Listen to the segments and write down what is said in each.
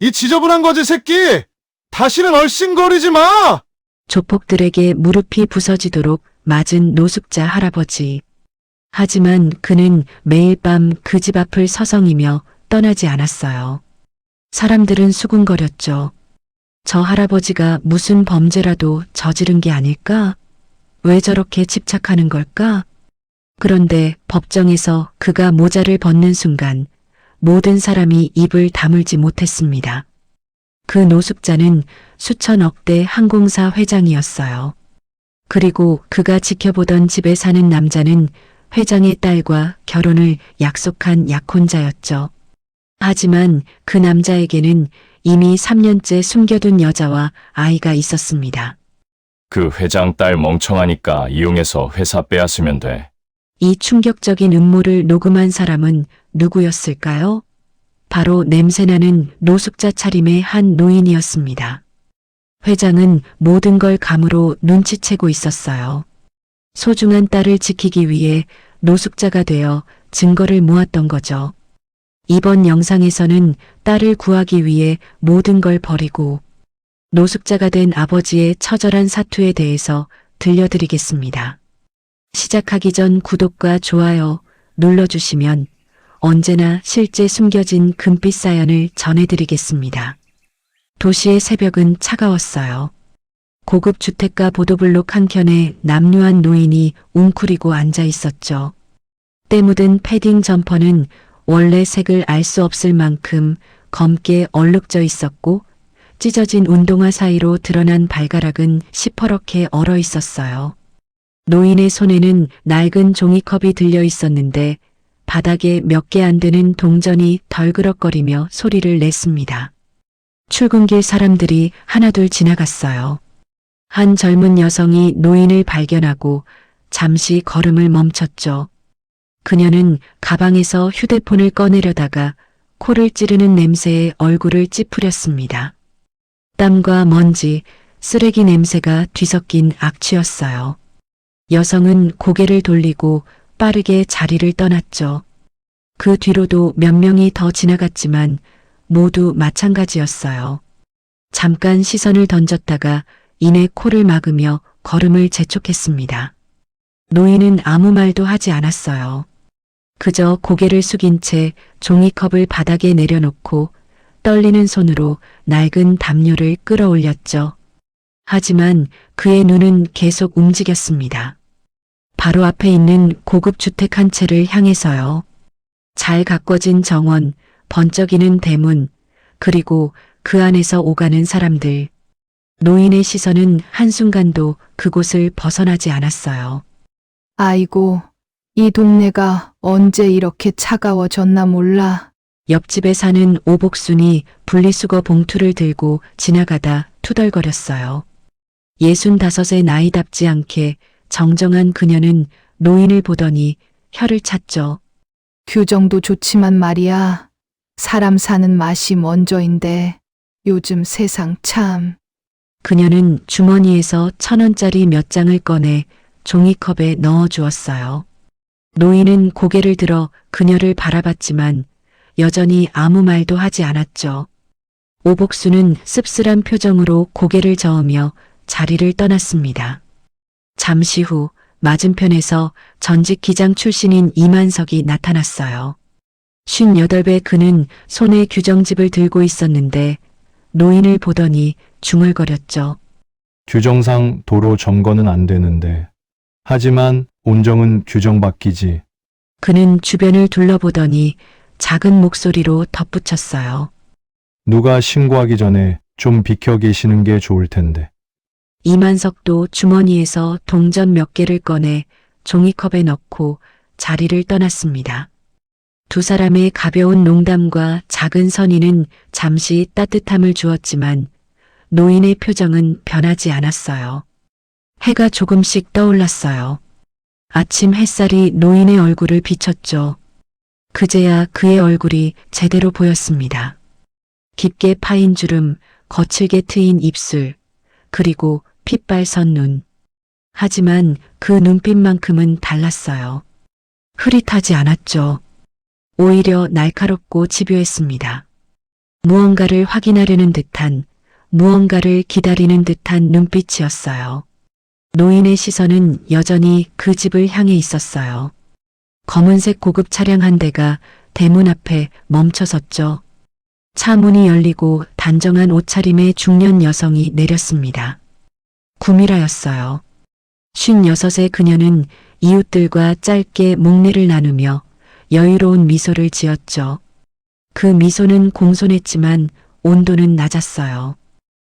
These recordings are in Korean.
이 지저분한 거지, 새끼! 다시는 얼씬거리지 마! 조폭들에게 무릎이 부서지도록 맞은 노숙자 할아버지. 하지만 그는 매일 밤 그 집 앞을 서성이며 떠나지 않았어요. 사람들은 수군거렸죠. 저 할아버지가 무슨 범죄라도 저지른 게 아닐까? 왜 저렇게 집착하는 걸까? 그런데 법정에서 그가 모자를 벗는 순간 모든 사람이 입을 다물지 못했습니다. 그 노숙자는 수천억 대 항공사 회장이었어요. 그리고 그가 지켜보던 집에 사는 남자는 회장의 딸과 결혼을 약속한 약혼자였죠. 하지만 그 남자에게는 이미 3년째 숨겨둔 여자와 아이가 있었습니다. 그 회장 딸 멍청하니까 이용해서 회사 빼앗으면 돼. 이 충격적인 음모를 녹음한 사람은 누구였을까요? 바로 냄새나는 노숙자 차림의 한 노인이었습니다. 회장은 모든 걸 감으로 눈치채고 있었어요. 소중한 딸을 지키기 위해 노숙자가 되어 증거를 모았던 거죠. 이번 영상에서는 딸을 구하기 위해 모든 걸 버리고 노숙자가 된 아버지의 처절한 사투에 대해서 들려드리겠습니다. 시작하기 전 구독과 좋아요 눌러주시면 언제나 실제 숨겨진 금빛 사연을 전해드리겠습니다. 도시의 새벽은 차가웠어요. 고급 주택가 보도블록 한켠에 남루한 노인이 웅크리고 앉아 있었죠. 때 묻은 패딩 점퍼는 원래 색을 알 수 없을 만큼 검게 얼룩져 있었고 찢어진 운동화 사이로 드러난 발가락은 시퍼렇게 얼어 있었어요. 노인의 손에는 낡은 종이컵이 들려 있었는데 바닥에 몇 개 안 되는 동전이 덜그럭거리며 소리를 냈습니다. 출근길 사람들이 하나둘 지나갔어요. 한 젊은 여성이 노인을 발견하고 잠시 걸음을 멈췄죠. 그녀는 가방에서 휴대폰을 꺼내려다가 코를 찌르는 냄새에 얼굴을 찌푸렸습니다. 땀과 먼지, 쓰레기 냄새가 뒤섞인 악취였어요. 여성은 고개를 돌리고 빠르게 자리를 떠났죠. 그 뒤로도 몇 명이 더 지나갔지만 모두 마찬가지였어요. 잠깐 시선을 던졌다가 이내 코를 막으며 걸음을 재촉했습니다. 노인은 아무 말도 하지 않았어요. 그저 고개를 숙인 채 종이컵을 바닥에 내려놓고 떨리는 손으로 낡은 담요를 끌어올렸죠. 하지만 그의 눈은 계속 움직였습니다. 바로 앞에 있는 고급 주택 한 채를 향해서요. 잘 가꿔진 정원, 번쩍이는 대문, 그리고 그 안에서 오가는 사람들. 노인의 시선은 한순간도 그곳을 벗어나지 않았어요. 아이고, 이 동네가 언제 이렇게 차가워졌나 몰라. 옆집에 사는 오복순이 분리수거 봉투를 들고 지나가다 투덜거렸어요. 65의 나이답지 않게 정정한 그녀는 노인을 보더니 혀를 찼죠. 규정도 좋지만 말이야. 사람 사는 맛이 먼저인데 요즘 세상 참. 그녀는 주머니에서 1,000원짜리 몇 장을 꺼내 종이컵에 넣어 주었어요. 노인은 고개를 들어 그녀를 바라봤지만 여전히 아무 말도 하지 않았죠. 오복수는 씁쓸한 표정으로 고개를 저으며 자리를 떠났습니다. 잠시 후 맞은편에서 전직 기장 출신인 이만석이 나타났어요. 58배 그는 손에 규정집을 들고 있었는데 노인을 보더니 중얼거렸죠. 규정상 도로 점거는 안 되는데. 하지만 온정은 규정 바뀌지. 그는 주변을 둘러보더니 작은 목소리로 덧붙였어요. 누가 신고하기 전에 좀 비켜 계시는 게 좋을 텐데. 이만석도 주머니에서 동전 몇 개를 꺼내 종이컵에 넣고 자리를 떠났습니다. 두 사람의 가벼운 농담과 작은 선의는 잠시 따뜻함을 주었지만 노인의 표정은 변하지 않았어요. 해가 조금씩 떠올랐어요. 아침 햇살이 노인의 얼굴을 비췄죠. 그제야 그의 얼굴이 제대로 보였습니다. 깊게 파인 주름, 거칠게 트인 입술, 그리고 핏발선 눈. 하지만 그 눈빛만큼은 달랐어요. 흐릿하지 않았죠. 오히려 날카롭고 집요했습니다. 무언가를 확인하려는 듯한, 무언가를 기다리는 듯한 눈빛이었어요. 노인의 시선은 여전히 그 집을 향해 있었어요. 검은색 고급 차량 한 대가 대문 앞에 멈춰섰죠. 차 문이 열리고 단정한 옷차림의 중년 여성이 내렸습니다. 구미라였어요. 56의 그녀는 이웃들과 짧게 목례를 나누며 여유로운 미소를 지었죠. 그 미소는 공손했지만 온도는 낮았어요.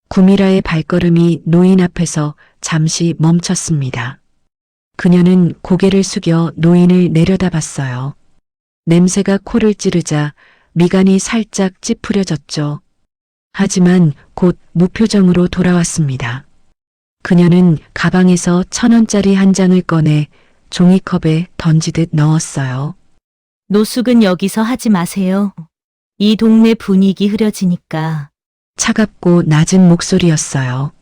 구미라의 발걸음이 노인 앞에서 잠시 멈췄습니다. 그녀는 고개를 숙여 노인을 내려다봤어요. 냄새가 코를 찌르자 미간이 살짝 찌푸려졌죠. 하지만 곧 무표정으로 돌아왔습니다. 그녀는 가방에서 1,000원짜리 한 장을 꺼내 종이컵에 던지듯 넣었어요. 노숙은 여기서 하지 마세요. 이 동네 분위기 흐려지니까. 차갑고 낮은 목소리였어요.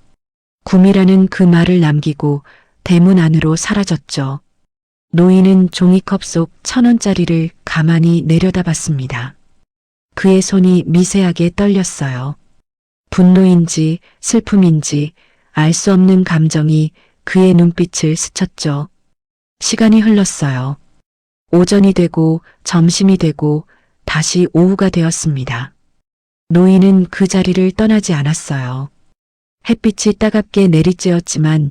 구미라는 그 말을 남기고 대문 안으로 사라졌죠. 노인은 종이컵 속 1,000원짜리를 가만히 내려다봤습니다. 그의 손이 미세하게 떨렸어요. 분노인지 슬픔인지 알 수 없는 감정이 그의 눈빛을 스쳤죠. 시간이 흘렀어요. 오전이 되고 점심이 되고 다시 오후가 되었습니다. 노인은 그 자리를 떠나지 않았어요. 햇빛이 따갑게 내리쬐었지만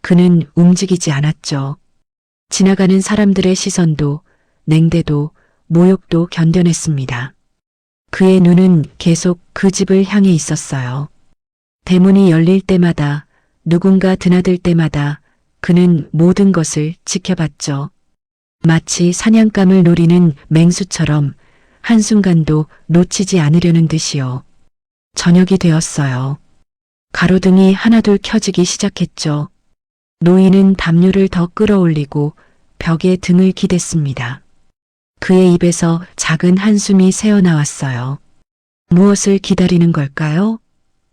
그는 움직이지 않았죠. 지나가는 사람들의 시선도 냉대도 모욕도 견뎌냈습니다. 그의 눈은 계속 그 집을 향해 있었어요. 대문이 열릴 때마다 누군가 드나들 때마다 그는 모든 것을 지켜봤죠. 마치 사냥감을 노리는 맹수처럼 한순간도 놓치지 않으려는 듯이요. 저녁이 되었어요. 가로등이 하나둘 켜지기 시작했죠. 노인은 담요를 더 끌어올리고 벽에 등을 기댔습니다. 그의 입에서 작은 한숨이 새어나왔어요. 무엇을 기다리는 걸까요?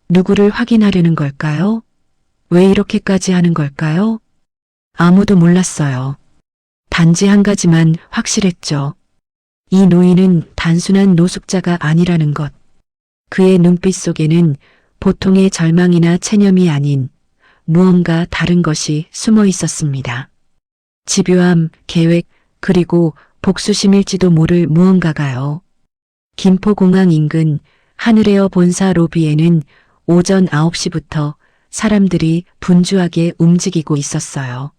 누구를 확인하려는 걸까요? 왜 이렇게까지 하는 걸까요? 아무도 몰랐어요. 단지 한 가지만 확실했죠. 이 노인은 단순한 노숙자가 아니라는 것. 그의 눈빛 속에는 보통의 절망이나 체념이 아닌 무언가 다른 것이 숨어 있었습니다. 집요함, 계획, 그리고 복수심일지도 모를 무언가가요. 김포공항 인근 하늘에어 본사 로비에는 오전 9시부터 사람들이 분주하게 움직이고 있었어요.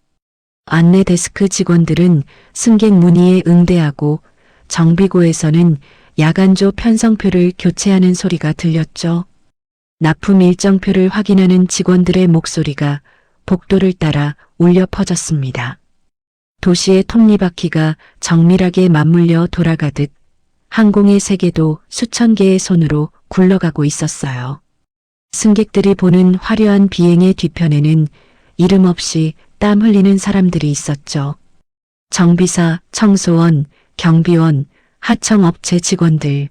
안내 데스크 직원들은 승객 문의에 응대하고 정비고에서는 야간조 편성표를 교체하는 소리가 들렸죠. 납품 일정표를 확인하는 직원들의 목소리가 복도를 따라 울려 퍼졌습니다. 도시의 톱니바퀴가 정밀하게 맞물려 돌아가듯 항공의 세계도 수천 개의 손으로 굴러가고 있었어요. 승객들이 보는 화려한 비행의 뒤편에는 이름 없이 땀 흘리는 사람들이 있었죠. 정비사, 청소원, 경비원, 하청업체 직원들.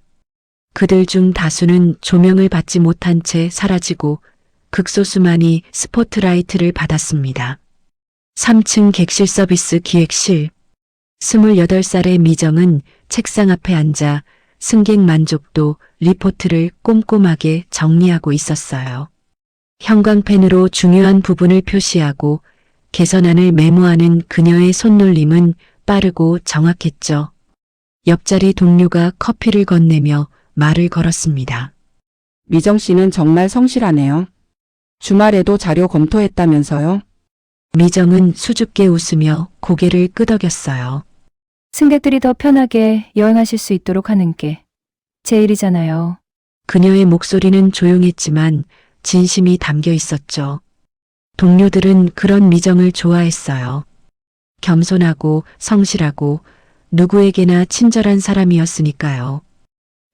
그들 중 다수는 조명을 받지 못한 채 사라지고 극소수만이 스포트라이트를 받았습니다. 3층 객실 서비스 기획실. 28살의 미정은 책상 앞에 앉아 승객 만족도 리포트를 꼼꼼하게 정리하고 있었어요. 형광펜으로 중요한 부분을 표시하고 개선안을 메모하는 그녀의 손놀림은 빠르고 정확했죠. 옆자리 동료가 커피를 건네며 말을 걸었습니다. 미정 씨는 정말 성실하네요. 주말에도 자료 검토했다면서요? 미정은 수줍게 웃으며 고개를 끄덕였어요. 승객들이 더 편하게 여행하실 수 있도록 하는 게 제 일이잖아요. 그녀의 목소리는 조용했지만 진심이 담겨 있었죠. 동료들은 그런 미정을 좋아했어요. 겸손하고 성실하고 누구에게나 친절한 사람이었으니까요.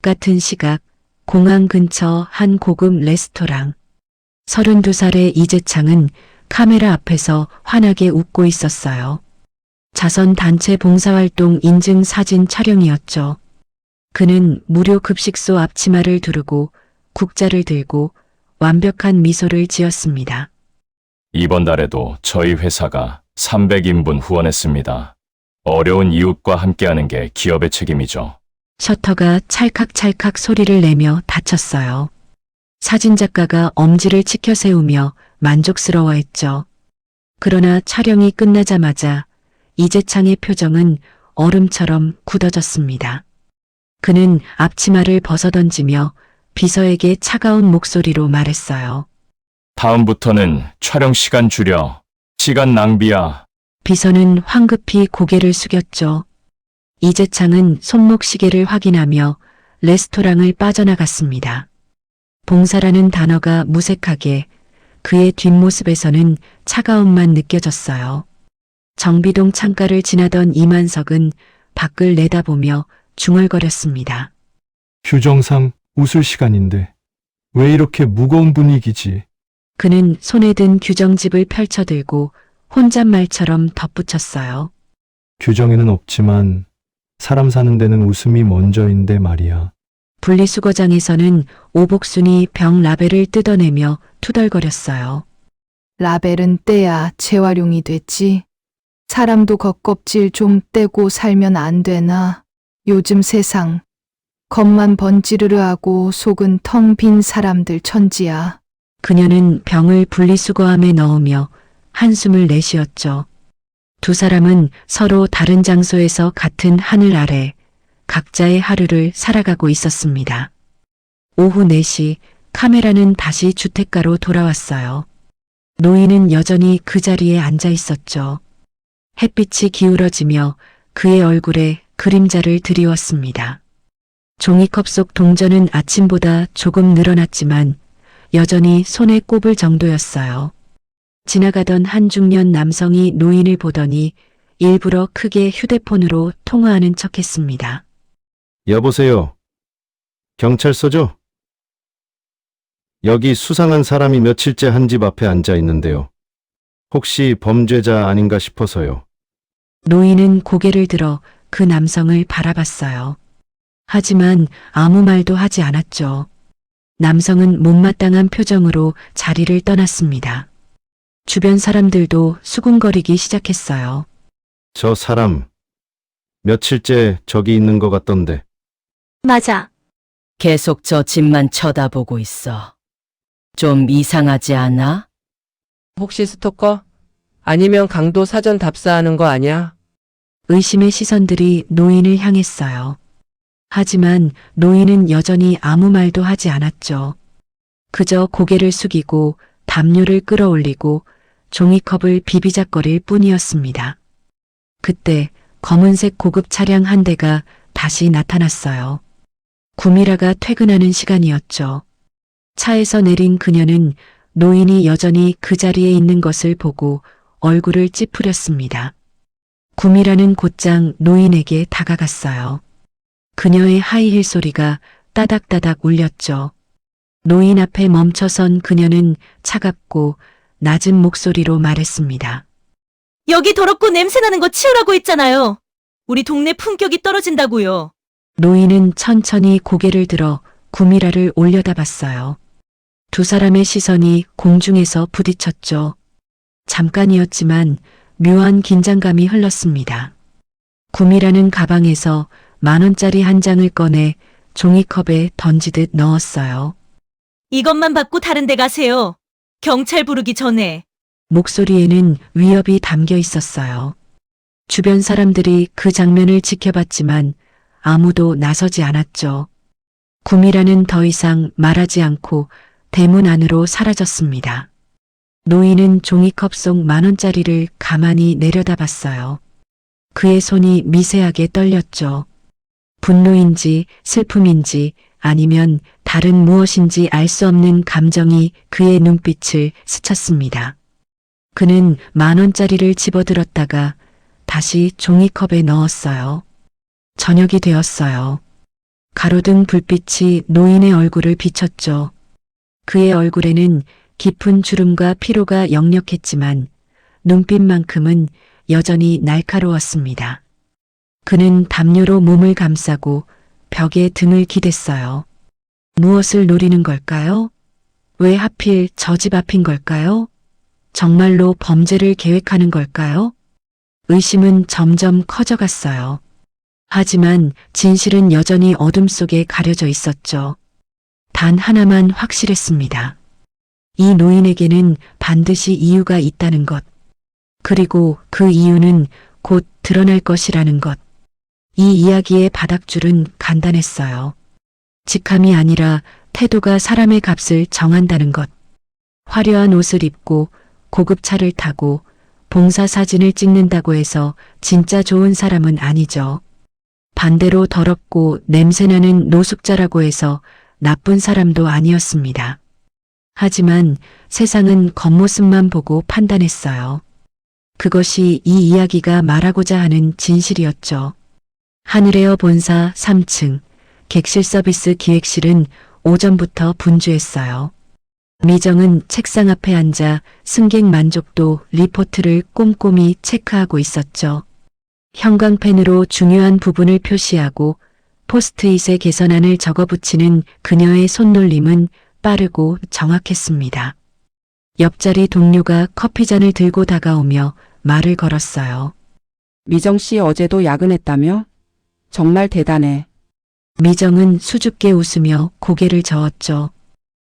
같은 시각 공항 근처 한 고급 레스토랑. 32살의 이재창은 카메라 앞에서 환하게 웃고 있었어요. 자선단체 봉사활동 인증 사진 촬영이었죠. 그는 무료 급식소 앞치마를 두르고 국자를 들고 완벽한 미소를 지었습니다. 이번 달에도 저희 회사가 300인분 후원했습니다. 어려운 이웃과 함께하는 게 기업의 책임이죠. 셔터가 찰칵찰칵 소리를 내며 닫혔어요. 사진작가가 엄지를 치켜 세우며 만족스러워했죠. 그러나 촬영이 끝나자마자 이재창의 표정은 얼음처럼 굳어졌습니다. 그는 앞치마를 벗어던지며 비서에게 차가운 목소리로 말했어요. 다음부터는 촬영 시간 줄여. 시간 낭비야. 비서는 황급히 고개를 숙였죠. 이재창은 손목시계를 확인하며 레스토랑을 빠져나갔습니다. 봉사라는 단어가 무색하게 그의 뒷모습에서는 차가움만 느껴졌어요. 정비동 창가를 지나던 이만석은 밖을 내다보며 중얼거렸습니다. 규정상 웃을 시간인데 왜 이렇게 무거운 분위기지? 그는 손에 든 규정집을 펼쳐들고 혼잣말처럼 덧붙였어요. 규정에는 없지만 사람 사는 데는 웃음이 먼저인데 말이야. 분리수거장에서는 오복순이 병 라벨을 뜯어내며 투덜거렸어요. 라벨은 떼야 재활용이 됐지. 사람도 겉껍질 좀 떼고 살면 안 되나. 요즘 세상 겉만 번지르르하고 속은 텅 빈 사람들 천지야. 그녀는 병을 분리수거함에 넣으며 한숨을 내쉬었죠. 두 사람은 서로 다른 장소에서 같은 하늘 아래 각자의 하루를 살아가고 있었습니다. 오후 4시 카메라는 다시 주택가로 돌아왔어요. 노인은 여전히 그 자리에 앉아 있었죠. 햇빛이 기울어지며 그의 얼굴에 그림자를 드리웠습니다. 종이컵 속 동전은 아침보다 조금 늘어났지만 여전히 손에 꼽을 정도였어요. 지나가던 한 중년 남성이 노인을 보더니 일부러 크게 휴대폰으로 통화하는 척했습니다. 여보세요. 경찰서죠? 여기 수상한 사람이 며칠째 한 집 앞에 앉아 있는데요. 혹시 범죄자 아닌가 싶어서요. 노인은 고개를 들어 그 남성을 바라봤어요. 하지만 아무 말도 하지 않았죠. 남성은 못마땅한 표정으로 자리를 떠났습니다. 주변 사람들도 수군거리기 시작했어요. 저 사람 며칠째 저기 있는 것 같던데. 맞아. 계속 저 집만 쳐다보고 있어. 좀 이상하지 않아? 혹시 스토커? 아니면 강도 사전 답사하는 거 아니야? 의심의 시선들이 노인을 향했어요. 하지만 노인은 여전히 아무 말도 하지 않았죠. 그저 고개를 숙이고 담요를 끌어올리고 종이컵을 비비작거릴 뿐이었습니다. 그때 검은색 고급 차량 한 대가 다시 나타났어요. 구미라가 퇴근하는 시간이었죠. 차에서 내린 그녀는 노인이 여전히 그 자리에 있는 것을 보고 얼굴을 찌푸렸습니다. 구미라는 곧장 노인에게 다가갔어요. 그녀의 하이힐 소리가 따닥따닥 울렸죠. 노인 앞에 멈춰선 그녀는 차갑고 낮은 목소리로 말했습니다. 여기 더럽고 냄새나는 거 치우라고 했잖아요. 우리 동네 품격이 떨어진다고요. 노인은 천천히 고개를 들어 구미라를 올려다봤어요. 두 사람의 시선이 공중에서 부딪혔죠. 잠깐이었지만 묘한 긴장감이 흘렀습니다. 구미라는 가방에서 10,000원짜리 한 장을 꺼내 종이컵에 던지듯 넣었어요. 이것만 받고 다른 데 가세요. 경찰 부르기 전에. 목소리에는 위협이 담겨 있었어요. 주변 사람들이 그 장면을 지켜봤지만 아무도 나서지 않았죠. 구미라는 더 이상 말하지 않고 대문 안으로 사라졌습니다. 노인은 종이컵 속 10,000원짜리를 가만히 내려다봤어요. 그의 손이 미세하게 떨렸죠. 분노인지 슬픔인지 아니면 다른 무엇인지 알 수 없는 감정이 그의 눈빛을 스쳤습니다. 그는 10,000원짜리를 집어들었다가 다시 종이컵에 넣었어요. 저녁이 되었어요. 가로등 불빛이 노인의 얼굴을 비췄죠. 그의 얼굴에는 깊은 주름과 피로가 역력했지만 눈빛만큼은 여전히 날카로웠습니다. 그는 담요로 몸을 감싸고 벽에 등을 기댔어요. 무엇을 노리는 걸까요? 왜 하필 저 집 앞인 걸까요? 정말로 범죄를 계획하는 걸까요? 의심은 점점 커져갔어요. 하지만 진실은 여전히 어둠 속에 가려져 있었죠. 단 하나만 확실했습니다. 이 노인에게는 반드시 이유가 있다는 것. 그리고 그 이유는 곧 드러날 것이라는 것. 이 이야기의 바닥줄은 간단했어요. 직함이 아니라 태도가 사람의 값을 정한다는 것. 화려한 옷을 입고 고급 차를 타고 봉사 사진을 찍는다고 해서 진짜 좋은 사람은 아니죠. 반대로 더럽고 냄새나는 노숙자라고 해서 나쁜 사람도 아니었습니다. 하지만 세상은 겉모습만 보고 판단했어요. 그것이 이 이야기가 말하고자 하는 진실이었죠. 하늘에어 본사 3층 객실 서비스 기획실은 오전부터 분주했어요. 미정은 책상 앞에 앉아 승객 만족도 리포트를 꼼꼼히 체크하고 있었죠. 형광펜으로 중요한 부분을 표시하고 포스트잇에 개선안을 적어붙이는 그녀의 손놀림은 빠르고 정확했습니다. 옆자리 동료가 커피잔을 들고 다가오며 말을 걸었어요. 미정 씨 어제도 야근했다며? 정말 대단해. 미정은 수줍게 웃으며 고개를 저었죠.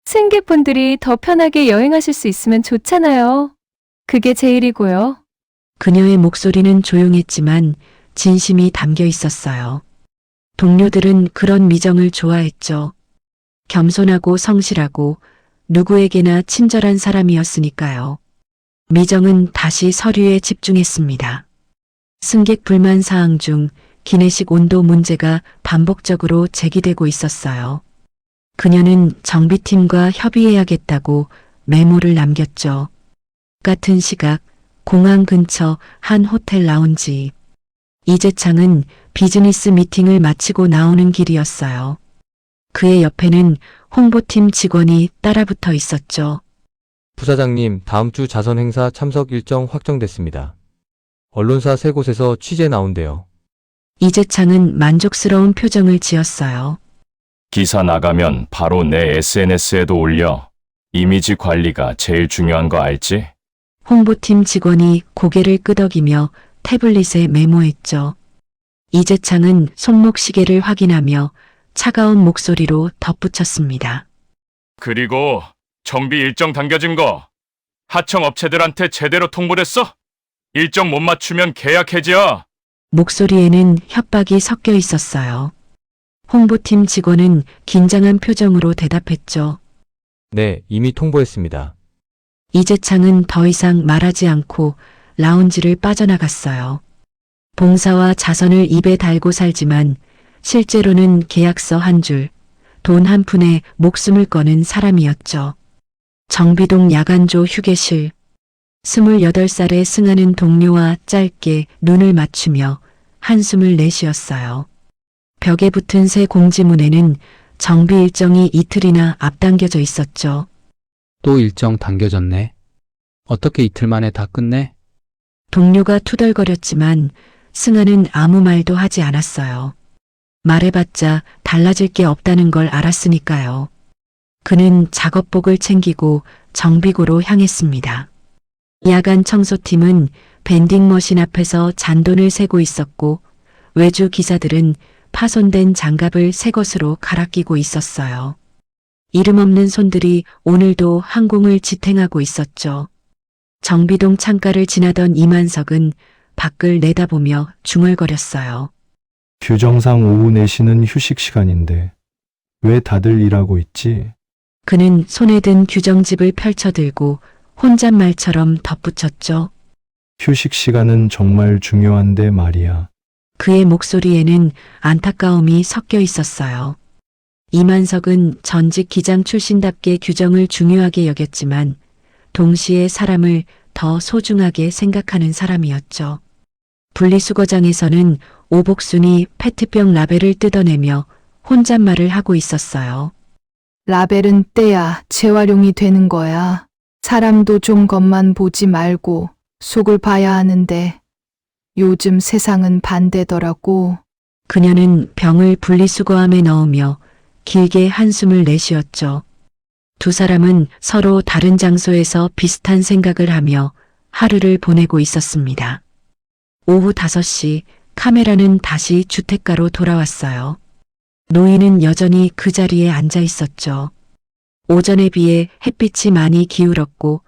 승객분들이 더 편하게 여행하실 수 있으면 좋잖아요. 그게 제일이고요. 그녀의 목소리는 조용했지만 진심이 담겨 있었어요. 동료들은 그런 미정을 좋아했죠. 겸손하고 성실하고 누구에게나 친절한 사람이었으니까요. 미정은 다시 서류에 집중했습니다. 승객 불만 사항 중 기내식 온도 문제가 반복적으로 제기되고 있었어요. 그녀는 정비팀과 협의해야겠다고 메모를 남겼죠. 같은 시각 공항 근처 한 호텔 라운지. 이재창은 비즈니스 미팅을 마치고 나오는 길이었어요. 그의 옆에는 홍보팀 직원이 따라붙어 있었죠. 부사장님, 다음 주 자선 행사 참석 일정 확정됐습니다. 언론사 3곳에서 취재 나온대요. 이재창은 만족스러운 표정을 지었어요. 기사 나가면 바로 내 SNS에도 올려. 이미지 관리가 제일 중요한 거 알지? 홍보팀 직원이 고개를 끄덕이며 태블릿에 메모했죠. 이재창은 손목 시계를 확인하며 차가운 목소리로 덧붙였습니다. 그리고 정비 일정 당겨진 거 하청 업체들한테 제대로 통보됐어? 일정 못 맞추면 계약 해지야. 목소리에는 협박이 섞여 있었어요. 홍보팀 직원은 긴장한 표정으로 대답했죠. 네, 이미 통보했습니다. 이재창은 더 이상 말하지 않고 라운지를 빠져나갔어요. 봉사와 자선을 입에 달고 살지만 실제로는 계약서 한 줄, 돈 한 푼에 목숨을 거는 사람이었죠. 정비동 야간조 휴게실. 28살의 승하는 동료와 짧게 눈을 맞추며 한숨을 내쉬었어요. 벽에 붙은 새 공지문에는 정비 일정이 이틀이나 앞당겨져 있었죠. 또 일정 당겨졌네. 어떻게 이틀 만에 다 끝내? 동료가 투덜거렸지만 승하는 아무 말도 하지 않았어요. 말해봤자 달라질 게 없다는 걸 알았으니까요. 그는 작업복을 챙기고 정비구로 향했습니다. 야간 청소팀은 밴딩머신 앞에서 잔돈을 세고 있었고 외주 기사들은 파손된 장갑을 새 것으로 갈아 끼고 있었어요. 이름 없는 손들이 오늘도 항공을 지탱하고 있었죠. 정비동 창가를 지나던 이만석은 밖을 내다보며 중얼거렸어요. 규정상 오후 4시는 휴식 시간인데 왜 다들 일하고 있지? 그는 손에 든 규정집을 펼쳐들고 혼잣말처럼 덧붙였죠. 휴식 시간은 정말 중요한데 말이야. 그의 목소리에는 안타까움이 섞여 있었어요. 이만석은 전직 기장 출신답게 규정을 중요하게 여겼지만 동시에 사람을 더 소중하게 생각하는 사람이었죠. 분리수거장에서는 오복순이 페트병 라벨을 뜯어내며 혼잣말을 하고 있었어요. 라벨은 떼야 재활용이 되는 거야. 사람도 좀 겉만 보지 말고 속을 봐야 하는데 요즘 세상은 반대더라고. 그녀는 병을 분리수거함에 넣으며 길게 한숨을 내쉬었죠. 두 사람은 서로 다른 장소에서 비슷한 생각을 하며 하루를 보내고 있었습니다. 오후 5시 카메라는 다시 주택가로 돌아왔어요. 노인은 여전히 그 자리에 앉아 있었죠. 오전에 비해 햇빛이 많이 기울었고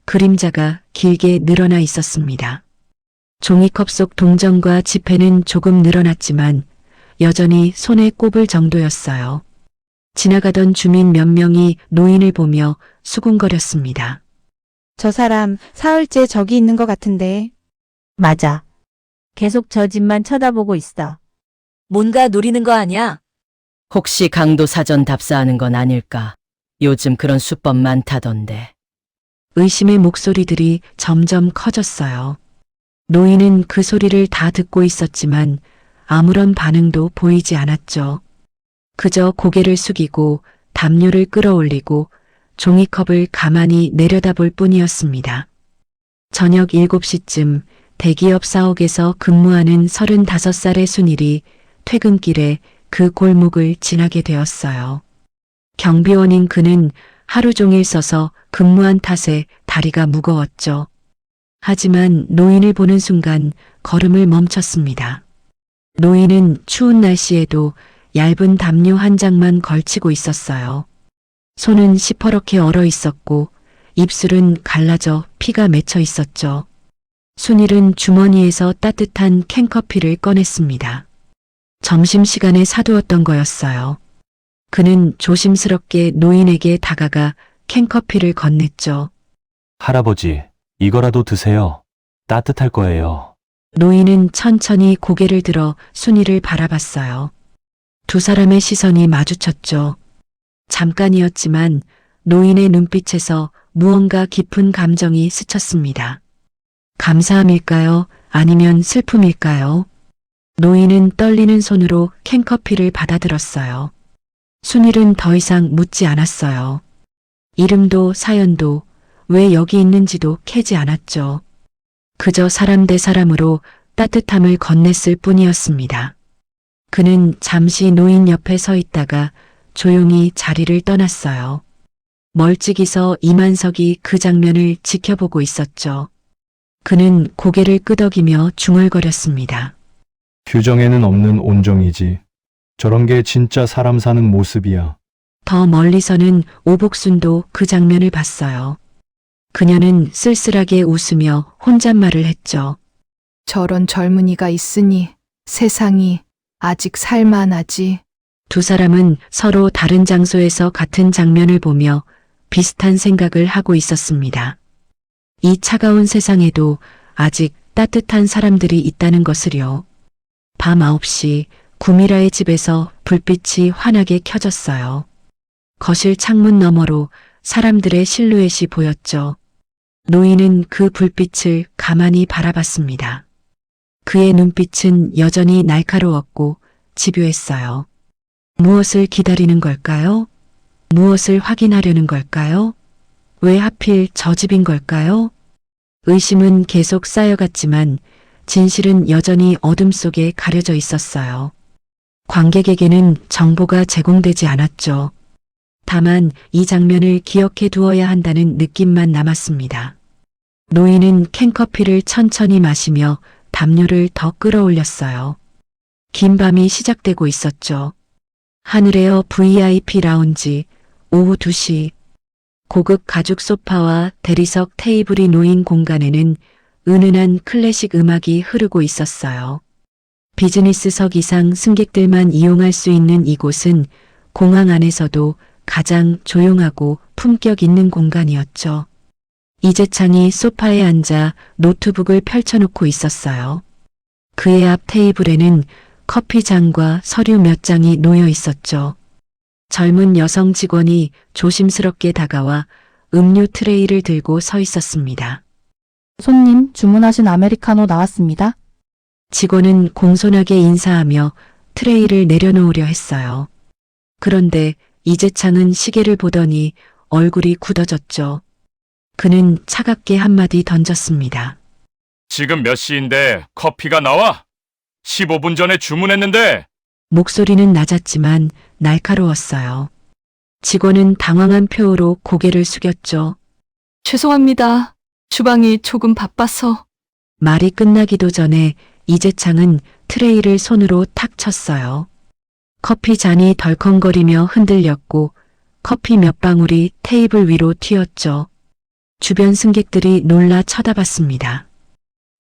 그림자가 길게 늘어나 있었습니다. 종이컵 속 동전과 지폐는 조금 늘어났지만 여전히 손에 꼽을 정도였어요. 지나가던 주민 몇 명이 노인을 보며 수군거렸습니다. 저 사람 사흘째 저기 있는 것 같은데. 맞아. 계속 저 집만 쳐다보고 있어. 뭔가 노리는 거 아니야? 혹시 강도 사전 답사하는 건 아닐까? 요즘 그런 수법 많다던데. 의심의 목소리들이 점점 커졌어요. 노인은 그 소리를 다 듣고 있었지만 아무런 반응도 보이지 않았죠. 그저 고개를 숙이고 담요를 끌어올리고 종이컵을 가만히 내려다볼 뿐이었습니다. 저녁 7시쯤 대기업 사옥에서 근무하는 35살의 순일이 퇴근길에 그 골목을 지나게 되었어요. 경비원인 그는 하루 종일 서서 근무한 탓에 다리가 무거웠죠. 하지만 노인을 보는 순간 걸음을 멈췄습니다. 노인은 추운 날씨에도 얇은 담요 한 장만 걸치고 있었어요. 손은 시퍼렇게 얼어 있었고 입술은 갈라져 피가 맺혀 있었죠. 순일은 주머니에서 따뜻한 캔커피를 꺼냈습니다. 점심시간에 사두었던 거였어요. 그는 조심스럽게 노인에게 다가가 캔커피를 건넸죠. 할아버지, 이거라도 드세요. 따뜻할 거예요. 노인은 천천히 고개를 들어 순이를 바라봤어요. 두 사람의 시선이 마주쳤죠. 잠깐이었지만 노인의 눈빛에서 무언가 깊은 감정이 스쳤습니다. 감사함일까요? 아니면 슬픔일까요? 노인은 떨리는 손으로 캔커피를 받아들었어요. 순일은 더 이상 묻지 않았어요. 이름도 사연도 왜 여기 있는지도 캐지 않았죠. 그저 사람 대 사람으로 따뜻함을 건넸을 뿐이었습니다. 그는 잠시 노인 옆에 서 있다가 조용히 자리를 떠났어요. 멀찍이 서 이만석이 그 장면을 지켜보고 있었죠. 그는 고개를 끄덕이며 중얼거렸습니다. 규정에는 없는 온정이지. 저런 게 진짜 사람 사는 모습이야. 더 멀리서는 오복순도 그 장면을 봤어요. 그녀는 쓸쓸하게 웃으며 혼잣말을 했죠. 저런 젊은이가 있으니 세상이 아직 살만하지. 두 사람은 서로 다른 장소에서 같은 장면을 보며 비슷한 생각을 하고 있었습니다. 이 차가운 세상에도 아직 따뜻한 사람들이 있다는 것을요. 밤 9시 구미라의 집에서 불빛이 환하게 켜졌어요. 거실 창문 너머로 사람들의 실루엣이 보였죠. 노인은 그 불빛을 가만히 바라봤습니다. 그의 눈빛은 여전히 날카로웠고 집요했어요. 무엇을 기다리는 걸까요? 무엇을 확인하려는 걸까요? 왜 하필 저 집인 걸까요? 의심은 계속 쌓여갔지만 진실은 여전히 어둠 속에 가려져 있었어요. 관객에게는 정보가 제공되지 않았죠. 다만 이 장면을 기억해 두어야 한다는 느낌만 남았습니다. 노인은 캔커피를 천천히 마시며 담요를 더 끌어올렸어요. 긴 밤이 시작되고 있었죠. 하늘에어 VIP 라운지, 오후 2시. 고급 가죽 소파와 대리석 테이블이 놓인 공간에는 은은한 클래식 음악이 흐르고 있었어요. 비즈니스석 이상 승객들만 이용할 수 있는 이곳은 공항 안에서도 가장 조용하고 품격 있는 공간이었죠. 이재창이 소파에 앉아 노트북을 펼쳐놓고 있었어요. 그의 앞 테이블에는 커피잔과 서류 몇 장이 놓여 있었죠. 젊은 여성 직원이 조심스럽게 다가와 음료 트레이를 들고 서 있었습니다. 손님, 주문하신 아메리카노 나왔습니다. 직원은 공손하게 인사하며 트레이를 내려놓으려 했어요. 그런데 이재창은 시계를 보더니 얼굴이 굳어졌죠. 그는 차갑게 한마디 던졌습니다. 지금 몇 시인데 커피가 나와? 15분 전에 주문했는데. 목소리는 낮았지만 날카로웠어요. 직원은 당황한 표로 고개를 숙였죠. 죄송합니다. 주방이 조금 바빠서. 말이 끝나기도 전에 이재창은 트레이를 손으로 탁 쳤어요. 커피 잔이 덜컹거리며 흔들렸고 커피 몇 방울이 테이블 위로 튀었죠. 주변 승객들이 놀라 쳐다봤습니다.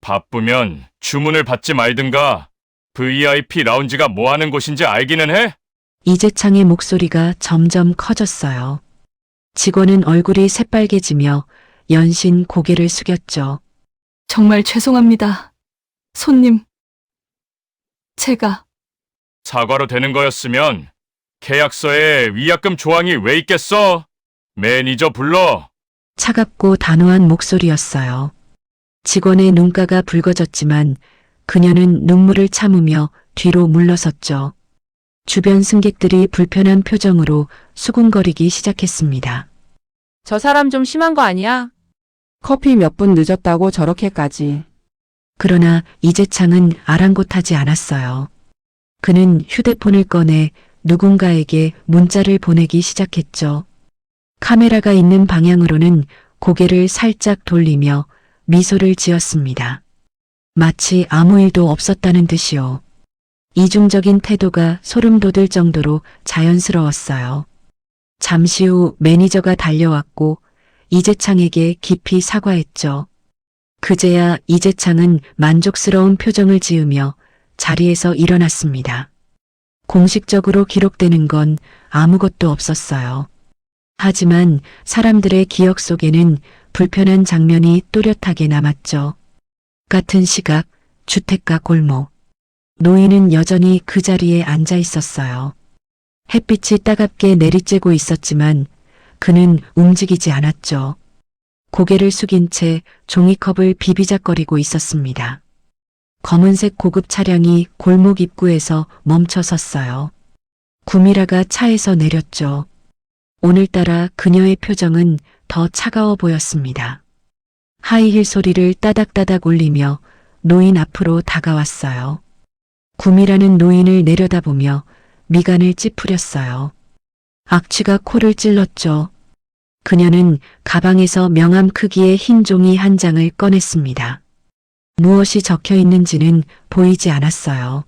바쁘면 주문을 받지 말든가. VIP 라운지가 뭐 하는 곳인지 알기는 해? 이재창의 목소리가 점점 커졌어요. 직원은 얼굴이 새빨개지며 연신 고개를 숙였죠. 정말 죄송합니다. 손님, 제가 사과로 되는 거였으면 계약서에 위약금 조항이 왜 있겠어? 매니저 불러. 차갑고 단호한 목소리였어요. 직원의 눈가가 붉어졌지만 그녀는 눈물을 참으며 뒤로 물러섰죠. 주변 승객들이 불편한 표정으로 수군거리기 시작했습니다. 저 사람 좀 심한 거 아니야? 커피 몇 분 늦었다고 저렇게까지. 그러나 이재창은 아랑곳하지 않았어요. 그는 휴대폰을 꺼내 누군가에게 문자를 보내기 시작했죠. 카메라가 있는 방향으로는 고개를 살짝 돌리며 미소를 지었습니다. 마치 아무 일도 없었다는 듯이요. 이중적인 태도가 소름 돋을 정도로 자연스러웠어요. 잠시 후 매니저가 달려왔고 이재창에게 깊이 사과했죠. 그제야 이재창은 만족스러운 표정을 지으며 자리에서 일어났습니다. 공식적으로 기록되는 건 아무것도 없었어요. 하지만 사람들의 기억 속에는 불편한 장면이 또렷하게 남았죠. 같은 시각, 주택가 골목. 노인은 여전히 그 자리에 앉아 있었어요. 햇빛이 따갑게 내리쬐고 있었지만 그는 움직이지 않았죠. 고개를 숙인 채 종이컵을 비비작거리고 있었습니다. 검은색 고급 차량이 골목 입구에서 멈춰 섰어요. 구미라가 차에서 내렸죠. 오늘따라 그녀의 표정은 더 차가워 보였습니다. 하이힐 소리를 따닥따닥 울리며 노인 앞으로 다가왔어요. 구미라는 노인을 내려다보며 미간을 찌푸렸어요. 악취가 코를 찔렀죠. 그녀는 가방에서 명함 크기의 흰 종이 한 장을 꺼냈습니다. 무엇이 적혀 있는지는 보이지 않았어요.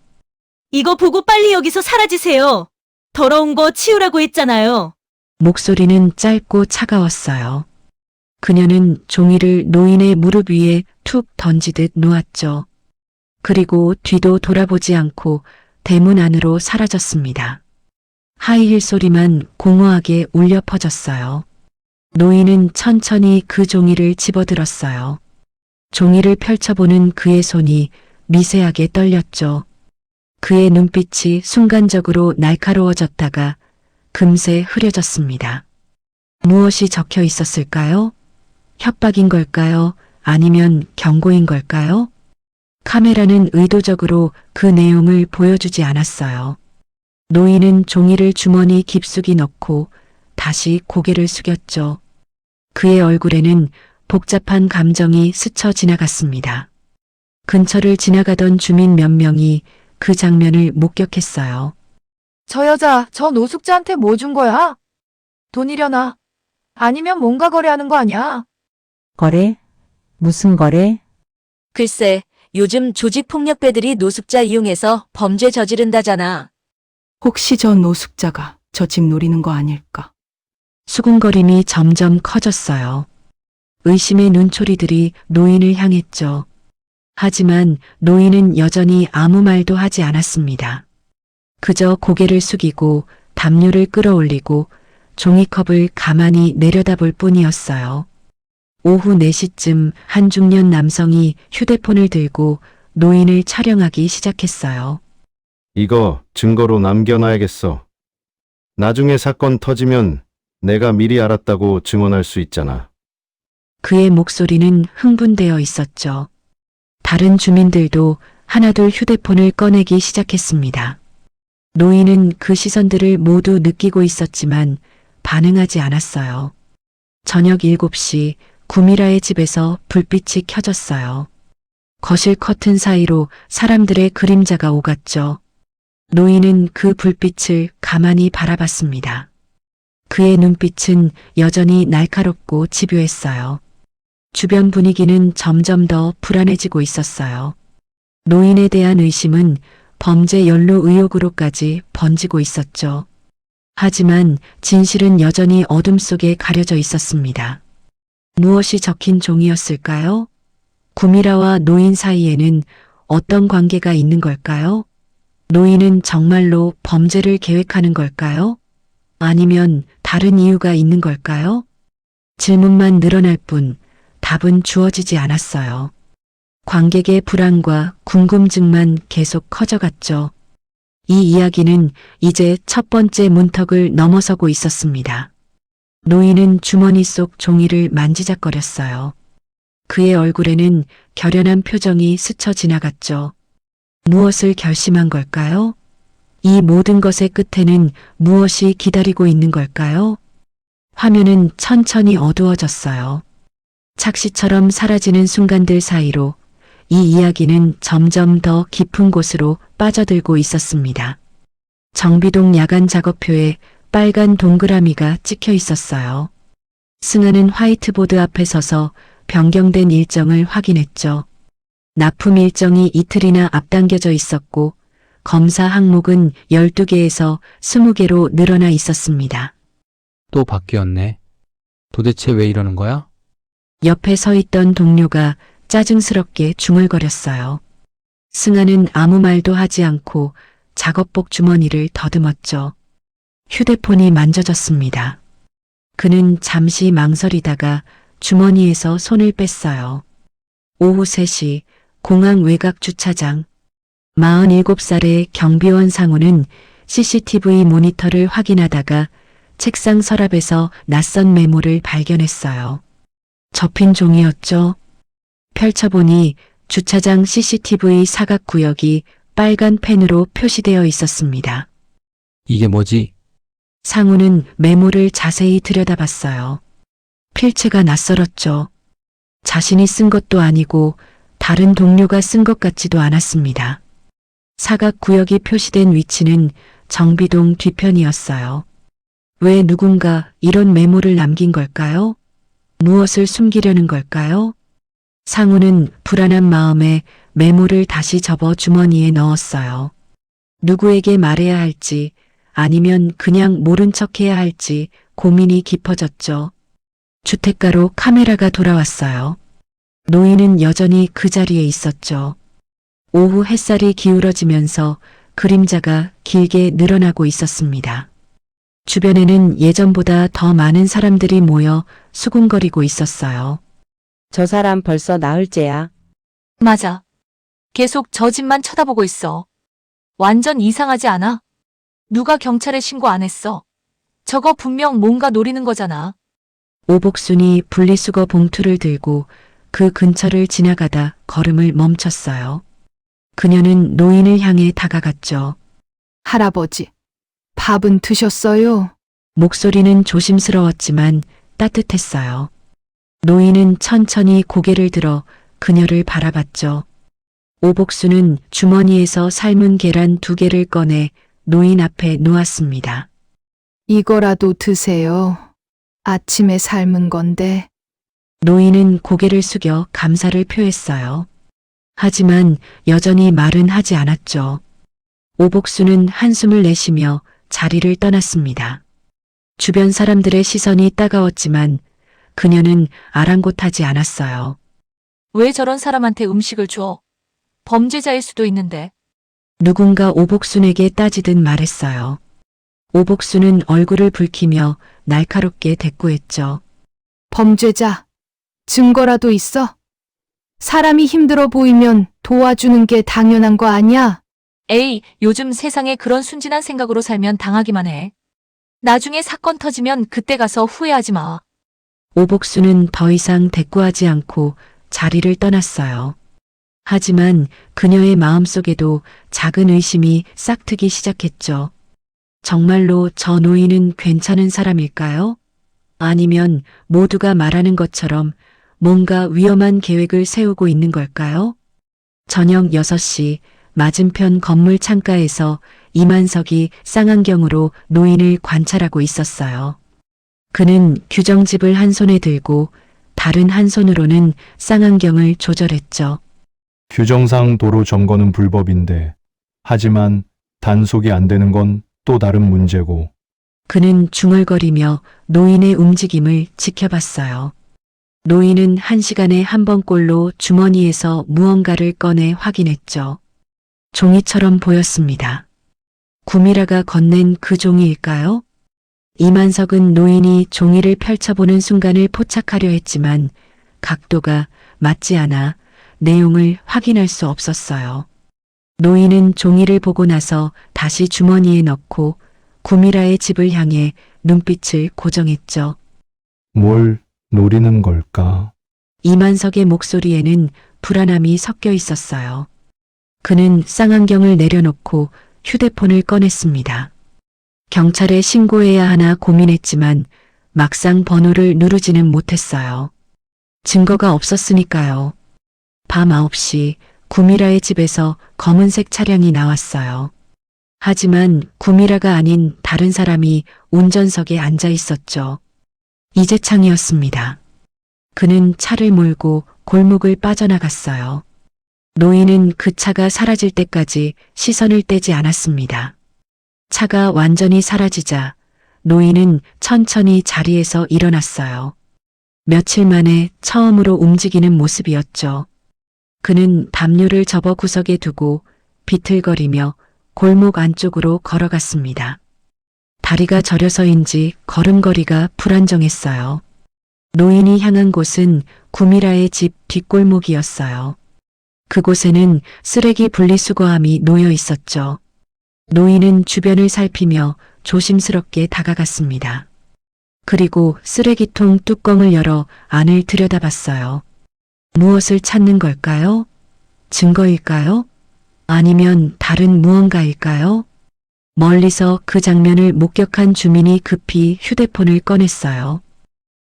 이거 보고 빨리 여기서 사라지세요. 더러운 거 치우라고 했잖아요. 목소리는 짧고 차가웠어요. 그녀는 종이를 노인의 무릎 위에 툭 던지듯 놓았죠. 그리고 뒤도 돌아보지 않고 대문 안으로 사라졌습니다. 하이힐 소리만 공허하게 울려 퍼졌어요. 노인은 천천히 그 종이를 집어들었어요. 종이를 펼쳐보는 그의 손이 미세하게 떨렸죠. 그의 눈빛이 순간적으로 날카로워졌다가 금세 흐려졌습니다. 무엇이 적혀 있었을까요? 협박인 걸까요? 아니면 경고인 걸까요? 카메라는 의도적으로 그 내용을 보여주지 않았어요. 노인은 종이를 주머니 깊숙이 넣고 다시 고개를 숙였죠. 그의 얼굴에는 복잡한 감정이 스쳐 지나갔습니다. 근처를 지나가던 주민 몇 명이 그 장면을 목격했어요. 저 여자, 저 노숙자한테 뭐 준 거야? 돈이려나? 아니면 뭔가 거래하는 거 아니야? 거래? 무슨 거래? 글쎄, 요즘 조직폭력배들이 노숙자 이용해서 범죄 저지른다잖아. 혹시 저 노숙자가 저 집 노리는 거 아닐까? 수군거림이 점점 커졌어요. 의심의 눈초리들이 노인을 향했죠. 하지만 노인은 여전히 아무 말도 하지 않았습니다. 그저 고개를 숙이고 담요를 끌어올리고 종이컵을 가만히 내려다볼 뿐이었어요. 오후 4시쯤 한 중년 남성이 휴대폰을 들고 노인을 촬영하기 시작했어요. 이거 증거로 남겨놔야겠어. 나중에 사건 터지면 내가 미리 알았다고 증언할 수 있잖아. 그의 목소리는 흥분되어 있었죠. 다른 주민들도 하나둘 휴대폰을 꺼내기 시작했습니다. 노인은 그 시선들을 모두 느끼고 있었지만 반응하지 않았어요. 저녁 7시 구미라의 집에서 불빛이 켜졌어요. 거실 커튼 사이로 사람들의 그림자가 오갔죠. 노인은 그 불빛을 가만히 바라봤습니다. 그의 눈빛은 여전히 날카롭고 집요했어요. 주변 분위기는 점점 더 불안해지고 있었어요. 노인에 대한 의심은 범죄 연루 의혹으로까지 번지고 있었죠. 하지만 진실은 여전히 어둠 속에 가려져 있었습니다. 무엇이 적힌 종이었을까요? 구미라와 노인 사이에는 어떤 관계가 있는 걸까요? 노인은 정말로 범죄를 계획하는 걸까요? 아니면 다른 이유가 있는 걸까요? 질문만 늘어날 뿐 답은 주어지지 않았어요. 관객의 불안과 궁금증만 계속 커져갔죠. 이 이야기는 이제 첫 번째 문턱을 넘어서고 있었습니다. 노인은 주머니 속 종이를 만지작거렸어요. 그의 얼굴에는 결연한 표정이 스쳐 지나갔죠. 무엇을 결심한 걸까요? 이 모든 것의 끝에는 무엇이 기다리고 있는 걸까요? 화면은 천천히 어두워졌어요. 착시처럼 사라지는 순간들 사이로 이 이야기는 점점 더 깊은 곳으로 빠져들고 있었습니다. 정비동 야간 작업표에 빨간 동그라미가 찍혀 있었어요. 승아는 화이트보드 앞에 서서 변경된 일정을 확인했죠. 납품 일정이 이틀이나 앞당겨져 있었고 검사 항목은 12개에서 20개로 늘어나 있었습니다. 또 바뀌었네. 도대체 왜 이러는 거야? 옆에 서 있던 동료가 짜증스럽게 중얼거렸어요. 승아는 아무 말도 하지 않고 작업복 주머니를 더듬었죠. 휴대폰이 만져졌습니다. 그는 잠시 망설이다가 주머니에서 손을 뺐어요. 오후 3시 공항 외곽 주차장. 47살의 경비원 상우는 CCTV 모니터를 확인하다가 책상 서랍에서 낯선 메모를 발견했어요. 접힌 종이였죠. 펼쳐보니 주차장 CCTV 사각 구역이 빨간 펜으로 표시되어 있었습니다. 이게 뭐지? 상우는 메모를 자세히 들여다봤어요. 필체가 낯설었죠. 자신이 쓴 것도 아니고 다른 동료가 쓴 것 같지도 않았습니다. 사각 구역이 표시된 위치는 정비동 뒤편이었어요. 왜 누군가 이런 메모를 남긴 걸까요? 무엇을 숨기려는 걸까요? 상우는 불안한 마음에 메모를 다시 접어 주머니에 넣었어요. 누구에게 말해야 할지 아니면 그냥 모른 척해야 할지 고민이 깊어졌죠. 주택가로 카메라가 돌아왔어요. 노인은 여전히 그 자리에 있었죠. 오후 햇살이 기울어지면서 그림자가 길게 늘어나고 있었습니다. 주변에는 예전보다 더 많은 사람들이 모여 수군거리고 있었어요. 저 사람 벌써 나흘째야. 맞아. 계속 저 집만 쳐다보고 있어. 완전 이상하지 않아? 누가 경찰에 신고 안 했어? 저거 분명 뭔가 노리는 거잖아. 오복순이 분리수거 봉투를 들고 그 근처를 지나가다 걸음을 멈췄어요. 그녀는 노인을 향해 다가갔죠. 할아버지, 밥은 드셨어요? 목소리는 조심스러웠지만 따뜻했어요. 노인은 천천히 고개를 들어 그녀를 바라봤죠. 오복수는 주머니에서 삶은 계란 2개를 꺼내 노인 앞에 놓았습니다. 이거라도 드세요. 아침에 삶은 건데. 노인은 고개를 숙여 감사를 표했어요. 하지만 여전히 말은 하지 않았죠. 오복수는 한숨을 내쉬며 자리를 떠났습니다. 주변 사람들의 시선이 따가웠지만 그녀는 아랑곳하지 않았어요. 왜 저런 사람한테 음식을 줘? 범죄자일 수도 있는데. 누군가 오복순에게 따지듯 말했어요. 오복순은 얼굴을 붉히며 날카롭게 대꾸했죠. 범죄자, 증거라도 있어? 사람이 힘들어 보이면 도와주는 게 당연한 거 아니야? 에이, 요즘 세상에 그런 순진한 생각으로 살면 당하기만 해. 나중에 사건 터지면 그때 가서 후회하지 마. 오복수는 더 이상 대꾸하지 않고 자리를 떠났어요. 하지만 그녀의 마음속에도 작은 의심이 싹트기 시작했죠. 정말로 저 노인은 괜찮은 사람일까요? 아니면 모두가 말하는 것처럼 뭔가 위험한 계획을 세우고 있는 걸까요? 저녁 6시 맞은편 건물 창가에서 이만석이 쌍안경으로 노인을 관찰하고 있었어요. 그는 규정집을 한 손에 들고 다른 한 손으로는 쌍안경을 조절했죠. 규정상 도로 점거는 불법인데, 하지만 단속이 안 되는 건 또 다른 문제고, 그는 중얼거리며 노인의 움직임을 지켜봤어요. 노인은 1시간에 한 번꼴로 주머니에서 무언가를 꺼내 확인했죠. 종이처럼 보였습니다. 구미라가 건넨 그 종이일까요? 이만석은 노인이 종이를 펼쳐보는 순간을 포착하려 했지만 각도가 맞지 않아 내용을 확인할 수 없었어요. 노인은 종이를 보고 나서 다시 주머니에 넣고 구미라의 집을 향해 눈빛을 고정했죠. 뭘 노리는 걸까? 이만석의 목소리에는 불안함이 섞여 있었어요. 그는 쌍안경을 내려놓고 휴대폰을 꺼냈습니다. 경찰에 신고해야 하나 고민했지만 막상 번호를 누르지는 못했어요. 증거가 없었으니까요. 밤 9시 구미라의 집에서 검은색 차량이 나왔어요. 하지만 구미라가 아닌 다른 사람이 운전석에 앉아 있었죠. 이재창이었습니다. 그는 차를 몰고 골목을 빠져나갔어요. 노인은 그 차가 사라질 때까지 시선을 떼지 않았습니다. 차가 완전히 사라지자 노인은 천천히 자리에서 일어났어요. 며칠 만에 처음으로 움직이는 모습이었죠. 그는 담요를 접어 구석에 두고 비틀거리며 골목 안쪽으로 걸어갔습니다. 다리가 저려서인지 걸음걸이가 불안정했어요. 노인이 향한 곳은 구미라의 집 뒷골목이었어요. 그곳에는 쓰레기 분리수거함이 놓여 있었죠. 노인은 주변을 살피며 조심스럽게 다가갔습니다. 그리고 쓰레기통 뚜껑을 열어 안을 들여다봤어요. 무엇을 찾는 걸까요? 증거일까요? 아니면 다른 무언가일까요? 멀리서 그 장면을 목격한 주민이 급히 휴대폰을 꺼냈어요.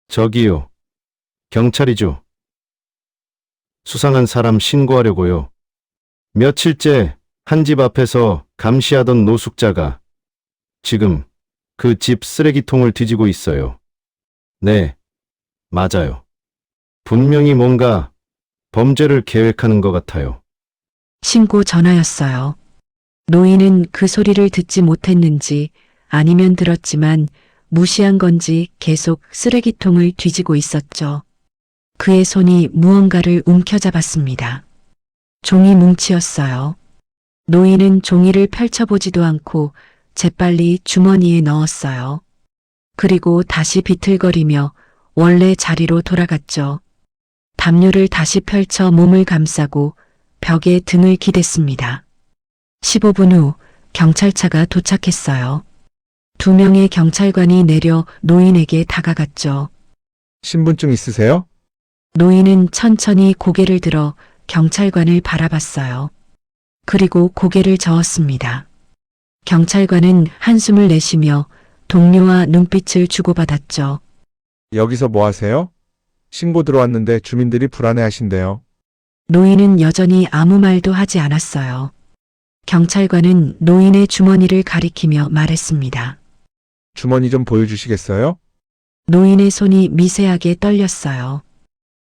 저기요. 경찰이죠. 수상한 사람 신고하려고요. 며칠째 한 집 앞에서 감시하던 노숙자가 지금 그 집 쓰레기통을 뒤지고 있어요. 네, 맞아요. 분명히 뭔가 범죄를 계획하는 것 같아요. 신고 전화였어요. 노인은 그 소리를 듣지 못했는지 아니면 들었지만 무시한 건지 계속 쓰레기통을 뒤지고 있었죠. 그의 손이 무언가를 움켜잡았습니다. 종이 뭉치였어요. 노인은 종이를 펼쳐보지도 않고 재빨리 주머니에 넣었어요. 그리고 다시 비틀거리며 원래 자리로 돌아갔죠. 담요를 다시 펼쳐 몸을 감싸고 벽에 등을 기댔습니다. 15분 후 경찰차가 도착했어요. 2명의 경찰관이 내려 노인에게 다가갔죠. 신분증 있으세요? 노인은 천천히 고개를 들어 경찰관을 바라봤어요. 그리고 고개를 저었습니다. 경찰관은 한숨을 내쉬며 동료와 눈빛을 주고받았죠. 여기서 뭐 하세요? 신고 들어왔는데 주민들이 불안해하신대요. 노인은 여전히 아무 말도 하지 않았어요. 경찰관은 노인의 주머니를 가리키며 말했습니다. 주머니 좀 보여주시겠어요? 노인의 손이 미세하게 떨렸어요.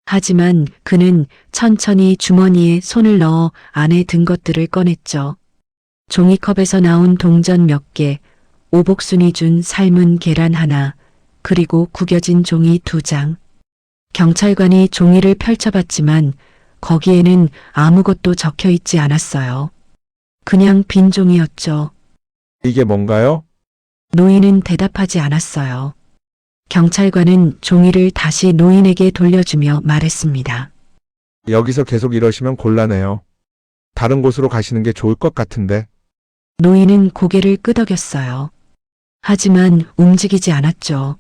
하지만 그는 천천히 주머니에 손을 넣어 안에 든 것들을 꺼냈죠. 종이컵에서 나온 동전 몇 개, 오복순이 준 삶은 계란 하나, 그리고 구겨진 종이 2장. 경찰관이 종이를 펼쳐봤지만 거기에는 아무것도 적혀 있지 않았어요. 그냥 빈 종이였죠. 이게 뭔가요? 노인은 대답하지 않았어요. 경찰관은 종이를 다시 노인에게 돌려주며 말했습니다. 여기서 계속 이러시면 곤란해요. 다른 곳으로 가시는 게 좋을 것 같은데. 노인은 고개를 끄덕였어요. 하지만 움직이지 않았죠.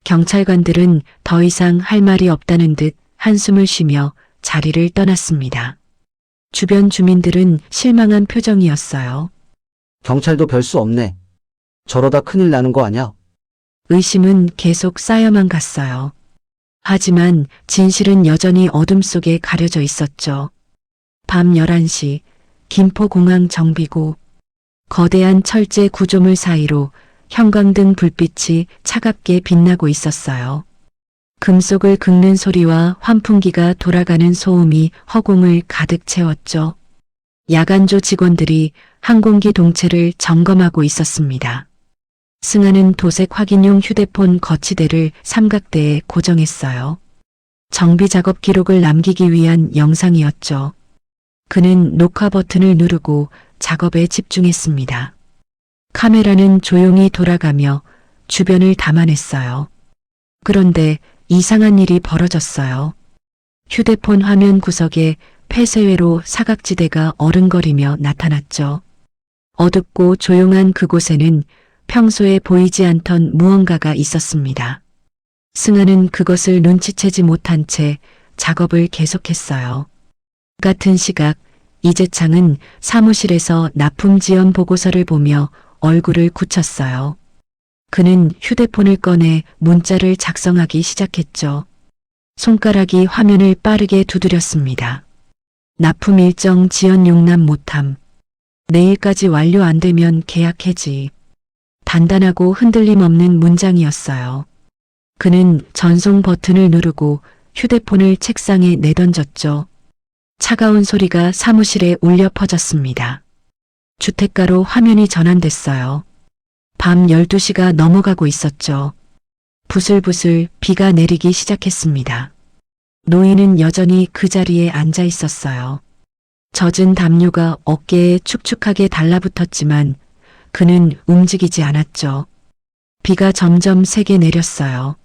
경찰관들은 더 이상 할 말이 없다는 듯 한숨을 쉬며 자리를 떠났습니다. 주변 주민들은 실망한 표정이었어요. 경찰도 별 수 없네. 저러다 큰일 나는 거 아냐? 의심은 계속 쌓여만 갔어요. 하지만 진실은 여전히 어둠 속에 가려져 있었죠. 밤 11시 김포공항 정비구. 거대한 철제 구조물 사이로 형광등 불빛이 차갑게 빛나고 있었어요. 금속을 긁는 소리와 환풍기가 돌아가는 소음이 허공을 가득 채웠죠. 야간조 직원들이 항공기 동체를 점검하고 있었습니다. 승아는 도색 확인용 휴대폰 거치대를 삼각대에 고정했어요. 정비 작업 기록을 남기기 위한 영상이었죠. 그는 녹화 버튼을 누르고 작업에 집중했습니다. 카메라는 조용히 돌아가며 주변을 담아냈어요. 그런데 이상한 일이 벌어졌어요. 휴대폰 화면 구석에 폐쇄회로 사각지대가 어른거리며 나타났죠. 어둡고 조용한 그곳에는 평소에 보이지 않던 무언가가 있었습니다. 승아는 그것을 눈치채지 못한 채 작업을 계속했어요. 같은 시각 이재창은 사무실에서 납품 지연 보고서를 보며 얼굴을 굳혔어요. 그는 휴대폰을 꺼내 문자를 작성하기 시작했죠. 손가락이 화면을 빠르게 두드렸습니다. 납품 일정 지연 용납 못함. 내일까지 완료 안 되면 계약 해지. 단단하고 흔들림 없는 문장이었어요. 그는 전송 버튼을 누르고 휴대폰을 책상에 내던졌죠. 차가운 소리가 사무실에 울려 퍼졌습니다. 주택가로 화면이 전환됐어요. 밤 12시가 넘어가고 있었죠. 부슬부슬 비가 내리기 시작했습니다. 노인은 여전히 그 자리에 앉아 있었어요. 젖은 담요가 어깨에 축축하게 달라붙었지만 그는 움직이지 않았죠. 비가 점점 세게 내렸어요.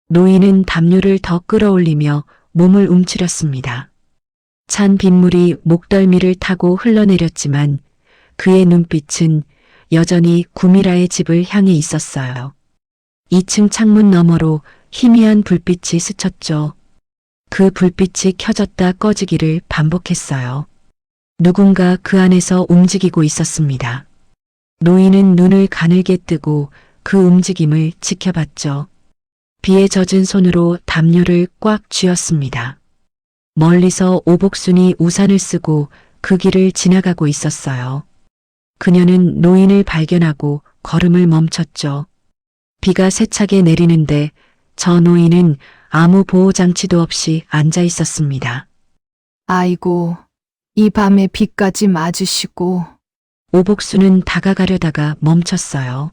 노인은 담요를 더 끌어올리며 몸을 움츠렸습니다. 찬 빗물이 목덜미를 타고 흘러내렸지만 그의 눈빛은 여전히 구미라의 집을 향해 있었어요. 2층 창문 너머로 희미한 불빛이 스쳤죠. 그 불빛이 켜졌다 꺼지기를 반복했어요. 누군가 그 안에서 움직이고 있었습니다. 노인은 눈을 가늘게 뜨고 그 움직임을 지켜봤죠. 비에 젖은 손으로 담요를 꽉 쥐었습니다. 멀리서 오복순이 우산을 쓰고 그 길을 지나가고 있었어요. 그녀는 노인을 발견하고 걸음을 멈췄죠. 비가 세차게 내리는데 저 노인은 아무 보호장치도 없이 앉아 있었습니다. 아이고, 이 밤에 비까지 맞으시고. 오복수는 다가가려다가 멈췄어요.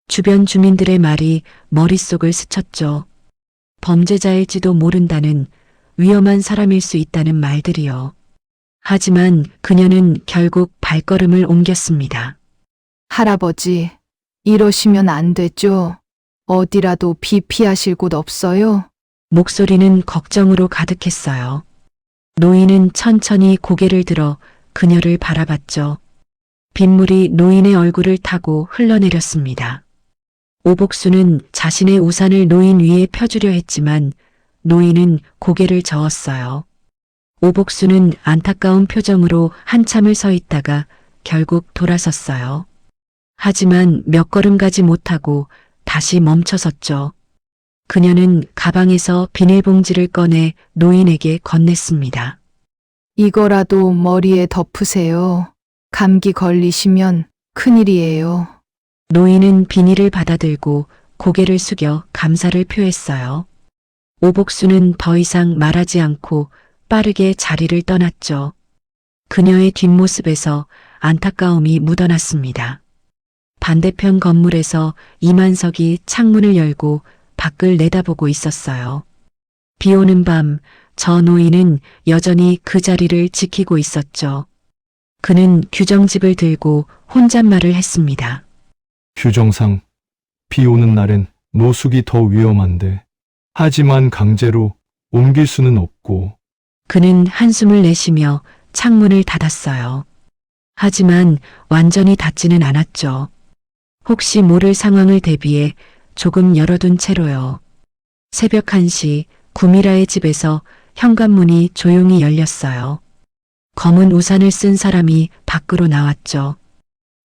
주변 주민들의 말이 머릿속을 스쳤죠. 범죄자일지도 모른다는, 위험한 사람일 수 있다는 말들이요. 하지만 그녀는 결국 발걸음을 옮겼습니다. 할아버지, 이러시면 안 되죠. 어디라도 비 피하실 곳 없어요? 목소리는 걱정으로 가득했어요. 노인은 천천히 고개를 들어 그녀를 바라봤죠. 빗물이 노인의 얼굴을 타고 흘러내렸습니다. 오복수는 자신의 우산을 노인 위에 펴주려 했지만 노인은 고개를 저었어요. 오복수는 안타까운 표정으로 한참을 서 있다가 결국 돌아섰어요. 하지만 몇 걸음 가지 못하고 다시 멈춰섰죠. 그녀는 가방에서 비닐봉지를 꺼내 노인에게 건넸습니다. 이거라도 머리에 덮으세요. 감기 걸리시면 큰일이에요. 노인은 비닐을 받아들고 고개를 숙여 감사를 표했어요. 오복수는 더 이상 말하지 않고 빠르게 자리를 떠났죠. 그녀의 뒷모습에서 안타까움이 묻어났습니다. 반대편 건물에서 이만석이 창문을 열고 밖을 내다보고 있었어요. 비 오는 밤, 저 노인은 여전히 그 자리를 지키고 있었죠. 그는 규정집을 들고 혼잣말을 했습니다. 규정상 비 오는 날엔 노숙이 더 위험한데, 하지만 강제로 옮길 수는 없고. 그는 한숨을 내쉬며 창문을 닫았어요. 하지만 완전히 닫지는 않았죠. 혹시 모를 상황을 대비해 조금 열어둔 채로요. 새벽 1시 구미라의 집에서 현관문이 조용히 열렸어요. 검은 우산을 쓴 사람이 밖으로 나왔죠.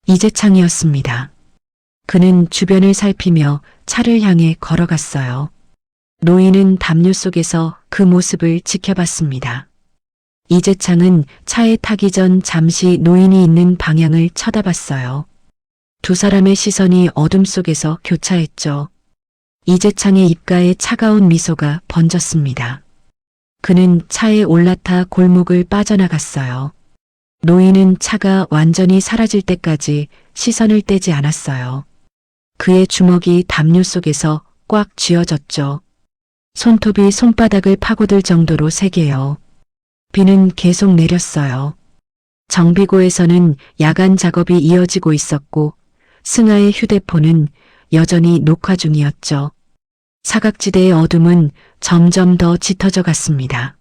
이재창이었습니다. 그는 주변을 살피며 차를 향해 걸어갔어요. 노인은 담요 속에서 그 모습을 지켜봤습니다. 이재창은 차에 타기 전 잠시 노인이 있는 방향을 쳐다봤어요. 두 사람의 시선이 어둠 속에서 교차했죠. 이재창의 입가에 차가운 미소가 번졌습니다. 그는 차에 올라타 골목을 빠져나갔어요. 노인은 차가 완전히 사라질 때까지 시선을 떼지 않았어요. 그의 주먹이 담요 속에서 꽉 쥐어졌죠. 손톱이 손바닥을 파고들 정도로 세게요. 비는 계속 내렸어요. 정비고에서는 야간 작업이 이어지고 있었고 승아의 휴대폰은 여전히 녹화 중이었죠. 사각지대의 어둠은 점점 더 짙어져 갔습니다.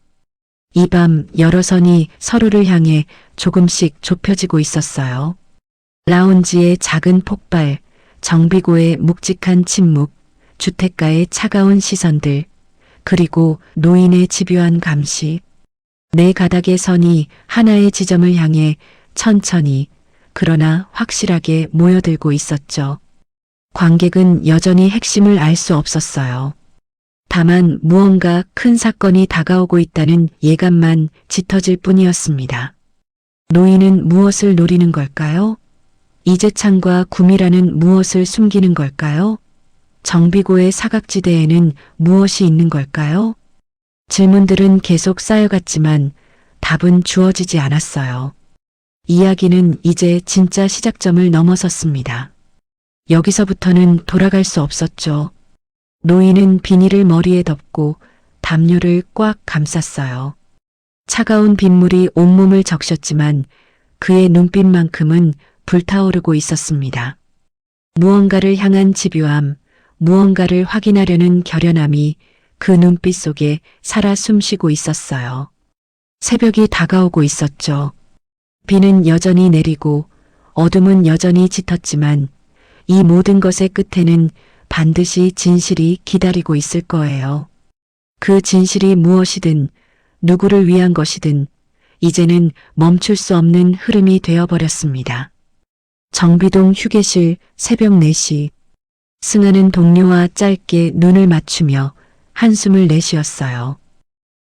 이 밤 여러 선이 서로를 향해 조금씩 좁혀지고 있었어요. 라운지의 작은 폭발, 정비고의 묵직한 침묵, 주택가의 차가운 시선들, 그리고 노인의 집요한 감시. 네 가닥의 선이 하나의 지점을 향해 천천히 그러나 확실하게 모여들고 있었죠. 관객은 여전히 핵심을 알 수 없었어요. 다만 무언가 큰 사건이 다가오고 있다는 예감만 짙어질 뿐이었습니다. 노인은 무엇을 노리는 걸까요? 이재창과 구미라는 무엇을 숨기는 걸까요? 정비고의 사각지대에는 무엇이 있는 걸까요? 질문들은 계속 쌓여갔지만 답은 주어지지 않았어요. 이야기는 이제 진짜 시작점을 넘어섰습니다. 여기서부터는 돌아갈 수 없었죠. 노인은 비닐을 머리에 덮고 담요를 꽉 감쌌어요. 차가운 빗물이 온몸을 적셨지만 그의 눈빛만큼은 불타오르고 있었습니다. 무언가를 향한 집요함, 무언가를 확인하려는 결연함이 그 눈빛 속에 살아 숨쉬고 있었어요. 새벽이 다가오고 있었죠. 비는 여전히 내리고 어둠은 여전히 짙었지만 이 모든 것의 끝에는 반드시 진실이 기다리고 있을 거예요. 그 진실이 무엇이든 누구를 위한 것이든 이제는 멈출 수 없는 흐름이 되어버렸습니다. 정비동 휴게실 새벽 4시. 승아는 동료와 짧게 눈을 맞추며 한숨을 내쉬었어요.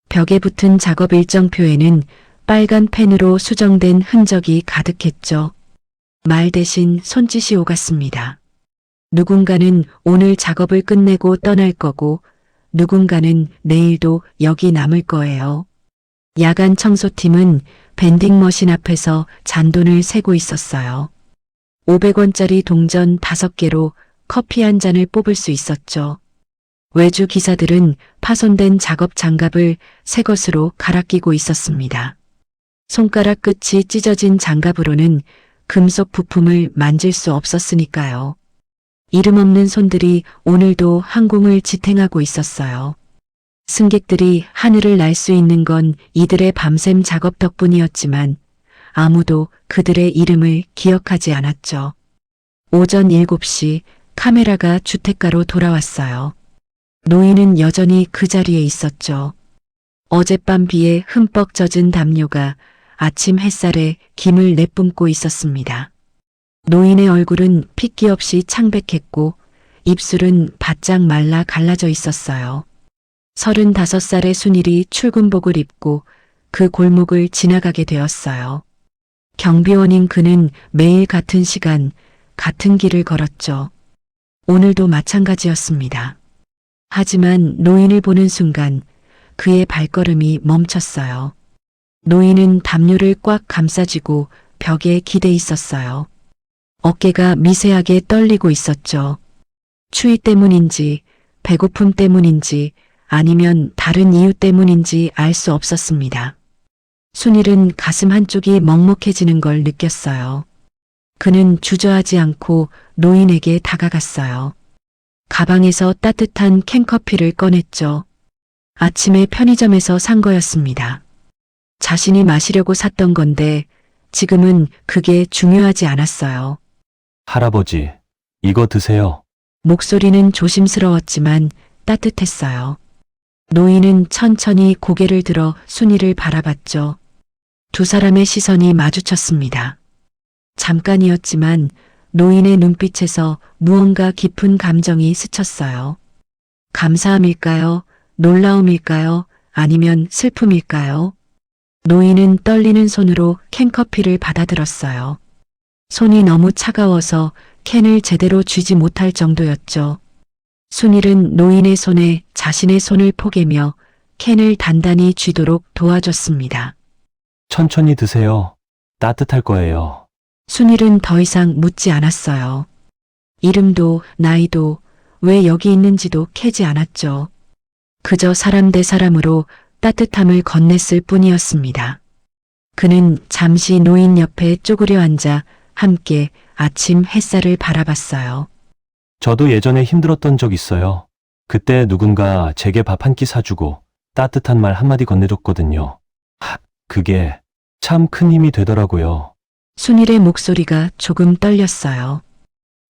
벽에 붙은 작업 일정표에는 빨간 펜으로 수정된 흔적이 가득했죠. 말 대신 손짓이 오갔습니다. 누군가는 오늘 작업을 끝내고 떠날 거고 누군가는 내일도 여기 남을 거예요. 야간 청소팀은 밴딩 머신 앞에서 잔돈을 세고 있었어요. 500원짜리 동전 5개로 커피 한 잔을 뽑을 수 있었죠. 외주 기사들은 파손된 작업 장갑을 새 것으로 갈아 끼고 있었습니다. 손가락 끝이 찢어진 장갑으로는 금속 부품을 만질 수 없었으니까요. 이름 없는 손들이 오늘도 항공을 지탱하고 있었어요. 승객들이 하늘을 날 수 있는 건 이들의 밤샘 작업 덕분이었지만 아무도 그들의 이름을 기억하지 않았죠. 오전 7시 카메라가 주택가로 돌아왔어요. 노인은 여전히 그 자리에 있었죠. 어젯밤 비에 흠뻑 젖은 담요가 아침 햇살에 김을 내뿜고 있었습니다. 노인의 얼굴은 핏기 없이 창백했고 입술은 바짝 말라 갈라져 있었어요. 35살의 순일이 출근복을 입고 그 골목을 지나가게 되었어요. 경비원인 그는 매일 같은 시간, 같은 길을 걸었죠. 오늘도 마찬가지였습니다. 하지만 노인을 보는 순간 그의 발걸음이 멈췄어요. 노인은 담요를 꽉 감싸쥐고 벽에 기대 있었어요. 어깨가 미세하게 떨리고 있었죠. 추위 때문인지, 배고픔 때문인지, 아니면 다른 이유 때문인지 알 수 없었습니다. 순일은 가슴 한쪽이 먹먹해지는 걸 느꼈어요. 그는 주저하지 않고 노인에게 다가갔어요. 가방에서 따뜻한 캔커피를 꺼냈죠. 아침에 편의점에서 산 거였습니다. 자신이 마시려고 샀던 건데 지금은 그게 중요하지 않았어요. 할아버지, 이거 드세요. 목소리는 조심스러웠지만 따뜻했어요. 노인은 천천히 고개를 들어 순이를 바라봤죠. 두 사람의 시선이 마주쳤습니다. 잠깐이었지만 노인의 눈빛에서 무언가 깊은 감정이 스쳤어요. 감사함일까요? 놀라움일까요? 아니면 슬픔일까요? 노인은 떨리는 손으로 캔커피를 받아들었어요. 손이 너무 차가워서 캔을 제대로 쥐지 못할 정도였죠. 순일은 노인의 손에 자신의 손을 포개며 캔을 단단히 쥐도록 도와줬습니다. 천천히 드세요. 따뜻할 거예요. 순일은 더 이상 묻지 않았어요. 이름도 나이도 왜 여기 있는지도 캐지 않았죠. 그저 사람 대 사람으로 따뜻함을 건넸을 뿐이었습니다. 그는 잠시 노인 옆에 쪼그려 앉아 함께 아침 햇살을 바라봤어요. 저도 예전에 힘들었던 적 있어요. 그때 누군가 제게 밥 한 끼 사주고 따뜻한 말 한마디 건네줬거든요. 그게 참 큰 힘이 되더라고요. 순일의 목소리가 조금 떨렸어요.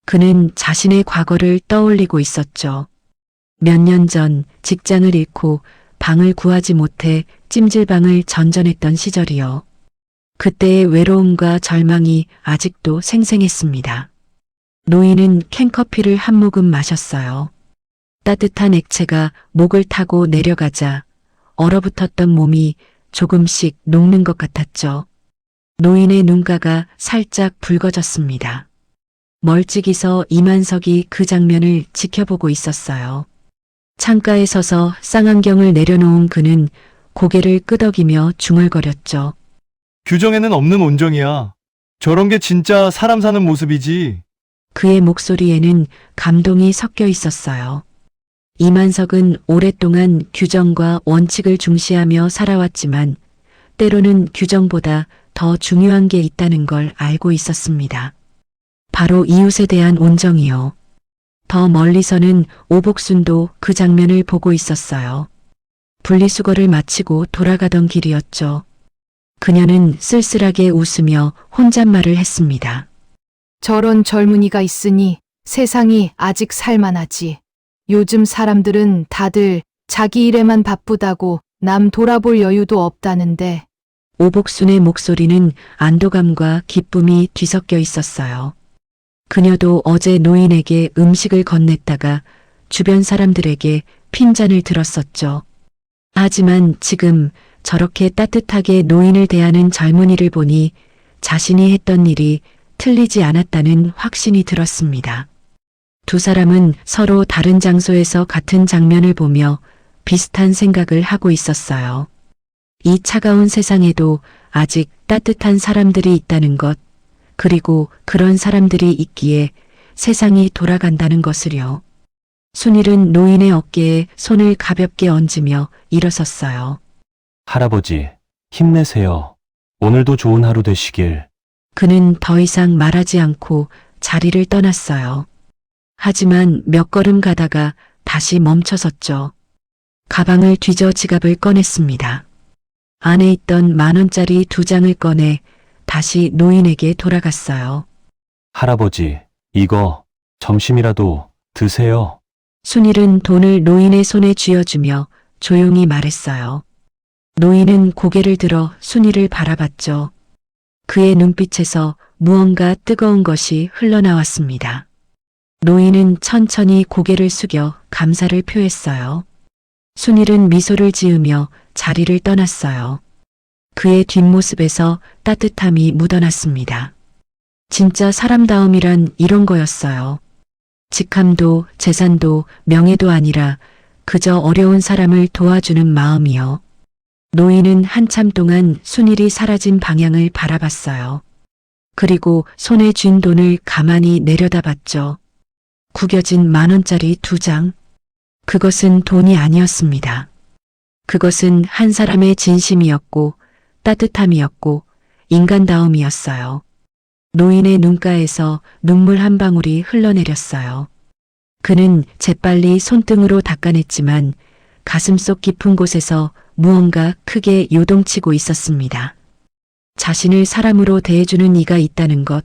그는 자신의 과거를 떠올리고 있었죠. 몇 년 전 직장을 잃고 방을 구하지 못해 찜질방을 전전했던 시절이요. 그때의 외로움과 절망이 아직도 생생했습니다. 노인은 캔커피를 한 모금 마셨어요. 따뜻한 액체가 목을 타고 내려가자 얼어붙었던 몸이 조금씩 녹는 것 같았죠. 노인의 눈가가 살짝 붉어졌습니다. 멀찍이서 이만석이 그 장면을 지켜보고 있었어요. 창가에 서서 쌍안경을 내려놓은 그는 고개를 끄덕이며 중얼거렸죠. 규정에는 없는 온정이야. 저런 게 진짜 사람 사는 모습이지. 그의 목소리에는 감동이 섞여 있었어요. 이만석은 오랫동안 규정과 원칙을 중시하며 살아왔지만 때로는 규정보다 더 중요한 게 있다는 걸 알고 있었습니다. 바로 이웃에 대한 온정이요. 더 멀리서는 오복순도 그 장면을 보고 있었어요. 분리수거를 마치고 돌아가던 길이었죠. 그녀는 쓸쓸하게 웃으며 혼잣말을 했습니다. 저런 젊은이가 있으니 세상이 아직 살만하지. 요즘 사람들은 다들 자기 일에만 바쁘다고 남 돌아볼 여유도 없다는데. 오복순의 목소리는 안도감과 기쁨이 뒤섞여 있었어요. 그녀도 어제 노인에게 음식을 건넸다가 주변 사람들에게 핀잔을 들었었죠. 하지만 지금 저렇게 따뜻하게 노인을 대하는 젊은이를 보니 자신이 했던 일이 틀리지 않았다는 확신이 들었습니다. 두 사람은 서로 다른 장소에서 같은 장면을 보며 비슷한 생각을 하고 있었어요. 이 차가운 세상에도 아직 따뜻한 사람들이 있다는 것, 그리고 그런 사람들이 있기에 세상이 돌아간다는 것을요. 순일은 노인의 어깨에 손을 가볍게 얹으며 일어섰어요. 할아버지, 힘내세요. 오늘도 좋은 하루 되시길. 그는 더 이상 말하지 않고 자리를 떠났어요. 하지만 몇 걸음 가다가 다시 멈춰섰죠. 가방을 뒤져 지갑을 꺼냈습니다. 안에 있던 10,000원짜리 2장을 꺼내 다시 노인에게 돌아갔어요. 할아버지, 이거 점심이라도 드세요. 순일은 돈을 노인의 손에 쥐어주며 조용히 말했어요. 노인은 고개를 들어 순일을 바라봤죠. 그의 눈빛에서 무언가 뜨거운 것이 흘러나왔습니다. 노인은 천천히 고개를 숙여 감사를 표했어요. 순일은 미소를 지으며 자리를 떠났어요. 그의 뒷모습에서 따뜻함이 묻어났습니다. 진짜 사람다움이란 이런 거였어요. 직함도 재산도 명예도 아니라 그저 어려운 사람을 도와주는 마음이요. 노인은 한참 동안 순일이 사라진 방향을 바라봤어요. 그리고 손에 쥔 돈을 가만히 내려다봤죠. 구겨진 10,000원짜리 2장. 그것은 돈이 아니었습니다. 그것은 한 사람의 진심이었고 따뜻함이었고 인간다움이었어요. 노인의 눈가에서 눈물 한 방울이 흘러내렸어요. 그는 재빨리 손등으로 닦아냈지만 가슴속 깊은 곳에서 무언가 크게 요동치고 있었습니다. 자신을 사람으로 대해주는 이가 있다는 것,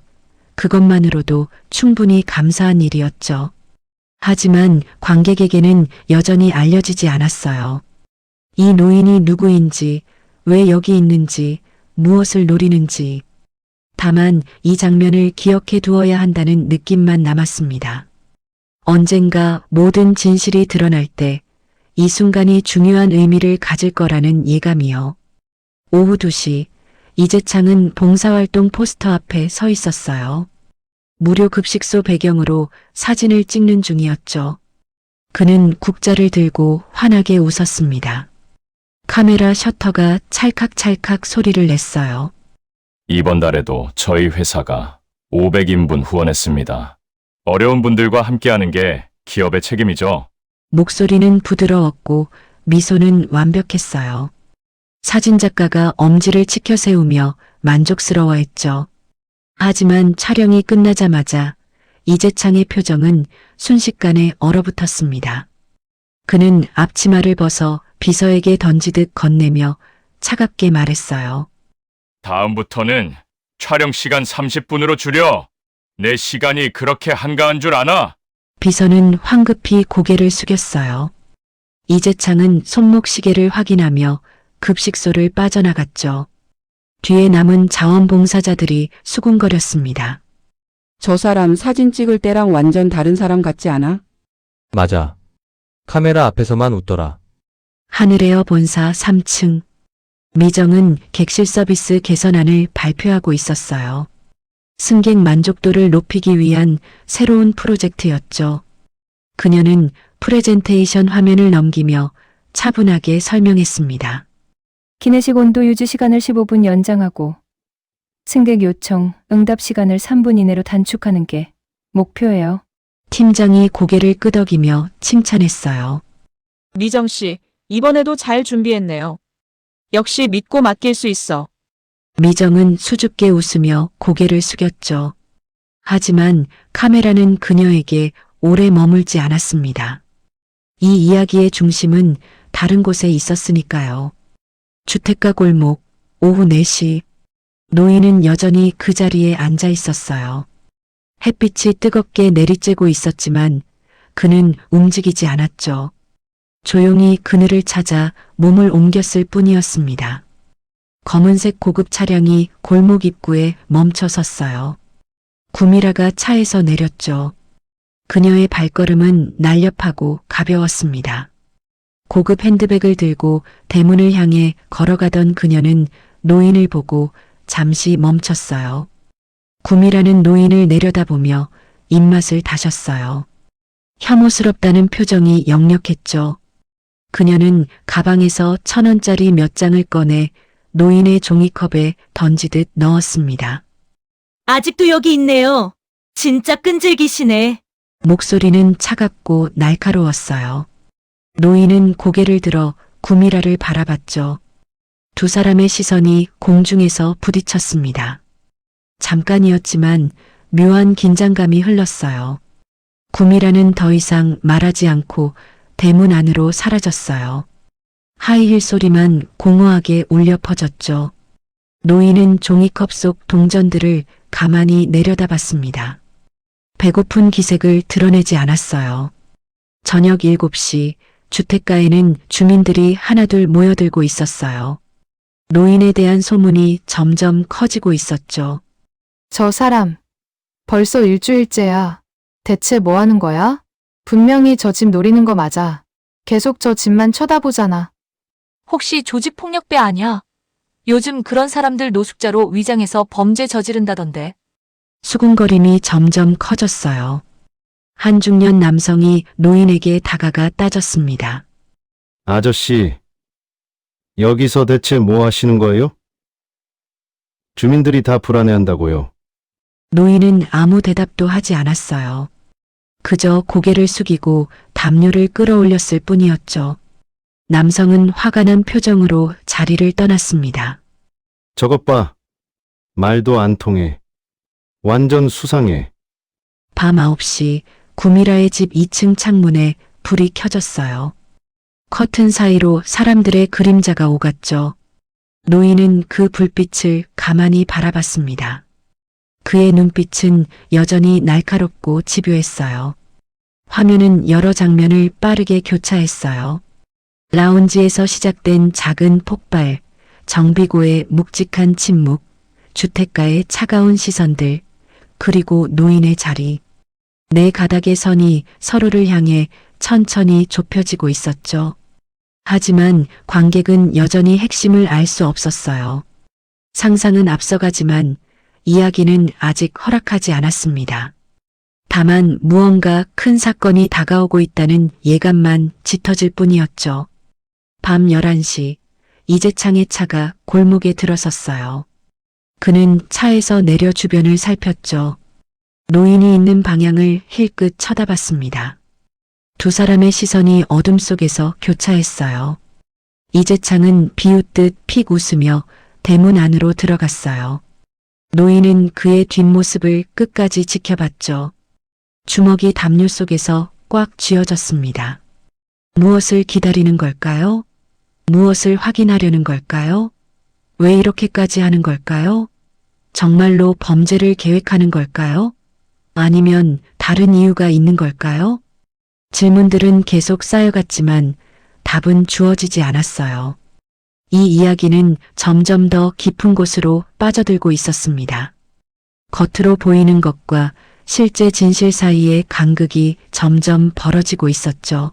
그것만으로도 충분히 감사한 일이었죠. 하지만 관객에게는 여전히 알려지지 않았어요. 이 노인이 누구인지, 왜 여기 있는지, 무엇을 노리는지. 다만 이 장면을 기억해 두어야 한다는 느낌만 남았습니다. 언젠가 모든 진실이 드러날 때 이 순간이 중요한 의미를 가질 거라는 예감이요. 오후 2시, 이재창은 봉사활동 포스터 앞에 서 있었어요. 무료 급식소 배경으로 사진을 찍는 중이었죠. 그는 국자를 들고 환하게 웃었습니다. 카메라 셔터가 찰칵찰칵 소리를 냈어요. 이번 달에도 저희 회사가 500인분 후원했습니다. 어려운 분들과 함께하는 게 기업의 책임이죠. 목소리는 부드러웠고 미소는 완벽했어요. 사진작가가 엄지를 치켜 세우며 만족스러워했죠. 하지만 촬영이 끝나자마자 이재창의 표정은 순식간에 얼어붙었습니다. 그는 앞치마를 벗어 비서에게 던지듯 건네며 차갑게 말했어요. 다음부터는 촬영 시간 30분으로 줄여. 내 시간이 그렇게 한가한 줄 아나? 비서는 황급히 고개를 숙였어요. 이재창은 손목시계를 확인하며 급식소를 빠져나갔죠. 뒤에 남은 자원봉사자들이 수군거렸습니다. 저 사람 사진 찍을 때랑 완전 다른 사람 같지 않아? 맞아. 카메라 앞에서만 웃더라. 하늘에어 본사 3층. 미정은 객실 서비스 개선안을 발표하고 있었어요. 승객 만족도를 높이기 위한 새로운 프로젝트였죠. 그녀는 프레젠테이션 화면을 넘기며 차분하게 설명했습니다. 기내식 온도 유지 시간을 15분 연장하고 승객 요청, 응답 시간을 3분 이내로 단축하는 게 목표예요. 팀장이 고개를 끄덕이며 칭찬했어요. 미정 씨, 이번에도 잘 준비했네요. 역시 믿고 맡길 수 있어. 미정은 수줍게 웃으며 고개를 숙였죠. 하지만 카메라는 그녀에게 오래 머물지 않았습니다. 이 이야기의 중심은 다른 곳에 있었으니까요. 주택가 골목, 오후 4시. 노인은 여전히 그 자리에 앉아 있었어요. 햇빛이 뜨겁게 내리쬐고 있었지만 그는 움직이지 않았죠. 조용히 그늘을 찾아 몸을 옮겼을 뿐이었습니다. 검은색 고급 차량이 골목 입구에 멈춰 섰어요. 구미라가 차에서 내렸죠. 그녀의 발걸음은 날렵하고 가벼웠습니다. 고급 핸드백을 들고 대문을 향해 걸어가던 그녀는 노인을 보고 잠시 멈췄어요. 구미라는 노인을 내려다보며 입맛을 다셨어요. 혐오스럽다는 표정이 역력했죠. 그녀는 가방에서 1,000원짜리 몇 장을 꺼내 노인의 종이컵에 던지듯 넣었습니다. 아직도 여기 있네요. 진짜 끈질기시네. 목소리는 차갑고 날카로웠어요. 노인은 고개를 들어 구미라를 바라봤죠. 두 사람의 시선이 공중에서 부딪혔습니다. 잠깐이었지만 묘한 긴장감이 흘렀어요. 구미라는 더 이상 말하지 않고 대문 안으로 사라졌어요. 하이힐 소리만 공허하게 울려 퍼졌죠. 노인은 종이컵 속 동전들을 가만히 내려다봤습니다. 배고픈 기색을 드러내지 않았어요. 저녁 7시 주택가에는 주민들이 하나둘 모여들고 있었어요. 노인에 대한 소문이 점점 커지고 있었죠. 저 사람, 벌써 일주일째야. 대체 뭐 하는 거야? 분명히 저 집 노리는 거 맞아. 계속 저 집만 쳐다보잖아. 혹시 조직폭력배 아냐? 요즘 그런 사람들 노숙자로 위장해서 범죄 저지른다던데. 수군거림이 점점 커졌어요. 한 중년 남성이 노인에게 다가가 따졌습니다. 아저씨, 여기서 대체 뭐 하시는 거예요? 주민들이 다 불안해한다고요. 노인은 아무 대답도 하지 않았어요. 그저 고개를 숙이고 담요를 끌어올렸을 뿐이었죠. 남성은 화가 난 표정으로 자리를 떠났습니다. 저것 봐. 말도 안 통해. 완전 수상해. 밤 9시 구미라의 집 2층 창문에 불이 켜졌어요. 커튼 사이로 사람들의 그림자가 오갔죠. 노인은 그 불빛을 가만히 바라봤습니다. 그의 눈빛은 여전히 날카롭고 집요했어요. 화면은 여러 장면을 빠르게 교차했어요. 라운지에서 시작된 작은 폭발, 정비고의 묵직한 침묵, 주택가의 차가운 시선들, 그리고 노인의 자리. 네 가닥의 선이 서로를 향해 천천히 좁혀지고 있었죠. 하지만 관객은 여전히 핵심을 알 수 없었어요. 상상은 앞서가지만 이야기는 아직 허락하지 않았습니다. 다만 무언가 큰 사건이 다가오고 있다는 예감만 짙어질 뿐이었죠. 밤 11시, 이재창의 차가 골목에 들어섰어요. 그는 차에서 내려 주변을 살폈죠. 노인이 있는 방향을 힐끗 쳐다봤습니다. 두 사람의 시선이 어둠 속에서 교차했어요. 이재창은 비웃듯 픽 웃으며 대문 안으로 들어갔어요. 노인은 그의 뒷모습을 끝까지 지켜봤죠. 주먹이 담요 속에서 꽉 쥐어졌습니다. 무엇을 기다리는 걸까요? 무엇을 확인하려는 걸까요? 왜 이렇게까지 하는 걸까요? 정말로 범죄를 계획하는 걸까요? 아니면 다른 이유가 있는 걸까요? 질문들은 계속 쌓여갔지만 답은 주어지지 않았어요. 이 이야기는 점점 더 깊은 곳으로 빠져들고 있었습니다. 겉으로 보이는 것과 실제 진실 사이의 간극이 점점 벌어지고 있었죠.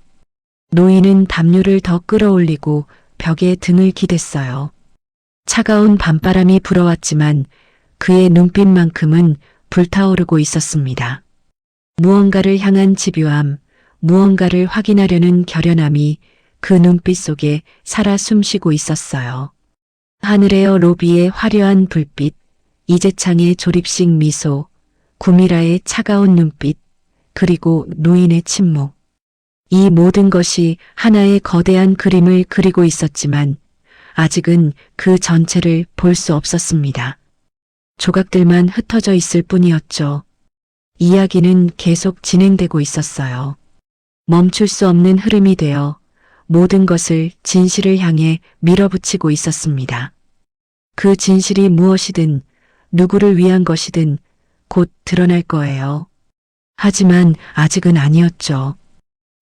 노인은 담요를 더 끌어올리고 벽에 등을 기댔어요. 차가운 밤바람이 불어왔지만 그의 눈빛만큼은 불타오르고 있었습니다. 무언가를 향한 집요함, 무언가를 확인하려는 결연함이 그 눈빛 속에 살아 숨쉬고 있었어요. 하늘에어 로비의 화려한 불빛, 이재창의 조립식 미소, 구미라의 차가운 눈빛, 그리고 노인의 침묵. 이 모든 것이 하나의 거대한 그림을 그리고 있었지만 아직은 그 전체를 볼 수 없었습니다. 조각들만 흩어져 있을 뿐이었죠. 이야기는 계속 진행되고 있었어요. 멈출 수 없는 흐름이 되어 모든 것을 진실을 향해 밀어붙이고 있었습니다. 그 진실이 무엇이든 누구를 위한 것이든 곧 드러날 거예요. 하지만 아직은 아니었죠.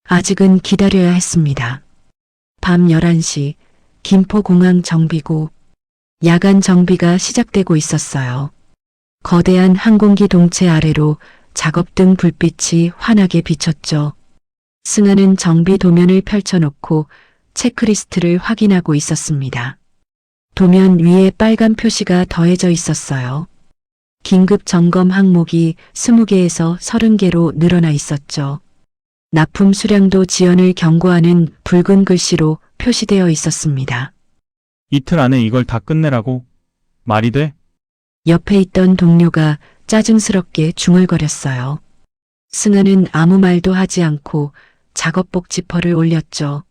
아직은 기다려야 했습니다. 밤 11시 김포공항 정비구. 야간 정비가 시작되고 있었어요. 거대한 항공기 동체 아래로 작업등 불빛이 환하게 비쳤죠. 승아는 정비 도면을 펼쳐놓고 체크리스트를 확인하고 있었습니다. 도면 위에 빨간 표시가 더해져 있었어요. 긴급 점검 항목이 20개에서 30개로 늘어나 있었죠. 납품 수량도 지연을 경고하는 붉은 글씨로 표시되어 있었습니다. 이틀 안에 이걸 다 끝내라고? 말이 돼? 옆에 있던 동료가 짜증스럽게 중얼거렸어요. 승아는 아무 말도 하지 않고 작업복 지퍼를 올렸죠.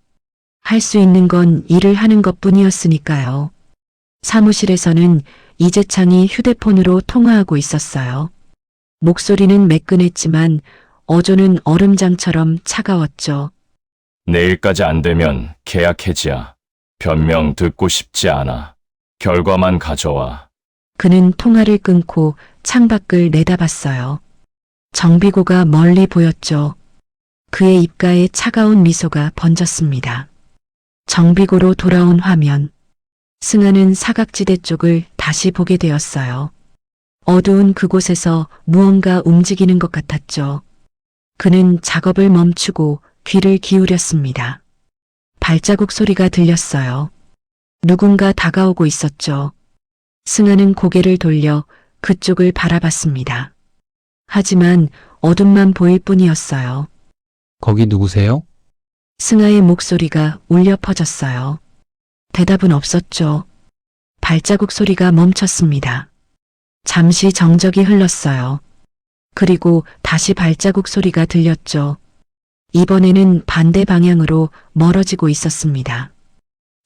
할 수 있는 건 일을 하는 것뿐이었으니까요. 사무실에서는 이재창이 휴대폰으로 통화하고 있었어요. 목소리는 매끈했지만 어조는 얼음장처럼 차가웠죠. 내일까지 안 되면 계약 해지야. 변명 듣고 싶지 않아. 결과만 가져와. 그는 통화를 끊고 창밖을 내다봤어요. 정비구가 멀리 보였죠. 그의 입가에 차가운 미소가 번졌습니다. 정비구로 돌아온 화면. 승아는 사각지대 쪽을 다시 보게 되었어요. 어두운 그곳에서 무언가 움직이는 것 같았죠. 그는 작업을 멈추고 귀를 기울였습니다. 발자국 소리가 들렸어요. 누군가 다가오고 있었죠. 승아는 고개를 돌려 그쪽을 바라봤습니다. 하지만 어둠만 보일 뿐이었어요. 거기 누구세요? 승아의 목소리가 울려 퍼졌어요. 대답은 없었죠. 발자국 소리가 멈췄습니다. 잠시 정적이 흘렀어요. 그리고 다시 발자국 소리가 들렸죠. 이번에는 반대 방향으로 멀어지고 있었습니다.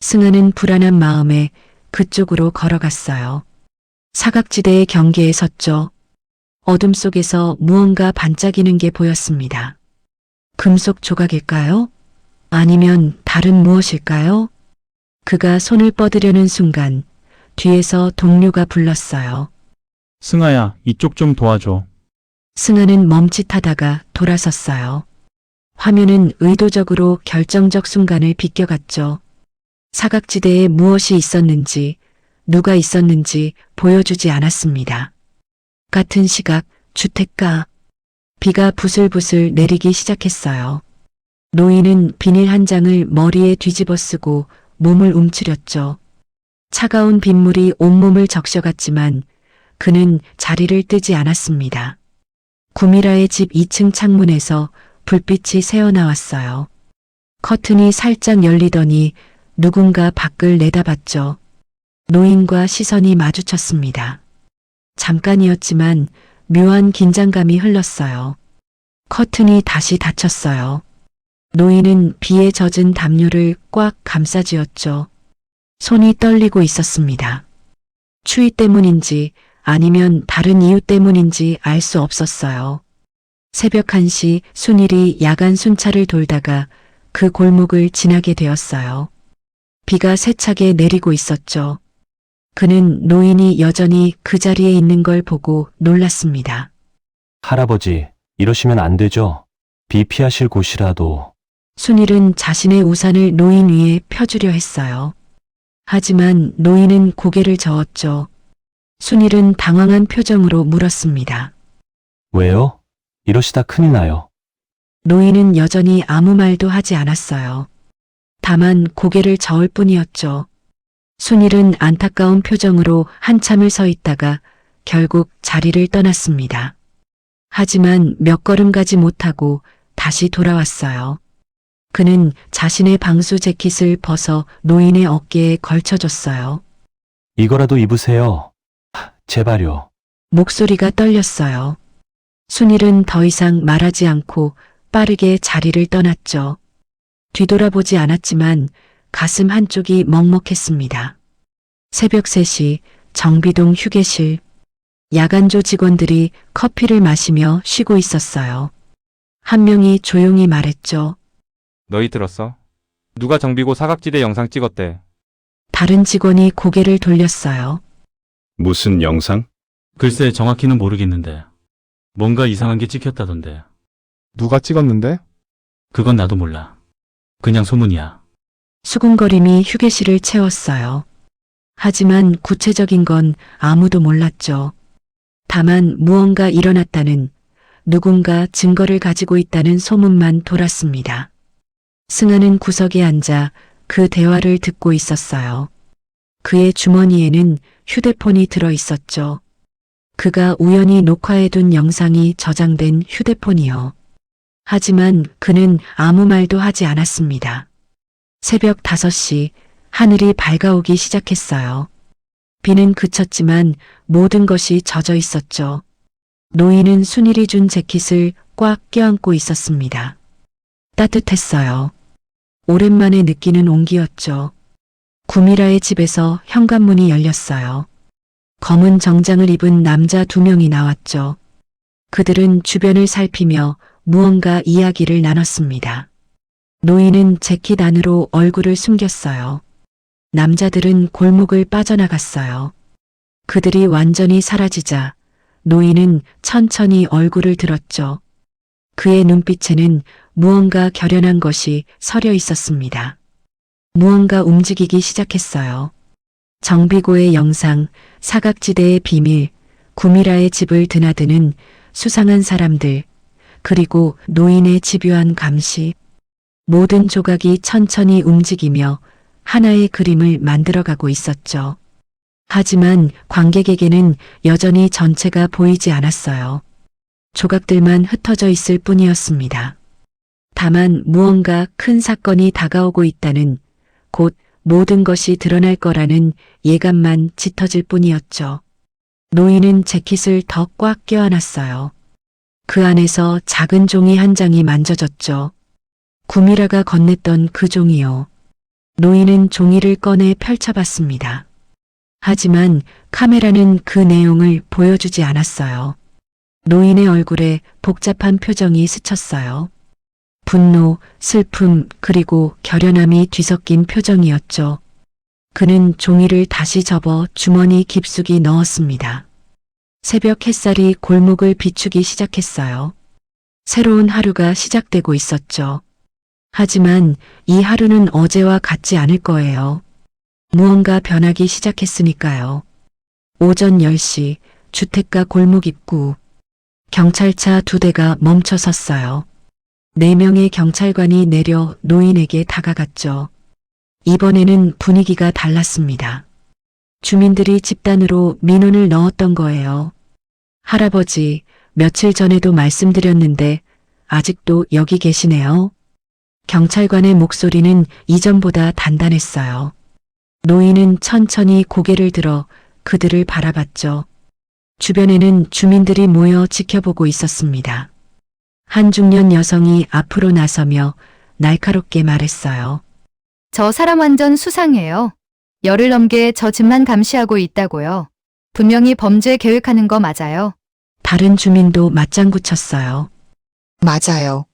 승아는 불안한 마음에 그쪽으로 걸어갔어요. 사각지대의 경계에 섰죠. 어둠 속에서 무언가 반짝이는 게 보였습니다. 금속 조각일까요? 아니면 다른 무엇일까요? 그가 손을 뻗으려는 순간 뒤에서 동료가 불렀어요. 승아야, 이쪽 좀 도와줘. 승아는 멈칫하다가 돌아섰어요. 화면은 의도적으로 결정적 순간을 비껴갔죠. 사각지대에 무엇이 있었는지, 누가 있었는지 보여주지 않았습니다. 같은 시각, 주택가. 비가 부슬부슬 내리기 시작했어요. 노인은 비닐 한 장을 머리에 뒤집어 쓰고 몸을 움츠렸죠. 차가운 빗물이 온몸을 적셔갔지만 그는 자리를 뜨지 않았습니다. 구미라의 집 2층 창문에서 불빛이 새어나왔어요. 커튼이 살짝 열리더니 누군가 밖을 내다봤죠. 노인과 시선이 마주쳤습니다. 잠깐이었지만 묘한 긴장감이 흘렀어요. 커튼이 다시 닫혔어요. 노인은 비에 젖은 담요를 꽉 감싸쥐었죠. 손이 떨리고 있었습니다. 추위 때문인지 아니면 다른 이유 때문인지 알 수 없었어요. 새벽 1시 순일이 야간 순찰을 돌다가 그 골목을 지나게 되었어요. 비가 세차게 내리고 있었죠. 그는 노인이 여전히 그 자리에 있는 걸 보고 놀랐습니다. 할아버지, 이러시면 안 되죠. 비 피하실 곳이라도. 순일은 자신의 우산을 노인 위에 펴주려 했어요. 하지만 노인은 고개를 저었죠. 순일은 당황한 표정으로 물었습니다. 왜요? 이러시다 큰일 나요. 노인은 여전히 아무 말도 하지 않았어요. 다만 고개를 저을 뿐이었죠. 순일은 안타까운 표정으로 한참을 서 있다가 결국 자리를 떠났습니다. 하지만 몇 걸음 가지 못하고 다시 돌아왔어요. 그는 자신의 방수 재킷을 벗어 노인의 어깨에 걸쳐줬어요. 이거라도 입으세요. 제발요. 목소리가 떨렸어요. 순일은 더 이상 말하지 않고 빠르게 자리를 떠났죠. 뒤돌아보지 않았지만 가슴 한쪽이 먹먹했습니다. 새벽 3시 정비동 휴게실. 야간조 직원들이 커피를 마시며 쉬고 있었어요. 한 명이 조용히 말했죠. 너희 들었어? 누가 정비고 사각지대 영상 찍었대. 다른 직원이 고개를 돌렸어요. 무슨 영상? 글쎄 정확히는 모르겠는데. 뭔가 이상한 게 찍혔다던데. 누가 찍었는데? 그건 나도 몰라. 그냥 소문이야. 수군거림이 휴게실을 채웠어요. 하지만 구체적인 건 아무도 몰랐죠. 다만 무언가 일어났다는, 누군가 증거를 가지고 있다는 소문만 돌았습니다. 승아는 구석에 앉아 그 대화를 듣고 있었어요. 그의 주머니에는 휴대폰이 들어 있었죠. 그가 우연히 녹화해둔 영상이 저장된 휴대폰이요. 하지만 그는 아무 말도 하지 않았습니다. 새벽 5시 하늘이 밝아오기 시작했어요. 비는 그쳤지만 모든 것이 젖어 있었죠. 노인은 순일이 준 재킷을 꽉 껴안고 있었습니다. 따뜻했어요. 오랜만에 느끼는 온기였죠. 구미라의 집에서 현관문이 열렸어요. 검은 정장을 입은 남자 2명이 나왔죠. 그들은 주변을 살피며 무언가 이야기를 나눴습니다. 노인은 재킷 안으로 얼굴을 숨겼어요. 남자들은 골목을 빠져나갔어요. 그들이 완전히 사라지자 노인은 천천히 얼굴을 들었죠. 그의 눈빛에는 무언가 결연한 것이 서려 있었습니다. 무언가 움직이기 시작했어요. 정비고의 영상, 사각지대의 비밀, 구미라의 집을 드나드는 수상한 사람들, 그리고 노인의 집요한 감시. 모든 조각이 천천히 움직이며 하나의 그림을 만들어가고 있었죠. 하지만 관객에게는 여전히 전체가 보이지 않았어요. 조각들만 흩어져 있을 뿐이었습니다. 다만 무언가 큰 사건이 다가오고 있다는, 곧 모든 것이 드러날 거라는 예감만 짙어질 뿐이었죠. 노인은 재킷을 더 꽉 껴안았어요. 그 안에서 작은 종이 한 장이 만져졌죠. 구미라가 건넸던 그 종이요. 노인은 종이를 꺼내 펼쳐봤습니다. 하지만 카메라는 그 내용을 보여주지 않았어요. 노인의 얼굴에 복잡한 표정이 스쳤어요. 분노, 슬픔, 그리고 결연함이 뒤섞인 표정이었죠. 그는 종이를 다시 접어 주머니 깊숙이 넣었습니다. 새벽 햇살이 골목을 비추기 시작했어요. 새로운 하루가 시작되고 있었죠. 하지만 이 하루는 어제와 같지 않을 거예요. 무언가 변하기 시작했으니까요. 오전 10시 주택가 골목 입구. 경찰차 2대가 멈춰 섰어요. 4명의 경찰관이 내려 노인에게 다가갔죠. 이번에는 분위기가 달랐습니다. 주민들이 집단으로 민원을 넣었던 거예요. 할아버지, 며칠 전에도 말씀드렸는데 아직도 여기 계시네요. 경찰관의 목소리는 이전보다 단단했어요. 노인은 천천히 고개를 들어 그들을 바라봤죠. 주변에는 주민들이 모여 지켜보고 있었습니다. 한 중년 여성이 앞으로 나서며 날카롭게 말했어요. 저 사람 완전 수상해요. 열흘 넘게 저 집만 감시하고 있다고요. 분명히 범죄 계획하는 거 맞아요. 다른 주민도 맞장구 쳤어요. 맞아요.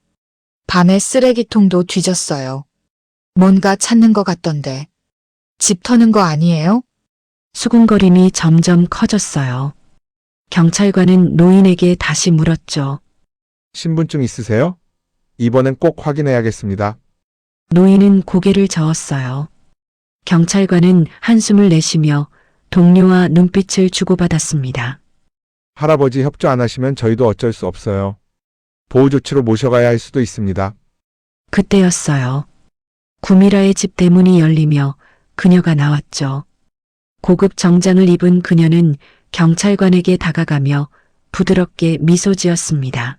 밤에 쓰레기통도 뒤졌어요. 뭔가 찾는 것 같던데. 집 터는 거 아니에요? 수군거림이 점점 커졌어요. 경찰관은 노인에게 다시 물었죠. 신분증 있으세요? 이번엔 꼭 확인해야겠습니다. 노인은 고개를 저었어요. 경찰관은 한숨을 내쉬며 동료와 눈빛을 주고받았습니다. 할아버지 협조 안 하시면 저희도 어쩔 수 없어요. 보호 조치로 모셔가야 할 수도 있습니다. 그때였어요. 구미라의 집 대문이 열리며 그녀가 나왔죠. 고급 정장을 입은 그녀는 경찰관에게 다가가며 부드럽게 미소 지었습니다.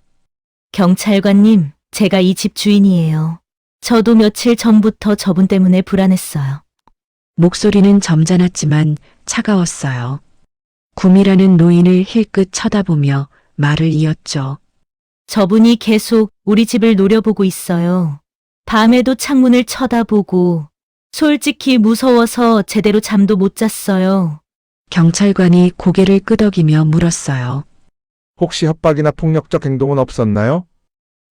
경찰관님, 제가 이 집 주인이에요. 저도 며칠 전부터 저분 때문에 불안했어요. 목소리는 점잖았지만 차가웠어요. 구미라는 노인을 힐끗 쳐다보며 말을 이었죠. 저분이 계속 우리 집을 노려보고 있어요. 밤에도 창문을 쳐다보고 솔직히 무서워서 제대로 잠도 못 잤어요. 경찰관이 고개를 끄덕이며 물었어요. 혹시 협박이나 폭력적 행동은 없었나요?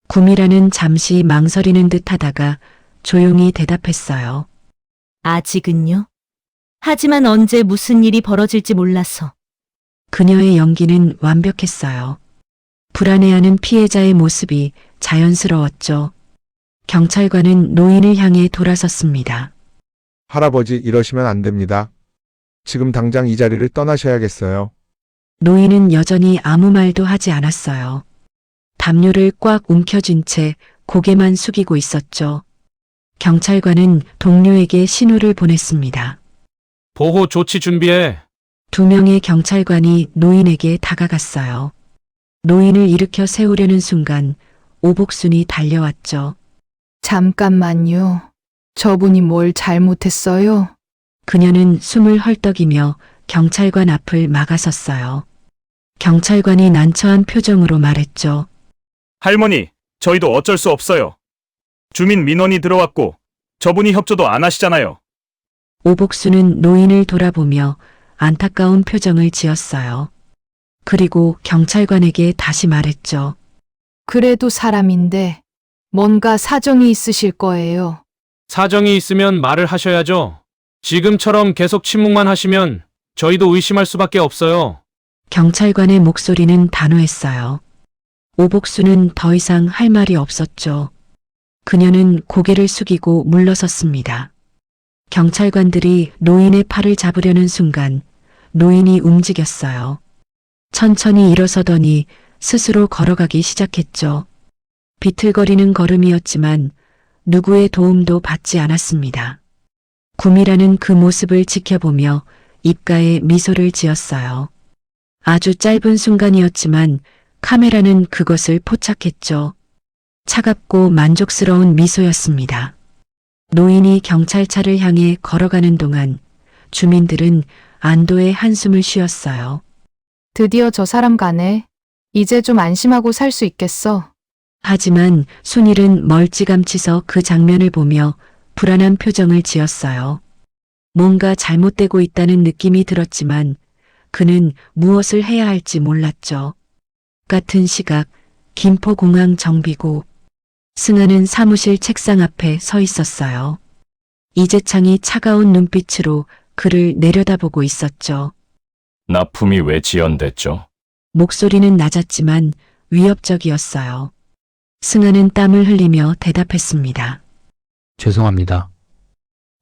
구미라는 잠시 망설이는 듯 하다가 조용히 대답했어요. 아직은요? 하지만 언제 무슨 일이 벌어질지 몰라서. 그녀의 연기는 완벽했어요. 불안해하는 피해자의 모습이 자연스러웠죠. 경찰관은 노인을 향해 돌아섰습니다. 할아버지 이러시면 안 됩니다. 지금 당장 이 자리를 떠나셔야겠어요. 노인은 여전히 아무 말도 하지 않았어요. 담요를 꽉 움켜쥔 채 고개만 숙이고 있었죠. 경찰관은 동료에게 신호를 보냈습니다. 보호 조치 준비해. 2명의 경찰관이 노인에게 다가갔어요. 노인을 일으켜 세우려는 순간 오복순이 달려왔죠. 잠깐만요. 저분이 뭘 잘못했어요? 그녀는 숨을 헐떡이며 경찰관 앞을 막아섰어요. 경찰관이 난처한 표정으로 말했죠. 할머니, 저희도 어쩔 수 없어요. 주민 민원이 들어왔고 저분이 협조도 안 하시잖아요. 오복수는 노인을 돌아보며 안타까운 표정을 지었어요. 그리고 경찰관에게 다시 말했죠. 그래도 사람인데 뭔가 사정이 있으실 거예요. 사정이 있으면 말을 하셔야죠. 지금처럼 계속 침묵만 하시면 저희도 의심할 수밖에 없어요. 경찰관의 목소리는 단호했어요. 오복수는 더 이상 할 말이 없었죠. 그녀는 고개를 숙이고 물러섰습니다. 경찰관들이 노인의 팔을 잡으려는 순간 노인이 움직였어요. 천천히 일어서더니 스스로 걸어가기 시작했죠. 비틀거리는 걸음이었지만 누구의 도움도 받지 않았습니다. 구미라는 그 모습을 지켜보며 입가에 미소를 지었어요. 아주 짧은 순간이었지만 카메라는 그것을 포착했죠. 차갑고 만족스러운 미소였습니다. 노인이 경찰차를 향해 걸어가는 동안 주민들은 안도의 한숨을 쉬었어요. 드디어 저 사람 가네. 이제 좀 안심하고 살 수 있겠어. 하지만 순일은 멀찌감치서 그 장면을 보며 불안한 표정을 지었어요. 뭔가 잘못되고 있다는 느낌이 들었지만 그는 무엇을 해야 할지 몰랐죠. 같은 시각 김포공항 정비구. 승아는 사무실 책상 앞에 서 있었어요. 이재창이 차가운 눈빛으로 그를 내려다보고 있었죠. 납품이 왜 지연됐죠? 목소리는 낮았지만 위협적이었어요. 승아는 땀을 흘리며 대답했습니다. 죄송합니다.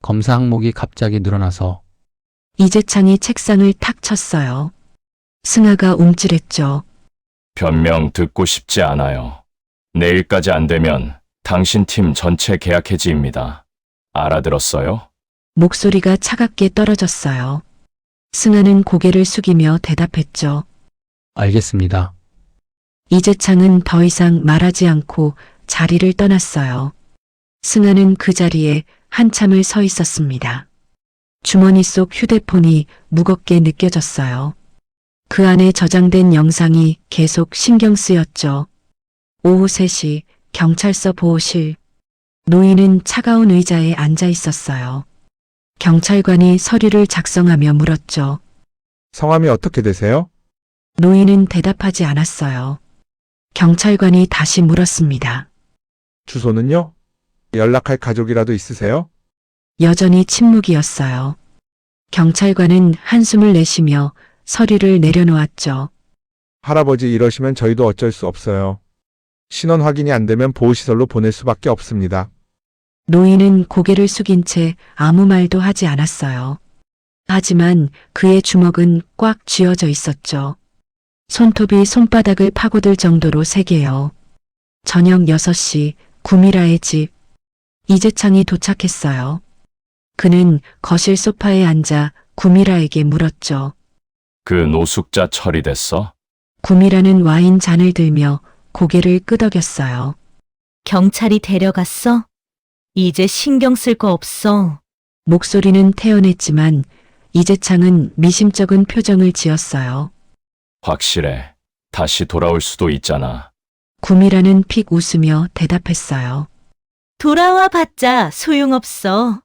검사 항목이 갑자기 늘어나서. 이재창이 책상을 탁 쳤어요. 승아가 움찔했죠. 변명 듣고 싶지 않아요. 내일까지 안 되면 당신 팀 전체 계약 해지입니다. 알아들었어요? 목소리가 차갑게 떨어졌어요. 승아는 고개를 숙이며 대답했죠. 알겠습니다. 이재창은 더 이상 말하지 않고 자리를 떠났어요. 승아는 그 자리에 한참을 서 있었습니다. 주머니 속 휴대폰이 무겁게 느껴졌어요. 그 안에 저장된 영상이 계속 신경 쓰였죠. 오후 3시 경찰서 보호실. 노인은 차가운 의자에 앉아 있었어요. 경찰관이 서류를 작성하며 물었죠. 성함이 어떻게 되세요? 노인은 대답하지 않았어요. 경찰관이 다시 물었습니다. 주소는요? 연락할 가족이라도 있으세요? 여전히 침묵이었어요. 경찰관은 한숨을 내쉬며 서류를 내려놓았죠. 할아버지 이러시면 저희도 어쩔 수 없어요. 신원 확인이 안 되면 보호시설로 보낼 수밖에 없습니다. 노인은 고개를 숙인 채 아무 말도 하지 않았어요. 하지만 그의 주먹은 꽉 쥐어져 있었죠. 손톱이 손바닥을 파고들 정도로 세게요. 저녁 6시 구미라의 집. 이재창이 도착했어요. 그는 거실 소파에 앉아 구미라에게 물었죠. 그 노숙자 처리됐어? 구미라는 와인 잔을 들며 고개를 끄덕였어요. 경찰이 데려갔어? 이제 신경 쓸 거 없어. 목소리는 태연했지만 이재창은 미심쩍은 표정을 지었어요. 확실해. 다시 돌아올 수도 있잖아. 구미라는 픽 웃으며 대답했어요. 돌아와 봤자 소용없어.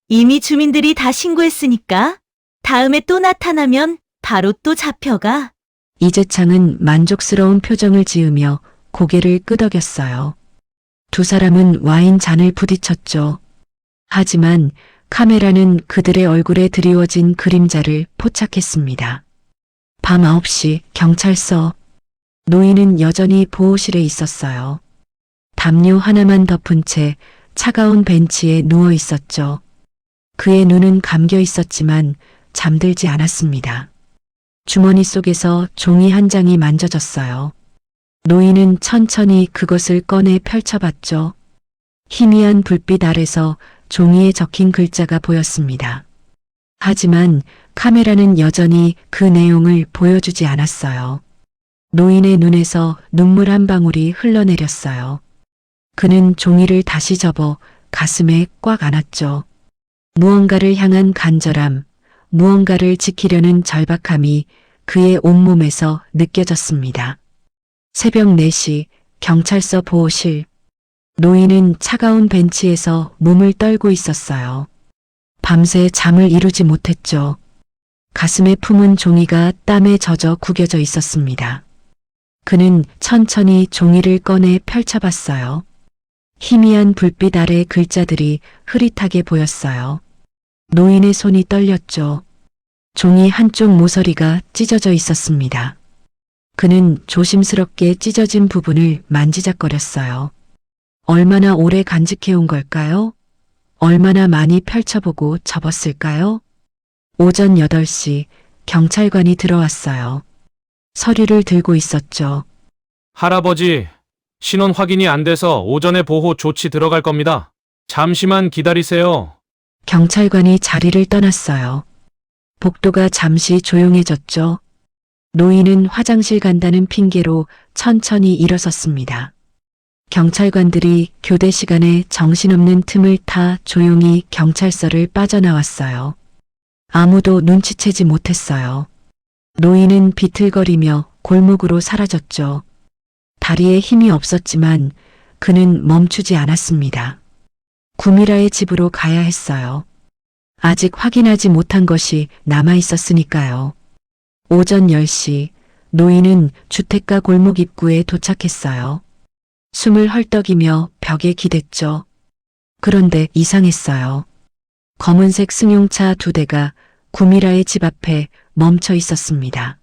이미 주민들이 다 신고했으니까 다음에 또 나타나면 바로 또 잡혀가. 이재창은 만족스러운 표정을 지으며 고개를 끄덕였어요. 두 사람은 와인 잔을 부딪혔죠. 하지만 카메라는 그들의 얼굴에 드리워진 그림자를 포착했습니다. 밤 9시 경찰서. 노인은 여전히 보호실에 있었어요. 담요 하나만 덮은 채 차가운 벤치에 누워 있었죠. 그의 눈은 감겨 있었지만 잠들지 않았습니다. 주머니 속에서 종이 한 장이 만져졌어요. 노인은 천천히 그것을 꺼내 펼쳐봤죠. 희미한 불빛 아래서 종이에 적힌 글자가 보였습니다. 하지만 카메라는 여전히 그 내용을 보여주지 않았어요. 노인의 눈에서 눈물 한 방울이 흘러내렸어요. 그는 종이를 다시 접어 가슴에 꽉 안았죠. 무언가를 향한 간절함, 무언가를 지키려는 절박함이 그의 온몸에서 느껴졌습니다. 새벽 4시 경찰서 보호실. 노인은 차가운 벤치에서 몸을 떨고 있었어요. 밤새 잠을 이루지 못했죠. 가슴에 품은 종이가 땀에 젖어 구겨져 있었습니다. 그는 천천히 종이를 꺼내 펼쳐봤어요. 희미한 불빛 아래 글자들이 흐릿하게 보였어요. 노인의 손이 떨렸죠. 종이 한쪽 모서리가 찢어져 있었습니다. 그는 조심스럽게 찢어진 부분을 만지작거렸어요. 얼마나 오래 간직해온 걸까요? 얼마나 많이 펼쳐보고 접었을까요? 오전 8시 경찰관이 들어왔어요. 서류를 들고 있었죠. 할아버지, 신원 확인이 안 돼서 오전에 보호 조치 들어갈 겁니다. 잠시만 기다리세요. 경찰관이 자리를 떠났어요. 복도가 잠시 조용해졌죠. 노인은 화장실 간다는 핑계로 천천히 일어섰습니다. 경찰관들이 교대 시간에 정신없는 틈을 타 조용히 경찰서를 빠져나왔어요. 아무도 눈치채지 못했어요. 노인은 비틀거리며 골목으로 사라졌죠. 다리에 힘이 없었지만 그는 멈추지 않았습니다. 구미라의 집으로 가야 했어요. 아직 확인하지 못한 것이 남아 있었으니까요. 오전 10시 노인은 주택가 골목 입구에 도착했어요. 숨을 헐떡이며 벽에 기댔죠. 그런데 이상했어요. 검은색 승용차 2대가 구미라의 집 앞에 멈춰 있었습니다.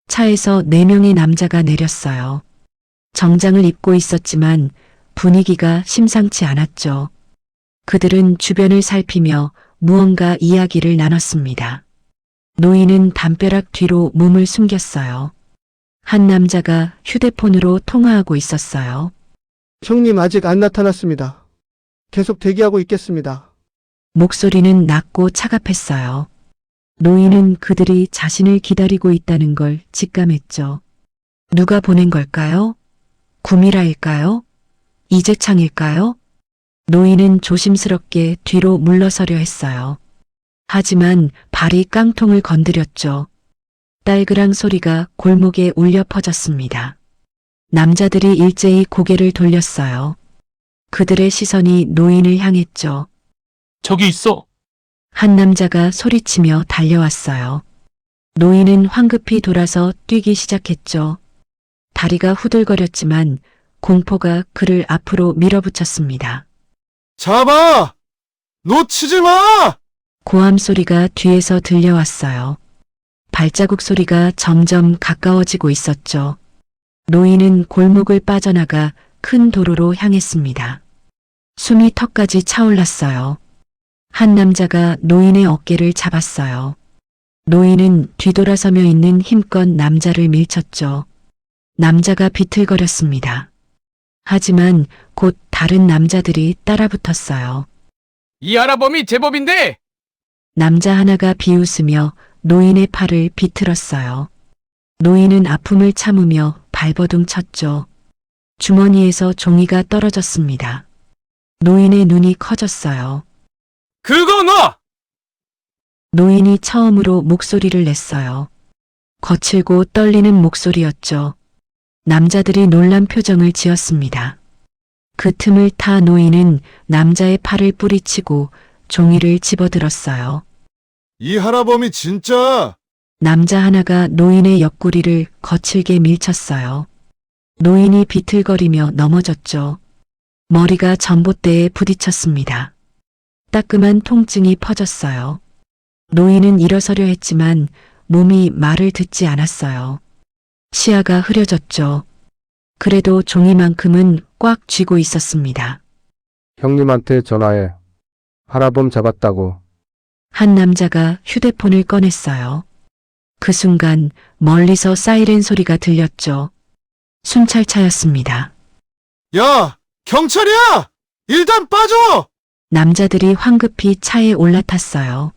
차에서 4명의 남자가 내렸어요. 정장을 입고 있었지만 분위기가 심상치 않았죠. 그들은 주변을 살피며 무언가 이야기를 나눴습니다. 노인은 담벼락 뒤로 몸을 숨겼어요. 한 남자가 휴대폰으로 통화하고 있었어요. 형님 아직 안 나타났습니다. 계속 대기하고 있겠습니다. 목소리는 낮고 차갑했어요. 노인은 그들이 자신을 기다리고 있다는 걸 직감했죠. 누가 보낸 걸까요? 구미라일까요? 이재창일까요? 노인은 조심스럽게 뒤로 물러서려 했어요. 하지만 발이 깡통을 건드렸죠. 딸그랑 소리가 골목에 울려 퍼졌습니다. 남자들이 일제히 고개를 돌렸어요. 그들의 시선이 노인을 향했죠. 저기 있어. 한 남자가 소리치며 달려왔어요. 노인은 황급히 돌아서 뛰기 시작했죠. 다리가 후들거렸지만 공포가 그를 앞으로 밀어붙였습니다. 잡아! 놓치지 마! 고함 소리가 뒤에서 들려왔어요. 발자국 소리가 점점 가까워지고 있었죠. 노인은 골목을 빠져나가 큰 도로로 향했습니다. 숨이 턱까지 차올랐어요. 한 남자가 노인의 어깨를 잡았어요. 노인은 뒤돌아서며 있는 힘껏 남자를 밀쳤죠. 남자가 비틀거렸습니다. 하지만 곧 다른 남자들이 따라붙었어요. 이 할아범이 제법인데! 남자 하나가 비웃으며 노인의 팔을 비틀었어요. 노인은 아픔을 참으며 발버둥 쳤죠. 주머니에서 종이가 떨어졌습니다. 노인의 눈이 커졌어요. 그거 놔! 노인이 처음으로 목소리를 냈어요. 거칠고 떨리는 목소리였죠. 남자들이 놀란 표정을 지었습니다. 그 틈을 타 노인은 남자의 팔을 뿌리치고 종이를 집어들었어요. 이 할아범이 진짜! 남자 하나가 노인의 옆구리를 거칠게 밀쳤어요. 노인이 비틀거리며 넘어졌죠. 머리가 전봇대에 부딪혔습니다. 따끔한 통증이 퍼졌어요. 노인은 일어서려 했지만 몸이 말을 듣지 않았어요. 시야가 흐려졌죠. 그래도 종이만큼은 꽉 쥐고 있었습니다. 형님한테 전화해. 할아범 잡았다고. 한 남자가 휴대폰을 꺼냈어요. 그 순간 멀리서 사이렌 소리가 들렸죠. 순찰차였습니다. 야! 경찰이야! 일단 빠져! 남자들이 황급히 차에 올라탔어요.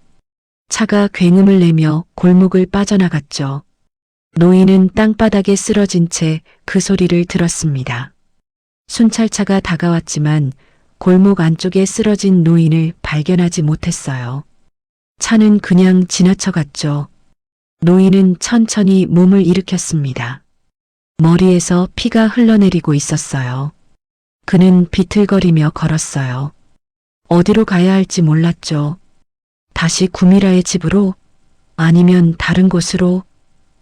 차가 굉음을 내며 골목을 빠져나갔죠. 노인은 땅바닥에 쓰러진 채 그 소리를 들었습니다. 순찰차가 다가왔지만 골목 안쪽에 쓰러진 노인을 발견하지 못했어요. 차는 그냥 지나쳐갔죠. 노인은 천천히 몸을 일으켰습니다. 머리에서 피가 흘러내리고 있었어요. 그는 비틀거리며 걸었어요. 어디로 가야 할지 몰랐죠. 다시 구미라의 집으로? 아니면 다른 곳으로?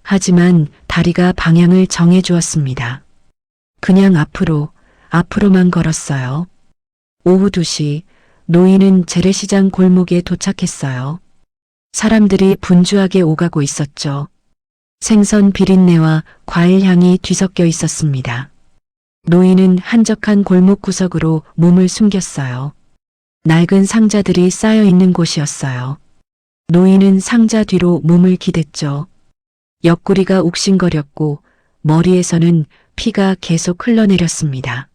하지만 다리가 방향을 정해 주었습니다. 그냥 앞으로만 걸었어요. 오후 2시 노인은 재래시장 골목에 도착했어요. 사람들이 분주하게 오가고 있었죠. 생선 비린내와 과일 향이 뒤섞여 있었습니다. 노인은 한적한 골목 구석으로 몸을 숨겼어요. 낡은 상자들이 쌓여 있는 곳이었어요. 노인은 상자 뒤로 몸을 기댔죠. 옆구리가 욱신거렸고 머리에서는 피가 계속 흘러내렸습니다.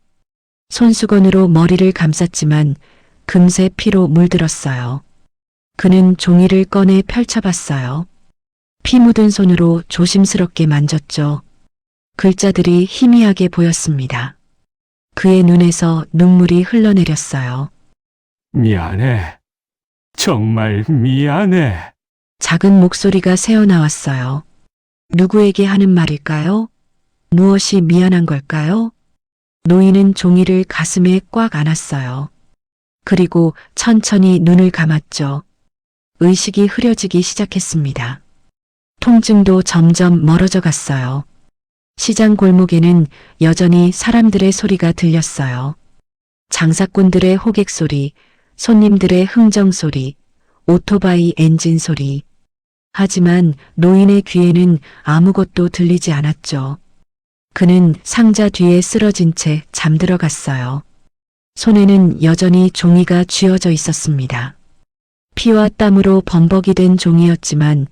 손수건으로 머리를 감쌌지만 금세 피로 물들었어요. 그는 종이를 꺼내 펼쳐봤어요. 피 묻은 손으로 조심스럽게 만졌죠. 글자들이 희미하게 보였습니다. 그의 눈에서 눈물이 흘러내렸어요. 미안해. 정말 미안해. 작은 목소리가 새어나왔어요. 누구에게 하는 말일까요? 무엇이 미안한 걸까요? 노인은 종이를 가슴에 꽉 안았어요. 그리고 천천히 눈을 감았죠. 의식이 흐려지기 시작했습니다. 통증도 점점 멀어져 갔어요. 시장 골목에는 여전히 사람들의 소리가 들렸어요. 장사꾼들의 호객 소리, 손님들의 흥정 소리, 오토바이 엔진 소리. 하지만 노인의 귀에는 아무것도 들리지 않았죠. 그는 상자 뒤에 쓰러진 채 잠들어 갔어요. 손에는 여전히 종이가 쥐어져 있었습니다. 피와 땀으로 범벅이 된 종이였지만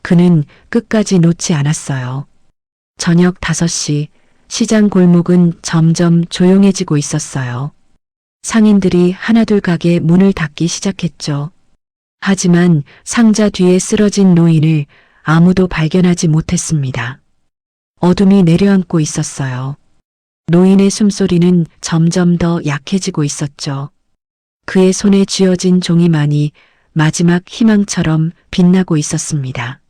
그는 끝까지 놓지 않았어요. 저녁 5시 시장 골목은 점점 조용해지고 있었어요. 상인들이 하나둘 가게 문을 닫기 시작했죠. 하지만 상자 뒤에 쓰러진 노인을 아무도 발견하지 못했습니다. 어둠이 내려앉고 있었어요. 노인의 숨소리는 점점 더 약해지고 있었죠. 그의 손에 쥐어진 종이만이 마지막 희망처럼 빛나고 있었습니다.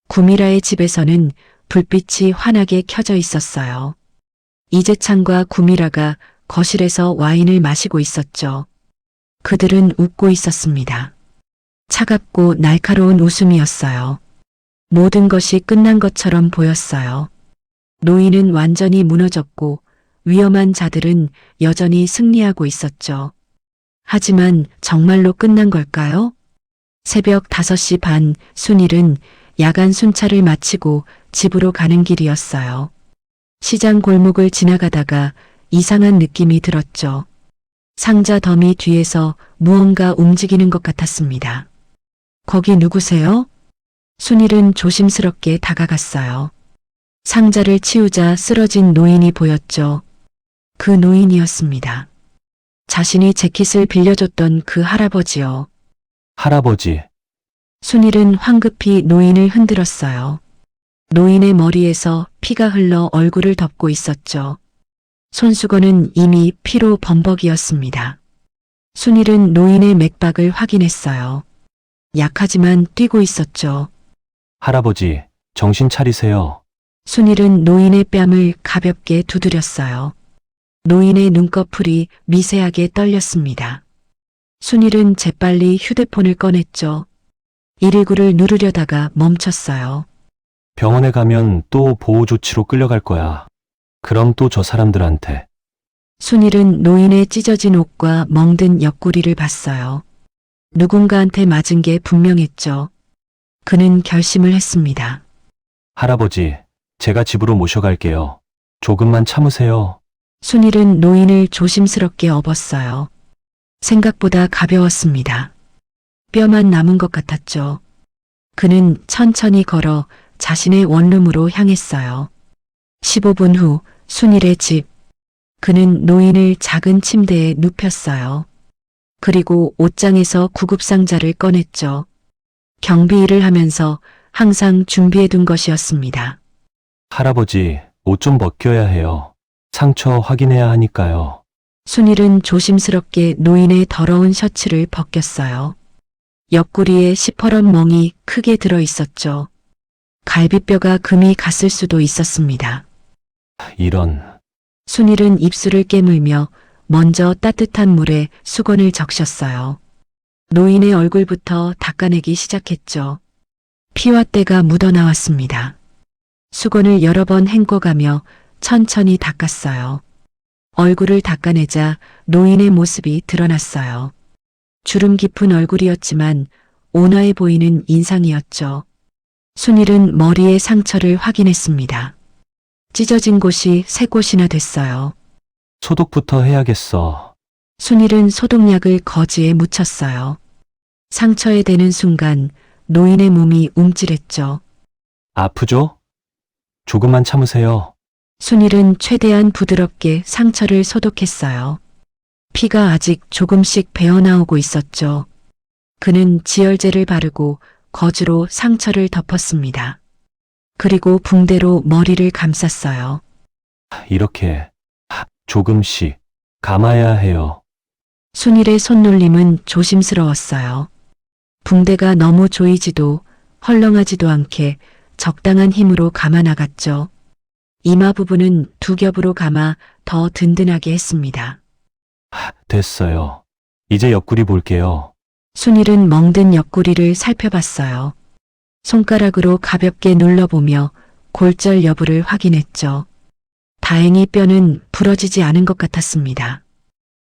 구미라의 집에서는 불빛이 환하게 켜져 있었어요. 이재창과 구미라가 거실에서 와인을 마시고 있었죠. 그들은 웃고 있었습니다. 차갑고 날카로운 웃음이었어요. 모든 것이 끝난 것처럼 보였어요. 노인은 완전히 무너졌고 위험한 자들은 여전히 승리하고 있었죠. 하지만 정말로 끝난 걸까요? 새벽 5시 반, 순일은 야간 순찰을 마치고 집으로 가는 길이었어요. 시장 골목을 지나가다가 이상한 느낌이 들었죠. 상자 더미 뒤에서 무언가 움직이는 것 같았습니다. 거기 누구세요? 순일은 조심스럽게 다가갔어요. 상자를 치우자 쓰러진 노인이 보였죠. 그 노인이었습니다. 자신이 재킷을 빌려줬던 그 할아버지요. 할아버지, 순일은 황급히 노인을 흔들었어요. 노인의 머리에서 피가 흘러 얼굴을 덮고 있었죠. 손수건은 이미 피로 범벅이었습니다. 순일은 노인의 맥박을 확인했어요. 약하지만 뛰고 있었죠. 할아버지, 정신 차리세요. 순일은 노인의 뺨을 가볍게 두드렸어요. 노인의 눈꺼풀이 미세하게 떨렸습니다. 순일은 재빨리 휴대폰을 꺼냈죠. 119를 누르려다가 멈췄어요. 병원에 가면 또 보호 조치로 끌려갈 거야. 그럼 또 저 사람들한테. 순일은 노인의 찢어진 옷과 멍든 옆구리를 봤어요. 누군가한테 맞은 게 분명했죠. 그는 결심을 했습니다. 할아버지, 제가 집으로 모셔갈게요. 조금만 참으세요. 순일은 노인을 조심스럽게 업었어요. 생각보다 가벼웠습니다. 뼈만 남은 것 같았죠. 그는 천천히 걸어 자신의 원룸으로 향했어요. 15분 후 순일의 집. 그는 노인을 작은 침대에 눕혔어요. 그리고 옷장에서 구급상자를 꺼냈죠. 경비 일을 하면서 항상 준비해둔 것이었습니다. 할아버지, 옷 좀 벗겨야 해요. 상처 확인해야 하니까요. 순일은 조심스럽게 노인의 더러운 셔츠를 벗겼어요. 옆구리에 시퍼런 멍이 크게 들어 있었죠. 갈비뼈가 금이 갔을 수도 있었습니다. 이런. 순일은 입술을 깨물며 먼저 따뜻한 물에 수건을 적셨어요. 노인의 얼굴부터 닦아내기 시작했죠. 피와 때가 묻어나왔습니다. 수건을 여러 번 헹궈가며 천천히 닦았어요. 얼굴을 닦아내자 노인의 모습이 드러났어요. 주름 깊은 얼굴이었지만 온화해 보이는 인상이었죠. 순일은 머리의 상처를 확인했습니다. 찢어진 곳이 3곳이나 됐어요. 소독부터 해야겠어. 순일은 소독약을 거즈에 묻혔어요. 상처에 대는 순간 노인의 몸이 움찔했죠. 아프죠? 조금만 참으세요. 순일은 최대한 부드럽게 상처를 소독했어요. 피가 아직 조금씩 배어나오고 있었죠. 그는 지혈제를 바르고 거즈로 상처를 덮었습니다. 그리고 붕대로 머리를 감쌌어요. 이렇게 조금씩 감아야 해요. 순일의 손놀림은 조심스러웠어요. 붕대가 너무 조이지도 헐렁하지도 않게 적당한 힘으로 감아 나갔죠. 이마 부분은 2겹으로 감아 더 든든하게 했습니다. 됐어요. 이제 옆구리 볼게요. 순일은 멍든 옆구리를 살펴봤어요. 손가락으로 가볍게 눌러보며 골절 여부를 확인했죠. 다행히 뼈는 부러지지 않은 것 같았습니다.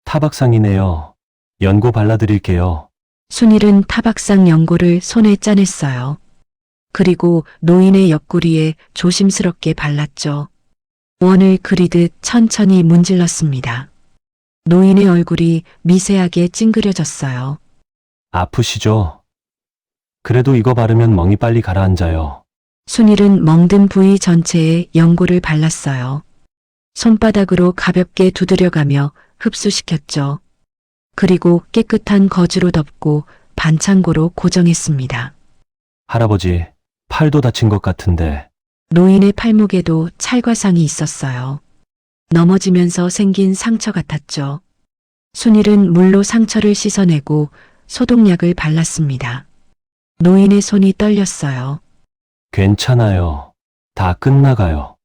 타박상이네요. 연고 발라드릴게요. 순일은 타박상 연고를 손에 짜냈어요. 그리고 노인의 옆구리에 조심스럽게 발랐죠. 원을 그리듯 천천히 문질렀습니다. 노인의 얼굴이 미세하게 찡그려졌어요. 아프시죠? 그래도 이거 바르면 멍이 빨리 가라앉아요. 순일은 멍든 부위 전체에 연고를 발랐어요. 손바닥으로 가볍게 두드려가며 흡수시켰죠. 그리고 깨끗한 거즈로 덮고 반창고로 고정했습니다. 할아버지, 팔도 다친 것 같은데 노인의 팔목에도 찰과상이 있었어요. 넘어지면서 생긴 상처 같았죠. 순일은 물로 상처를 씻어내고 소독약을 발랐습니다. 노인의 손이 떨렸어요. 괜찮아요. 다 끝나가요.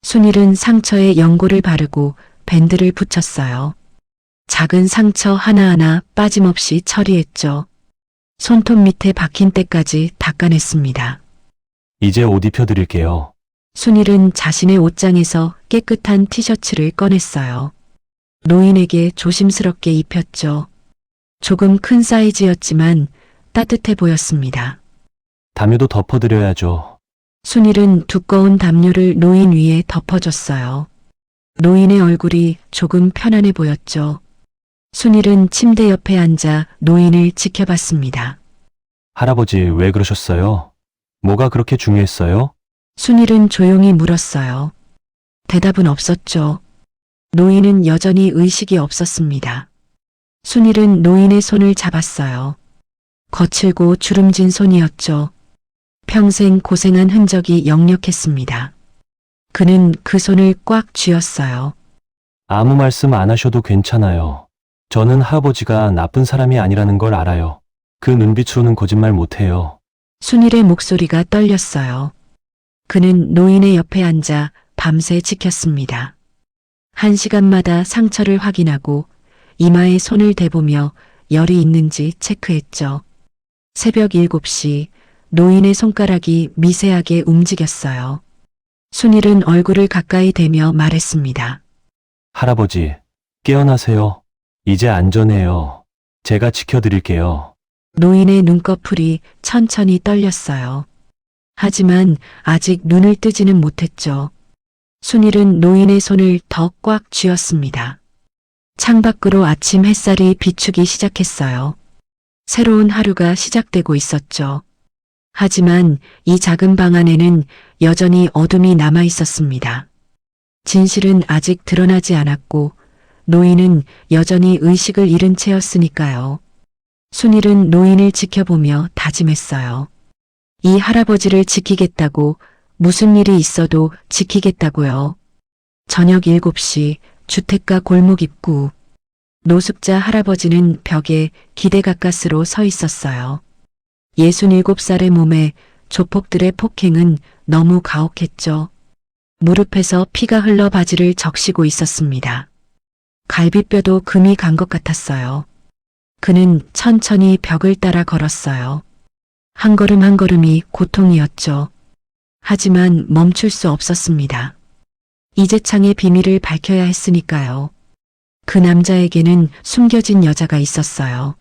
순일은 상처에 연고를 바르고 밴드를 붙였어요. 작은 상처 하나하나 빠짐없이 처리했죠. 손톱 밑에 박힌 때까지 닦아냈습니다. 이제 옷 입혀드릴게요. 순일은 자신의 옷장에서 깨끗한 티셔츠를 꺼냈어요. 노인에게 조심스럽게 입혔죠. 조금 큰 사이즈였지만 따뜻해 보였습니다. 담요도 덮어드려야죠. 순일은 두꺼운 담요를 노인 위에 덮어줬어요. 노인의 얼굴이 조금 편안해 보였죠. 순일은 침대 옆에 앉아 노인을 지켜봤습니다. 할아버지 왜 그러셨어요? 뭐가 그렇게 중요했어요? 순일은 조용히 물었어요. 대답은 없었죠. 노인은 여전히 의식이 없었습니다. 순일은 노인의 손을 잡았어요. 거칠고 주름진 손이었죠. 평생 고생한 흔적이 역력했습니다. 그는 그 손을 꽉 쥐었어요. 아무 말씀 안 하셔도 괜찮아요. 저는 할아버지가 나쁜 사람이 아니라는 걸 알아요. 그 눈빛으로는 거짓말 못해요. 순일의 목소리가 떨렸어요. 그는 노인의 옆에 앉아 밤새 지켰습니다. 1시간마다 상처를 확인하고 이마에 손을 대보며 열이 있는지 체크했죠. 새벽 7시 노인의 손가락이 미세하게 움직였어요. 순일은 얼굴을 가까이 대며 말했습니다. 할아버지, 깨어나세요. 이제 안전해요. 제가 지켜드릴게요. 노인의 눈꺼풀이 천천히 떨렸어요. 하지만 아직 눈을 뜨지는 못했죠. 순일은 노인의 손을 더 꽉 쥐었습니다. 창밖으로 아침 햇살이 비추기 시작했어요. 새로운 하루가 시작되고 있었죠. 하지만 이 작은 방 안에는 여전히 어둠이 남아 있었습니다. 진실은 아직 드러나지 않았고 노인은 여전히 의식을 잃은 채였으니까요. 순일은 노인을 지켜보며 다짐했어요. 이 할아버지를 지키겠다고, 무슨 일이 있어도 지키겠다고요. 저녁 7시 주택가 골목 입구. 노숙자 할아버지는 벽에 기대 가까스로 서 있었어요. 67살의 몸에 조폭들의 폭행은 너무 가혹했죠. 무릎에서 피가 흘러 바지를 적시고 있었습니다. 갈비뼈도 금이 간 것 같았어요. 그는 천천히 벽을 따라 걸었어요. 한 걸음 한 걸음이 고통이었죠. 하지만 멈출 수 없었습니다. 이재창의 비밀을 밝혀야 했으니까요. 그 남자에게는 숨겨진 여자가 있었어요.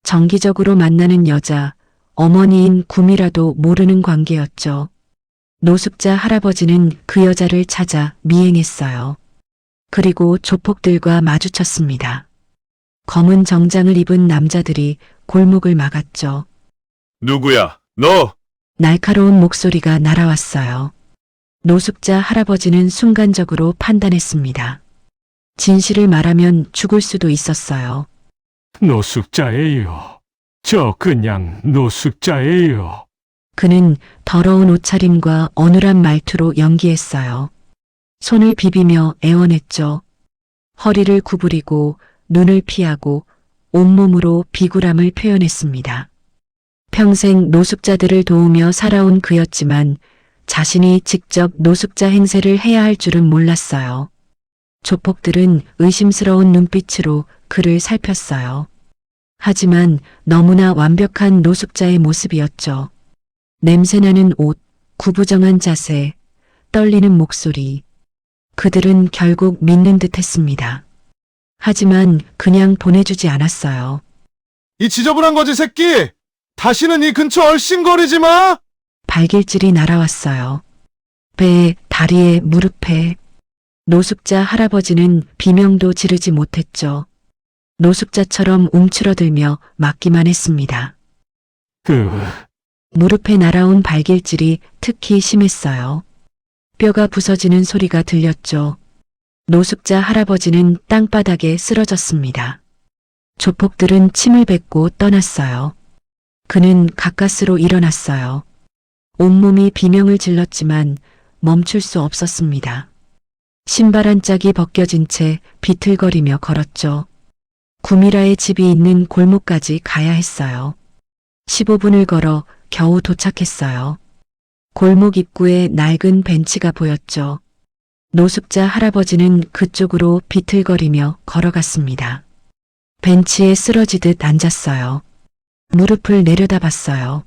정기적으로 만나는 여자, 어머니인 구미라도 모르는 관계였죠. 노숙자 할아버지는 그 여자를 찾아 미행했어요. 그리고 조폭들과 마주쳤습니다. 검은 정장을 입은 남자들이 골목을 막았죠. 누구야, 너? 날카로운 목소리가 날아왔어요. 노숙자 할아버지는 순간적으로 판단했습니다. 진실을 말하면 죽을 수도 있었어요. 노숙자예요. 저 그냥 노숙자예요. 그는 더러운 옷차림과 어눌한 말투로 연기했어요. 손을 비비며 애원했죠. 허리를 구부리고 눈을 피하고 온몸으로 비굴함을 표현했습니다. 평생 노숙자들을 도우며 살아온 그였지만 자신이 직접 노숙자 행세를 해야 할 줄은 몰랐어요. 조폭들은 의심스러운 눈빛으로 그를 살폈어요. 하지만 너무나 완벽한 노숙자의 모습이었죠. 냄새나는 옷, 구부정한 자세, 떨리는 목소리. 그들은 결국 믿는 듯 했습니다. 하지만 그냥 보내주지 않았어요. 이 지저분한 거지 새끼! 다시는 이 근처 얼씬거리지 마! 발길질이 날아왔어요. 배에, 다리에, 무릎에. 노숙자 할아버지는 비명도 지르지 못했죠. 노숙자처럼 움츠러들며 맞기만 했습니다. 무릎에 날아온 발길질이 특히 심했어요. 뼈가 부서지는 소리가 들렸죠. 노숙자 할아버지는 땅바닥에 쓰러졌습니다. 조폭들은 침을 뱉고 떠났어요. 그는 가까스로 일어났어요. 온몸이 비명을 질렀지만 멈출 수 없었습니다. 신발 한 짝이 벗겨진 채 비틀거리며 걸었죠. 구미라의 집이 있는 골목까지 가야 했어요. 15분을 걸어 겨우 도착했어요. 골목 입구에 낡은 벤치가 보였죠. 노숙자 할아버지는 그쪽으로 비틀거리며 걸어갔습니다. 벤치에 쓰러지듯 앉았어요. 무릎을 내려다봤어요.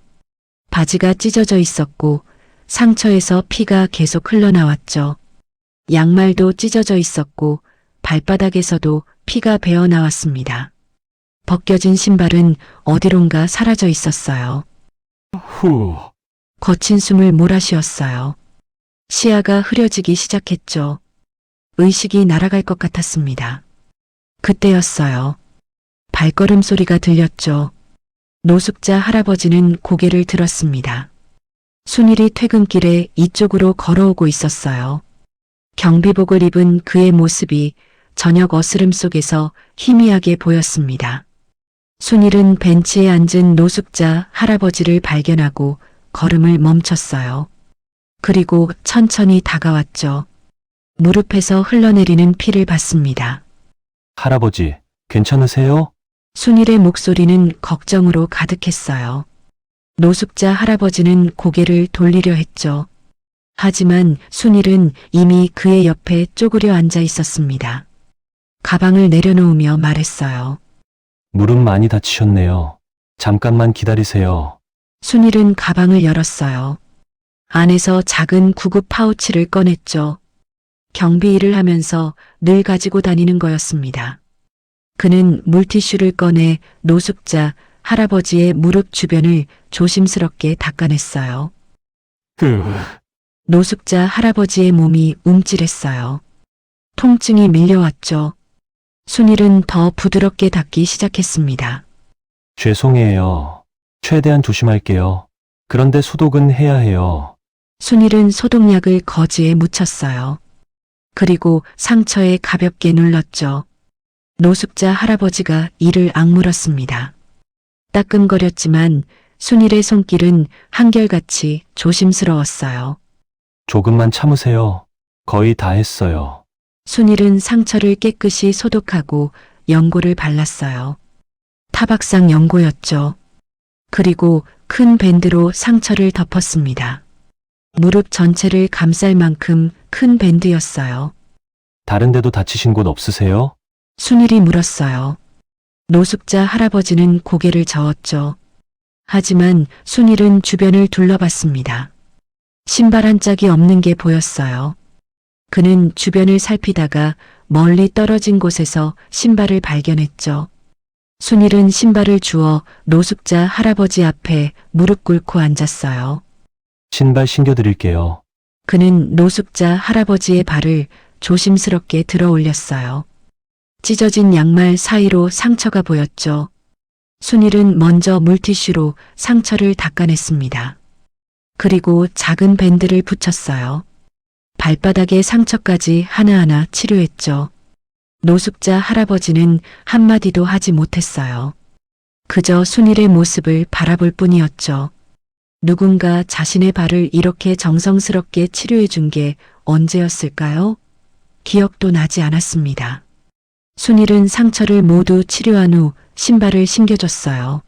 바지가 찢어져 있었고 상처에서 피가 계속 흘러나왔죠. 양말도 찢어져 있었고 발바닥에서도 피가 배어 나왔습니다. 벗겨진 신발은 어디론가 사라져 있었어요. 후. 거친 숨을 몰아쉬었어요. 시야가 흐려지기 시작했죠. 의식이 날아갈 것 같았습니다. 그때였어요. 발걸음 소리가 들렸죠. 노숙자 할아버지는 고개를 들었습니다. 순일이 퇴근길에 이쪽으로 걸어오고 있었어요. 경비복을 입은 그의 모습이 저녁 어스름 속에서 희미하게 보였습니다. 순일은 벤치에 앉은 노숙자 할아버지를 발견하고 걸음을 멈췄어요. 그리고 천천히 다가왔죠. 무릎에서 흘러내리는 피를 봤습니다. 할아버지, 괜찮으세요? 순일의 목소리는 걱정으로 가득했어요. 노숙자 할아버지는 고개를 돌리려 했죠. 하지만 순일은 이미 그의 옆에 쪼그려 앉아 있었습니다. 가방을 내려놓으며 말했어요. 무릎 많이 다치셨네요. 잠깐만 기다리세요. 순일은 가방을 열었어요. 안에서 작은 구급 파우치를 꺼냈죠. 경비 일을 하면서 늘 가지고 다니는 거였습니다. 그는 물티슈를 꺼내 노숙자 할아버지의 무릎 주변을 조심스럽게 닦아냈어요. 노숙자 할아버지의 몸이 움찔했어요. 통증이 밀려왔죠. 순일은 더 부드럽게 닦기 시작했습니다. 죄송해요. 최대한 조심할게요. 그런데 소독은 해야 해요. 순일은 소독약을 거즈에 묻혔어요. 그리고 상처에 가볍게 눌렀죠. 노숙자 할아버지가 이를 악물었습니다. 따끔거렸지만 순일의 손길은 한결같이 조심스러웠어요. 조금만 참으세요. 거의 다 했어요. 순일은 상처를 깨끗이 소독하고 연고를 발랐어요. 타박상 연고였죠. 그리고 큰 밴드로 상처를 덮었습니다. 무릎 전체를 감쌀 만큼 큰 밴드였어요. 다른 데도 다치신 곳 없으세요? 순일이 물었어요. 노숙자 할아버지는 고개를 저었죠. 하지만 순일은 주변을 둘러봤습니다. 신발 한 짝이 없는 게 보였어요. 그는 주변을 살피다가 멀리 떨어진 곳에서 신발을 발견했죠. 순일은 신발을 주워 노숙자 할아버지 앞에 무릎 꿇고 앉았어요. 신발 신겨드릴게요. 그는 노숙자 할아버지의 발을 조심스럽게 들어 올렸어요. 찢어진 양말 사이로 상처가 보였죠. 순일은 먼저 물티슈로 상처를 닦아냈습니다. 그리고 작은 밴드를 붙였어요. 발바닥의 상처까지 하나하나 치료했죠. 노숙자 할아버지는 한마디도 하지 못했어요. 그저 순일의 모습을 바라볼 뿐이었죠. 누군가 자신의 발을 이렇게 정성스럽게 치료해 준 게 언제였을까요? 기억도 나지 않았습니다. 순일은 상처를 모두 치료한 후 신발을 신겨줬어요.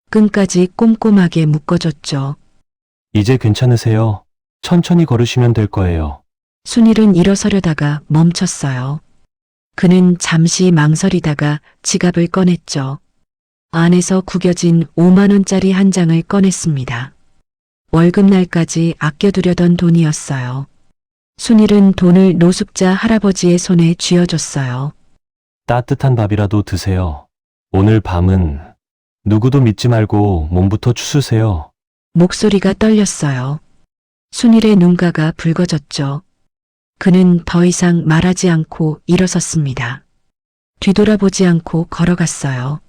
끈까지 꼼꼼하게 묶어줬죠. 이제 괜찮으세요? 천천히 걸으시면 될 거예요. 순일은 일어서려다가 멈췄어요. 그는 잠시 망설이다가 지갑을 꺼냈죠. 안에서 구겨진 5만 원짜리 한 장을 꺼냈습니다. 월급날까지 아껴두려던 돈이었어요. 순일은 돈을 노숙자 할아버지의 손에 쥐어줬어요. 따뜻한 밥이라도 드세요. 오늘 밤은 누구도 믿지 말고 몸부터 추스세요. 목소리가 떨렸어요. 순일의 눈가가 붉어졌죠. 그는 더 이상 말하지 않고 일어섰습니다. 뒤돌아보지 않고 걸어갔어요.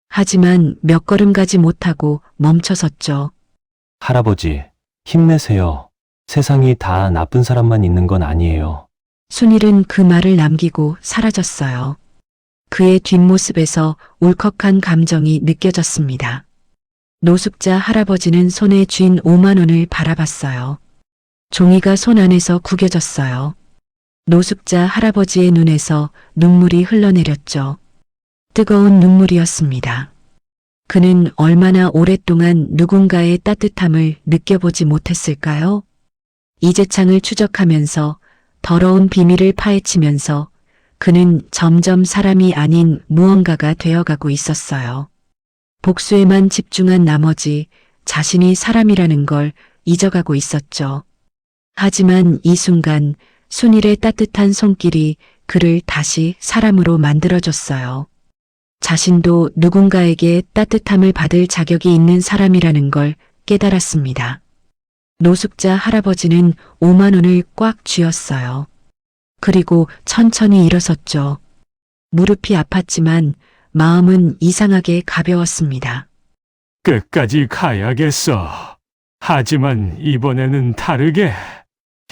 하지만 몇 걸음 가지 못하고 멈춰섰죠. 할아버지, 힘내세요. 세상이 다 나쁜 사람만 있는 건 아니에요. 순일은 그 말을 남기고 사라졌어요. 그의 뒷모습에서 울컥한 감정이 느껴졌습니다. 노숙자 할아버지는 손에 쥔 5만 원을 바라봤어요. 종이가 손 안에서 구겨졌어요. 노숙자 할아버지의 눈에서 눈물이 흘러내렸죠. 뜨거운 눈물이었습니다. 그는 얼마나 오랫동안 누군가의 따뜻함을 느껴보지 못했을까요? 이재창을 추적하면서 더러운 비밀을 파헤치면서 그는 점점 사람이 아닌 무언가가 되어가고 있었어요. 복수에만 집중한 나머지 자신이 사람이라는 걸 잊어가고 있었죠. 하지만 이 순간 순일의 따뜻한 손길이 그를 다시 사람으로 만들어줬어요. 자신도 누군가에게 따뜻함을 받을 자격이 있는 사람이라는 걸 깨달았습니다. 노숙자 할아버지는 5만 원을 꽉 쥐었어요. 그리고 천천히 일어섰죠. 무릎이 아팠지만 마음은 이상하게 가벼웠습니다. 끝까지 가야겠어. 하지만 이번에는 다르게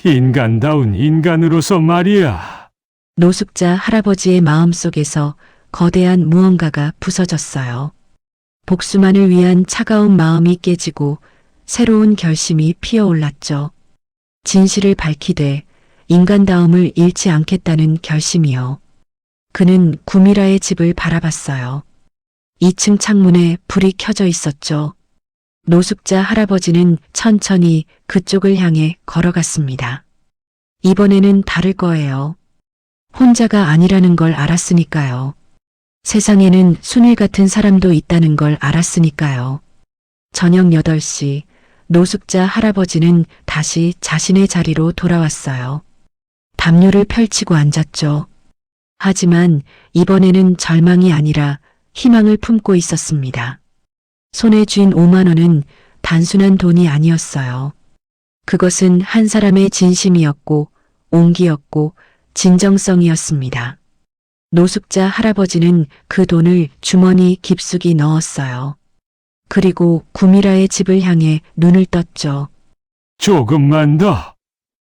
인간다운 인간으로서 말이야. 노숙자 할아버지의 마음속에서 거대한 무언가가 부서졌어요. 복수만을 위한 차가운 마음이 깨지고 새로운 결심이 피어올랐죠. 진실을 밝히되 인간다움을 잃지 않겠다는 결심이요. 그는 구미라의 집을 바라봤어요. 2층 창문에 불이 켜져 있었죠. 노숙자 할아버지는 천천히 그쪽을 향해 걸어갔습니다. 이번에는 다를 거예요. 혼자가 아니라는 걸 알았으니까요. 세상에는 순일 같은 사람도 있다는 걸 알았으니까요. 저녁 8시 노숙자 할아버지는 다시 자신의 자리로 돌아왔어요. 담요를 펼치고 앉았죠. 하지만 이번에는 절망이 아니라 희망을 품고 있었습니다. 손에 쥔 5만 원은 단순한 돈이 아니었어요. 그것은 한 사람의 진심이었고 온기였고 진정성이었습니다. 노숙자 할아버지는 그 돈을 주머니 깊숙이 넣었어요. 그리고 구미라의 집을 향해 눈을 떴죠. 조금만 더.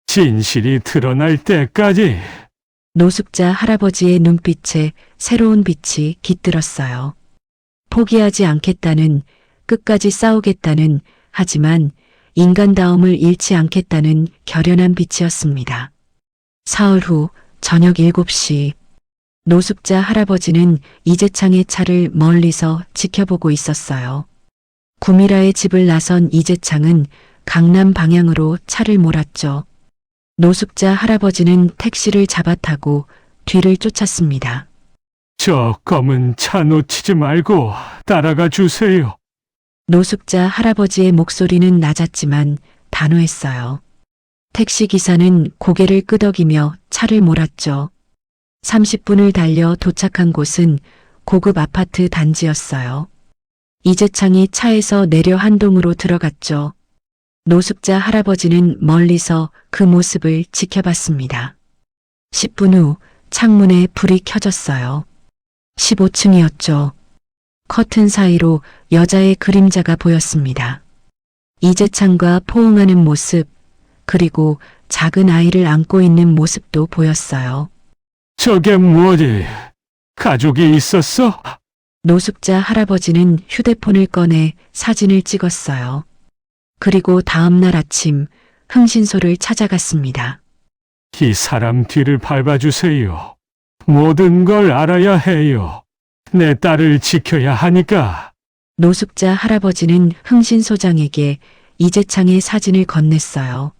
진실이 드러날 때까지. 노숙자 할아버지의 눈빛에 새로운 빛이 깃들었어요. 포기하지 않겠다는, 끝까지 싸우겠다는, 하지만 인간다움을 잃지 않겠다는 결연한 빛이었습니다. 사흘 후 저녁 7시 노숙자 할아버지는 이재창의 차를 멀리서 지켜보고 있었어요. 구미라의 집을 나선 이재창은 강남 방향으로 차를 몰았죠. 노숙자 할아버지는 택시를 잡아타고 뒤를 쫓았습니다. 저 검은 차 놓치지 말고 따라가 주세요. 노숙자 할아버지의 목소리는 낮았지만 단호했어요. 택시기사는 고개를 끄덕이며 차를 몰았죠. 30분을 달려 도착한 곳은 고급 아파트 단지였어요. 이재창이 차에서 내려 한동으로 들어갔죠. 노숙자 할아버지는 멀리서 그 모습을 지켜봤습니다. 10분 후 창문에 불이 켜졌어요. 15층이었죠. 커튼 사이로 여자의 그림자가 보였습니다. 이재창과 포옹하는 모습, 그리고 작은 아이를 안고 있는 모습도 보였어요. 저게 뭐지? 가족이 있었어? 노숙자 할아버지는 휴대폰을 꺼내 사진을 찍었어요. 그리고 다음 날 아침 흥신소를 찾아갔습니다. 이 사람 뒤를 밟아주세요. 모든 걸 알아야 해요. 내 딸을 지켜야 하니까. 노숙자 할아버지는 흥신소장에게 이재창의 사진을 건넸어요.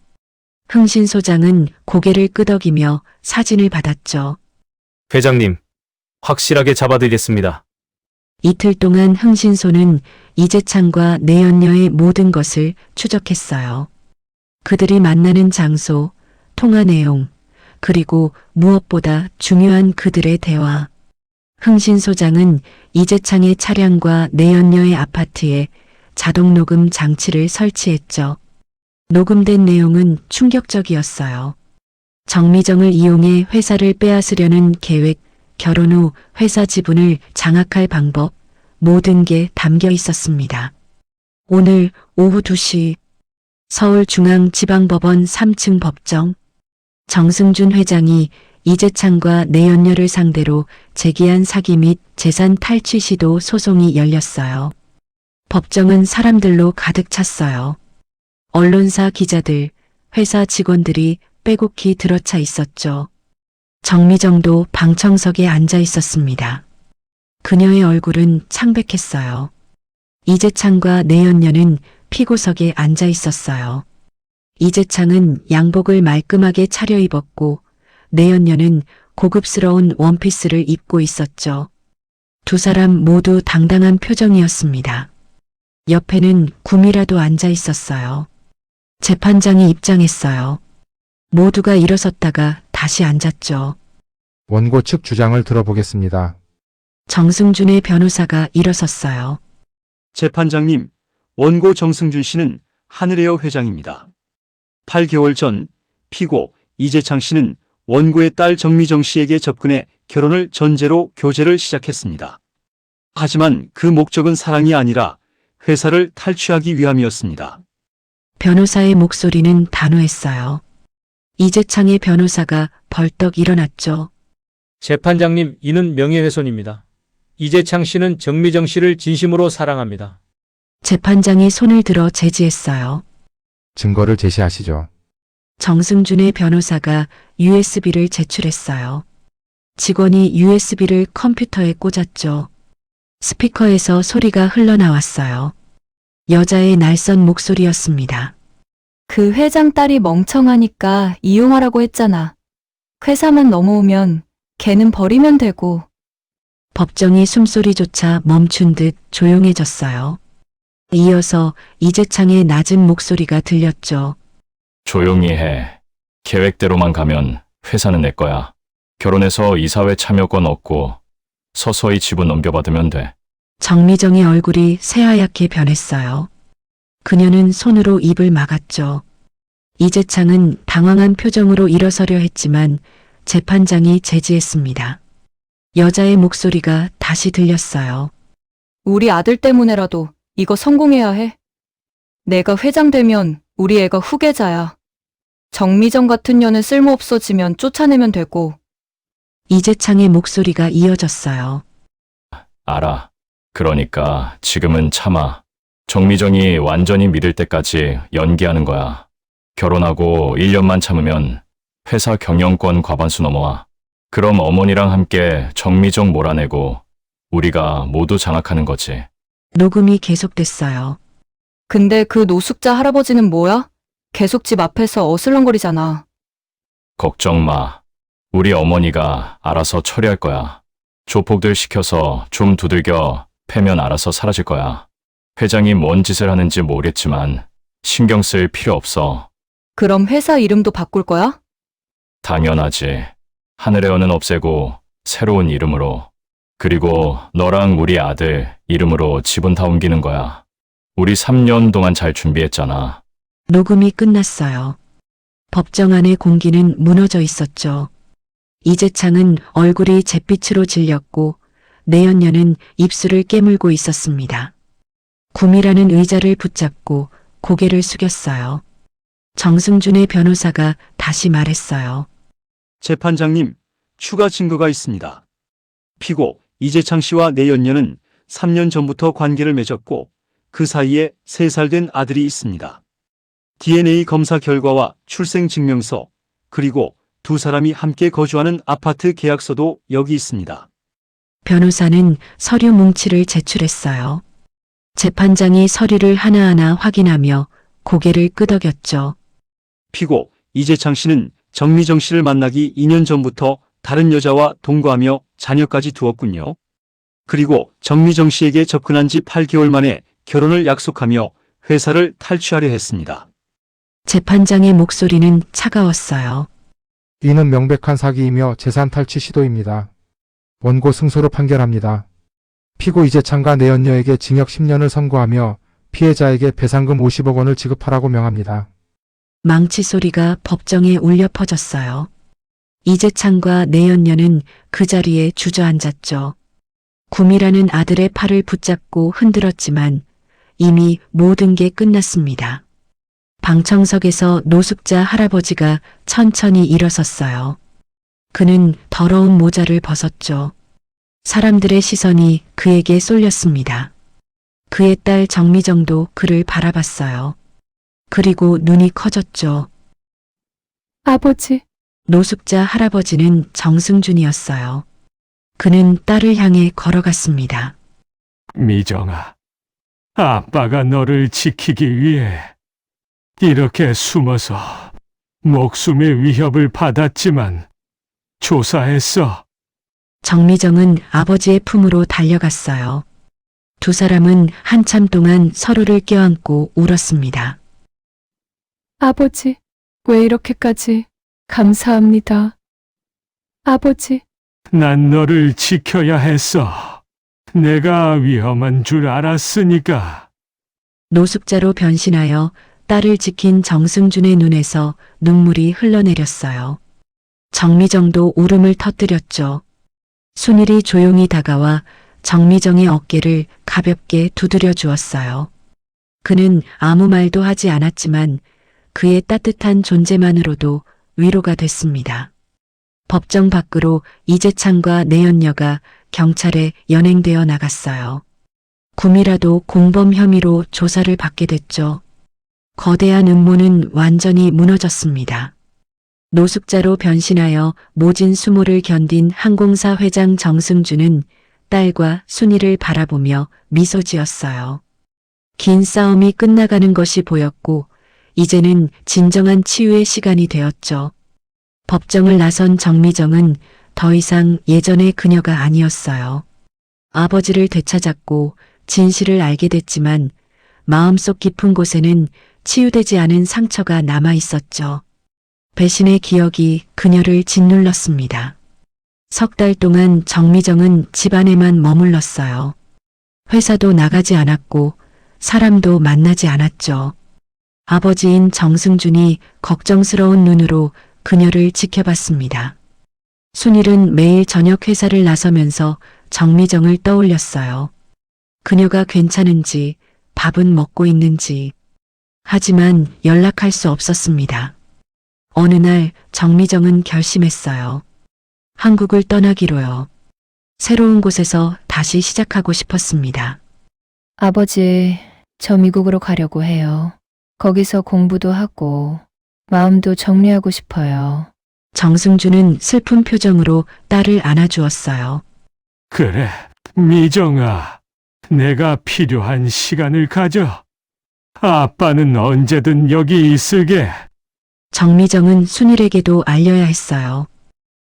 흥신소장은 고개를 끄덕이며 사진을 받았죠. 회장님, 확실하게 잡아드리겠습니다. 이틀 동안 흥신소는 이재창과 내연녀의 모든 것을 추적했어요. 그들이 만나는 장소, 통화 내용, 그리고 무엇보다 중요한 그들의 대화. 흥신소장은 이재창의 차량과 내연녀의 아파트에 자동 녹음 장치를 설치했죠. 녹음된 내용은 충격적이었어요. 정미정을 이용해 회사를 빼앗으려는 계획, 결혼 후 회사 지분을 장악할 방법, 모든 게 담겨 있었습니다. 오늘 오후 2시 서울중앙지방법원 3층 법정, 정승준 회장이 이재창과 내연녀를 상대로 제기한 사기 및 재산 탈취 시도 소송이 열렸어요. 법정은 사람들로 가득 찼어요. 언론사 기자들, 회사 직원들이 빼곡히 들어차 있었죠. 정미정도 방청석에 앉아 있었습니다. 그녀의 얼굴은 창백했어요. 이재창과 내연녀는 피고석에 앉아 있었어요. 이재창은 양복을 말끔하게 차려입었고 내연녀는 고급스러운 원피스를 입고 있었죠. 두 사람 모두 당당한 표정이었습니다. 옆에는 구미라도 앉아 있었어요. 재판장이 입장했어요. 모두가 일어섰다가 다시 앉았죠. 원고 측 주장을 들어보겠습니다. 정승준의 변호사가 일어섰어요. 재판장님, 원고 정승준 씨는 하늘에어 회장입니다. 8개월 전 피고 이재창 씨는 원고의 딸 정미정 씨에게 접근해 결혼을 전제로 교제를 시작했습니다. 하지만 그 목적은 사랑이 아니라 회사를 탈취하기 위함이었습니다. 변호사의 목소리는 단호했어요. 이재창의 변호사가 벌떡 일어났죠. 재판장님, 이는 명예훼손입니다. 이재창 씨는 정미정 씨를 진심으로 사랑합니다. 재판장이 손을 들어 제지했어요. 증거를 제시하시죠. 정승준의 변호사가 USB를 제출했어요. 직원이 USB를 컴퓨터에 꽂았죠. 스피커에서 소리가 흘러나왔어요. 여자의 날선 목소리였습니다. 그 회장 딸이 멍청하니까 이용하라고 했잖아. 회사만 넘어오면 걔는 버리면 되고. 법정이 숨소리조차 멈춘 듯 조용해졌어요. 이어서 이재창의 낮은 목소리가 들렸죠. 조용히 해. 계획대로만 가면 회사는 내 거야. 결혼해서 이사회 참여권 얻고 서서히 지분 넘겨받으면 돼. 정미정의 얼굴이 새하얗게 변했어요. 그녀는 손으로 입을 막았죠. 이재창은 당황한 표정으로 일어서려 했지만 재판장이 제지했습니다. 여자의 목소리가 다시 들렸어요. 우리 아들 때문에라도 이거 성공해야 해. 내가 회장 되면 우리 애가 후계자야. 정미정 같은 년은 쓸모없어지면 쫓아내면 되고. 이재창의 목소리가 이어졌어요. 알아. 그러니까 지금은 참아. 정미정이 완전히 믿을 때까지 연기하는 거야. 결혼하고 1년만 참으면 회사 경영권 과반수 넘어와. 그럼 어머니랑 함께 정미정 몰아내고 우리가 모두 장악하는 거지. 녹음이 계속됐어요. 근데 그 노숙자 할아버지는 뭐야? 계속 집 앞에서 어슬렁거리잖아. 걱정 마. 우리 어머니가 알아서 처리할 거야. 조폭들 시켜서 좀 두들겨 패면 알아서 사라질 거야. 회장이 뭔 짓을 하는지 모르겠지만 신경 쓸 필요 없어. 그럼 회사 이름도 바꿀 거야? 당연하지. 하늘의 어는 없애고 새로운 이름으로. 그리고 너랑 우리 아들 이름으로 지분 다 옮기는 거야. 우리 3년 동안 잘 준비했잖아. 녹음이 끝났어요. 법정 안의 공기는 무너져 있었죠. 이재창은 얼굴이 잿빛으로 질렸고 내연녀는 입술을 깨물고 있었습니다. 구미라는 의자를 붙잡고 고개를 숙였어요. 정승준의 변호사가 다시 말했어요. 재판장님, 추가 증거가 있습니다. 피고 이재창 씨와 내연녀는 3년 전부터 관계를 맺었고 그 사이에 3살 된 아들이 있습니다. DNA 검사 결과와 출생증명서, 그리고 두 사람이 함께 거주하는 아파트 계약서도 여기 있습니다. 변호사는 서류 뭉치를 제출했어요. 재판장이 서류를 하나하나 확인하며 고개를 끄덕였죠. 피고 이재창 씨는 정미정 씨를 만나기 2년 전부터 다른 여자와 동거하며 자녀까지 두었군요. 그리고 정미정 씨에게 접근한 지 8개월 만에 결혼을 약속하며 회사를 탈취하려 했습니다. 재판장의 목소리는 차가웠어요. 이는 명백한 사기이며 재산 탈취 시도입니다. 원고 승소로 판결합니다. 피고 이재창과 내연녀에게 징역 10년을 선고하며 피해자에게 배상금 50억 원을 지급하라고 명합니다. 망치 소리가 법정에 울려 퍼졌어요. 이재창과 내연녀는 그 자리에 주저앉았죠. 구미라는 아들의 팔을 붙잡고 흔들었지만 이미 모든 게 끝났습니다. 방청석에서 노숙자 할아버지가 천천히 일어섰어요. 그는 더러운 모자를 벗었죠. 사람들의 시선이 그에게 쏠렸습니다. 그의 딸 정미정도 그를 바라봤어요. 그리고 눈이 커졌죠. 아버지, 노숙자 할아버지는 정승준이었어요. 그는 딸을 향해 걸어갔습니다. 미정아, 아빠가 너를 지키기 위해 이렇게 숨어서 목숨의 위협을 받았지만 조사했어. 정미정은 아버지의 품으로 달려갔어요. 두 사람은 한참 동안 서로를 껴안고 울었습니다. 아버지, 왜 이렇게까지? 감사합니다. 아버지, 난 너를 지켜야 했어. 내가 위험한 줄 알았으니까. 노숙자로 변신하여 딸을 지킨 정승준의 눈에서 눈물이 흘러내렸어요. 정미정도 울음을 터뜨렸죠. 순일이 조용히 다가와 정미정의 어깨를 가볍게 두드려 주었어요. 그는 아무 말도 하지 않았지만 그의 따뜻한 존재만으로도 위로가 됐습니다. 법정 밖으로 이재창과 내연녀가 경찰에 연행되어 나갔어요. 굼이라도 공범 혐의로 조사를 받게 됐죠. 거대한 음모는 완전히 무너졌습니다. 노숙자로 변신하여 모진 수모를 견딘 항공사 회장 정승준은 딸과 순이를 바라보며 미소 지었어요. 긴 싸움이 끝나가는 것이 보였고 이제는 진정한 치유의 시간이 되었죠. 법정을 나선 정미정은 더 이상 예전의 그녀가 아니었어요. 아버지를 되찾았고 진실을 알게 됐지만 마음속 깊은 곳에는 치유되지 않은 상처가 남아 있었죠. 배신의 기억이 그녀를 짓눌렀습니다. 석 달 동안 정미정은 집안에만 머물렀어요. 회사도 나가지 않았고 사람도 만나지 않았죠. 아버지인 정승준이 걱정스러운 눈으로 그녀를 지켜봤습니다. 순일은 매일 저녁 회사를 나서면서 정미정을 떠올렸어요. 그녀가 괜찮은지, 밥은 먹고 있는지. 하지만 연락할 수 없었습니다. 어느 날 정미정은 결심했어요. 한국을 떠나기로요. 새로운 곳에서 다시 시작하고 싶었습니다. 아버지, 저 미국으로 가려고 해요. 거기서 공부도 하고 마음도 정리하고 싶어요. 정승준은 슬픈 표정으로 딸을 안아주었어요. 그래, 미정아. 내가 필요한 시간을 가져. 아빠는 언제든 여기 있을게. 정미정은 순일에게도 알려야 했어요.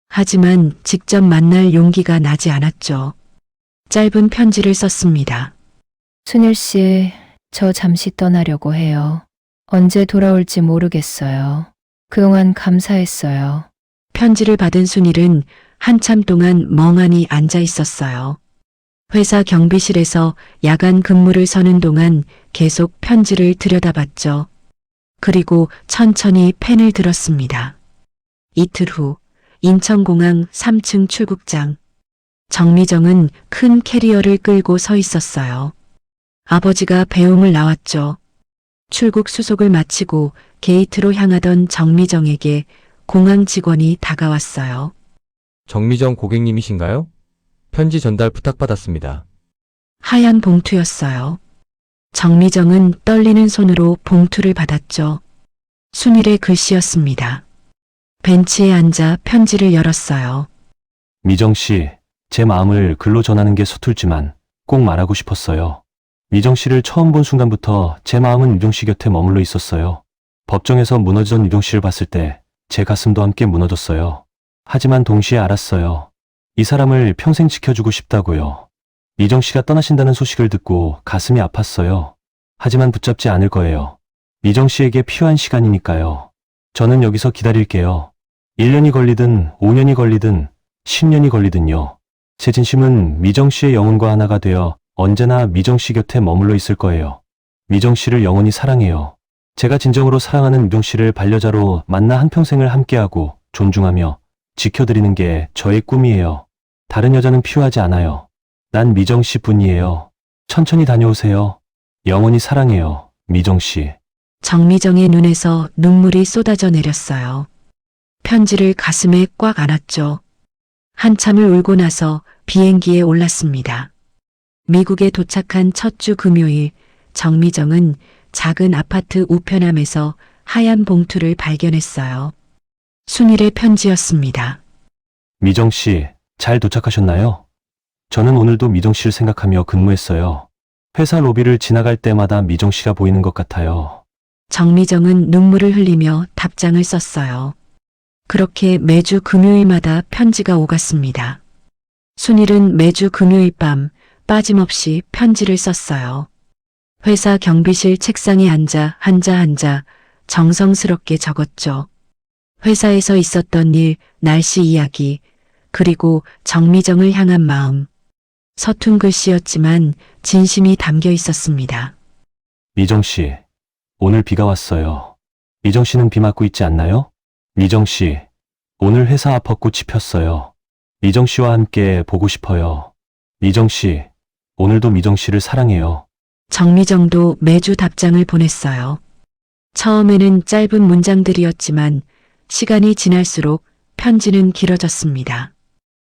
하지만 직접 만날 용기가 나지 않았죠. 짧은 편지를 썼습니다. 순일 씨, 저 잠시 떠나려고 해요. 언제 돌아올지 모르겠어요. 그동안 감사했어요. 편지를 받은 순일은 한참 동안 멍하니 앉아 있었어요. 회사 경비실에서 야간 근무를 서는 동안 계속 편지를 들여다봤죠. 그리고 천천히 펜을 들었습니다. 이틀 후 인천공항 3층 출국장. 정미정은 큰 캐리어를 끌고 서 있었어요. 아버지가 배웅을 나왔죠. 출국 수속을 마치고 게이트로 향하던 정미정에게 공항 직원이 다가왔어요. 정미정 고객님이신가요? 편지 전달 부탁받았습니다. 하얀 봉투였어요. 정미정은 떨리는 손으로 봉투를 받았죠. 순일의 글씨였습니다. 벤치에 앉아 편지를 열었어요. 미정 씨, 제 마음을 글로 전하는 게 서툴지만 꼭 말하고 싶었어요. 미정 씨를 처음 본 순간부터 제 마음은 미정 씨 곁에 머물러 있었어요. 법정에서 무너지던 미정 씨를 봤을 때 제 가슴도 함께 무너졌어요. 하지만 동시에 알았어요. 이 사람을 평생 지켜주고 싶다고요. 미정 씨가 떠나신다는 소식을 듣고 가슴이 아팠어요. 하지만 붙잡지 않을 거예요. 미정 씨에게 필요한 시간이니까요. 저는 여기서 기다릴게요. 1년이 걸리든 5년이 걸리든 10년이 걸리든요. 제 진심은 미정 씨의 영혼과 하나가 되어 언제나 미정 씨 곁에 머물러 있을 거예요. 미정 씨를 영원히 사랑해요. 제가 진정으로 사랑하는 미정 씨를 반려자로 만나 한평생을 함께하고 존중하며 지켜드리는 게 저의 꿈이에요. 다른 여자는 필요하지 않아요. 난 미정 씨뿐이에요. 천천히 다녀오세요. 영원히 사랑해요, 미정 씨. 정미정의 눈에서 눈물이 쏟아져 내렸어요. 편지를 가슴에 꽉 안았죠. 한참을 울고 나서 비행기에 올랐습니다. 미국에 도착한 첫 주 금요일, 정미정은 작은 아파트 우편함에서 하얀 봉투를 발견했어요. 순일의 편지였습니다. 미정 씨, 잘 도착하셨나요? 저는 오늘도 미정 씨를 생각하며 근무했어요. 회사 로비를 지나갈 때마다 미정 씨가 보이는 것 같아요. 정미정은 눈물을 흘리며 답장을 썼어요. 그렇게 매주 금요일마다 편지가 오갔습니다. 순일은 매주 금요일 밤 빠짐없이 편지를 썼어요. 회사 경비실 책상에 앉아 한자 정성스럽게 적었죠. 회사에서 있었던 일, 날씨 이야기, 그리고 정미정을 향한 마음. 서툰 글씨였지만 진심이 담겨 있었습니다. 미정 씨, 오늘 비가 왔어요. 미정 씨는 비 맞고 있지 않나요? 미정 씨, 오늘 회사 앞 벚꽃이 폈어요. 미정 씨와 함께 보고 싶어요. 미정 씨, 오늘도 미정 씨를 사랑해요. 정미정도 매주 답장을 보냈어요. 처음에는 짧은 문장들이었지만 시간이 지날수록 편지는 길어졌습니다.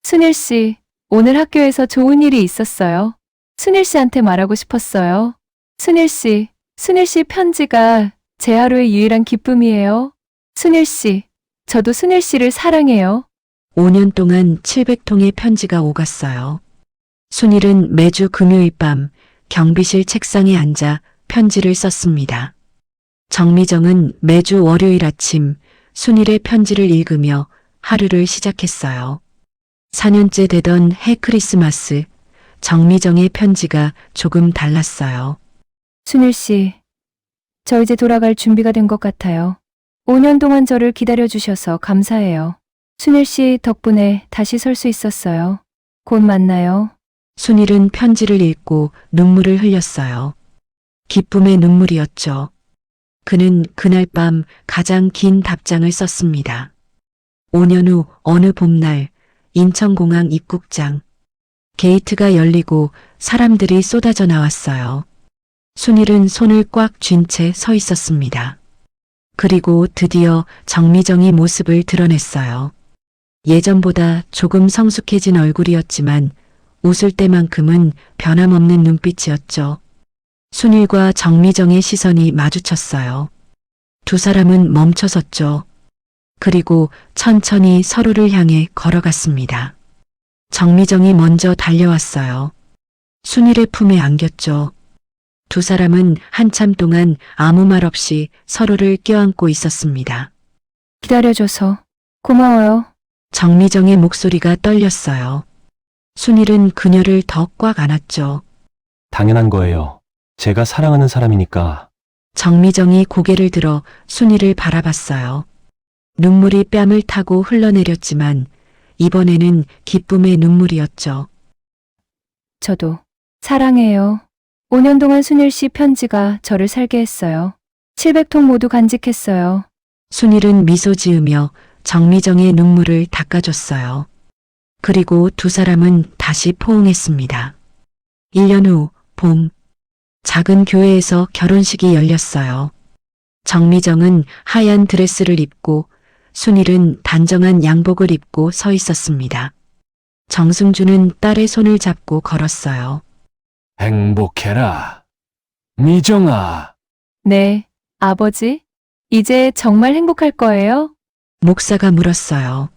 순일 씨, 오늘 학교에서 좋은 일이 있었어요. 순일 씨한테 말하고 싶었어요. 순일 씨 편지가 제 하루의 유일한 기쁨이에요. 순일 씨, 저도 순일 씨를 사랑해요. 5년 동안 700통의 편지가 오갔어요. 순일은 매주 금요일 밤 경비실 책상에 앉아 편지를 썼습니다. 정미정은 매주 월요일 아침 순일의 편지를 읽으며 하루를 시작했어요. 4년째 되던 해 크리스마스, 정미정의 편지가 조금 달랐어요. 순일 씨, 저 이제 돌아갈 준비가 된 것 같아요. 5년 동안 저를 기다려주셔서 감사해요. 순일 씨 덕분에 다시 설 수 있었어요. 곧 만나요. 순일은 편지를 읽고 눈물을 흘렸어요. 기쁨의 눈물이었죠. 그는 그날 밤 가장 긴 답장을 썼습니다. 5년 후 어느 봄날 인천공항 입국장. 게이트가 열리고 사람들이 쏟아져 나왔어요. 순일은 손을 꽉 쥔 채 서 있었습니다. 그리고 드디어 정미정이 모습을 드러냈어요. 예전보다 조금 성숙해진 얼굴이었지만 웃을 때만큼은 변함없는 눈빛이었죠. 순일과 정미정의 시선이 마주쳤어요. 두 사람은 멈춰섰죠. 그리고 천천히 서로를 향해 걸어갔습니다. 정미정이 먼저 달려왔어요. 순일의 품에 안겼죠. 두 사람은 한참 동안 아무 말 없이 서로를 껴안고 있었습니다. 기다려줘서 고마워요. 정미정의 목소리가 떨렸어요. 순일은 그녀를 더 꽉 안았죠. 당연한 거예요. 제가 사랑하는 사람이니까. 정미정이 고개를 들어 순일을 바라봤어요. 눈물이 뺨을 타고 흘러내렸지만 이번에는 기쁨의 눈물이었죠. 저도 사랑해요. 5년 동안 순일 씨 편지가 저를 살게 했어요. 700통 모두 간직했어요. 순일은 미소 지으며 정미정의 눈물을 닦아줬어요. 그리고 두 사람은 다시 포옹했습니다. 1년 후 봄, 작은 교회에서 결혼식이 열렸어요. 정미정은 하얀 드레스를 입고 순일은 단정한 양복을 입고 서 있었습니다. 정승주는 딸의 손을 잡고 걸었어요. 행복해라. 미정아. 네, 아버지. 이제 정말 행복할 거예요? 목사가 물었어요.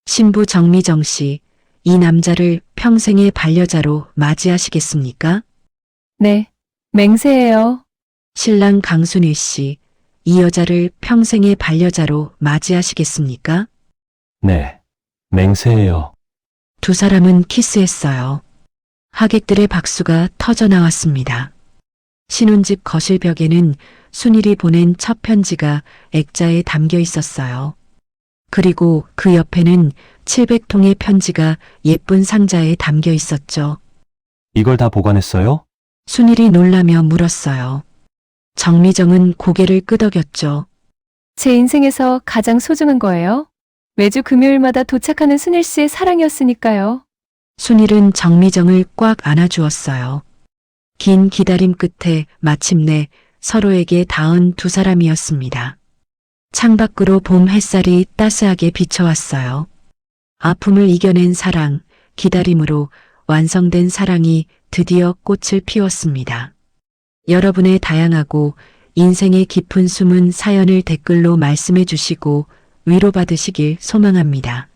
신부 정미정 씨, 이 남자를 평생의 반려자로 맞이하시겠습니까? 네, 맹세해요. 신랑 강순일 씨, 이 여자를 평생의 반려자로 맞이하시겠습니까? 네, 맹세해요. 두 사람은 키스했어요. 하객들의 박수가 터져 나왔습니다. 신혼집 거실벽에는 순일이 보낸 첫 편지가 액자에 담겨 있었어요. 그리고 그 옆에는 700통의 편지가 예쁜 상자에 담겨 있었죠. 이걸 다 보관했어요? 순일이 놀라며 물었어요. 정미정은 고개를 끄덕였죠. 제 인생에서 가장 소중한 거예요. 매주 금요일마다 도착하는 순일 씨의 사랑이었으니까요. 순일은 정미정을 꽉 안아주었어요. 긴 기다림 끝에 마침내 서로에게 닿은 두 사람이었습니다. 창밖으로 봄 햇살이 따스하게 비춰왔어요. 아픔을 이겨낸 사랑, 기다림으로 완성된 사랑이 드디어 꽃을 피웠습니다. 여러분의 다양하고 인생의 깊은 숨은 사연을 댓글로 말씀해 주시고 위로받으시길 소망합니다.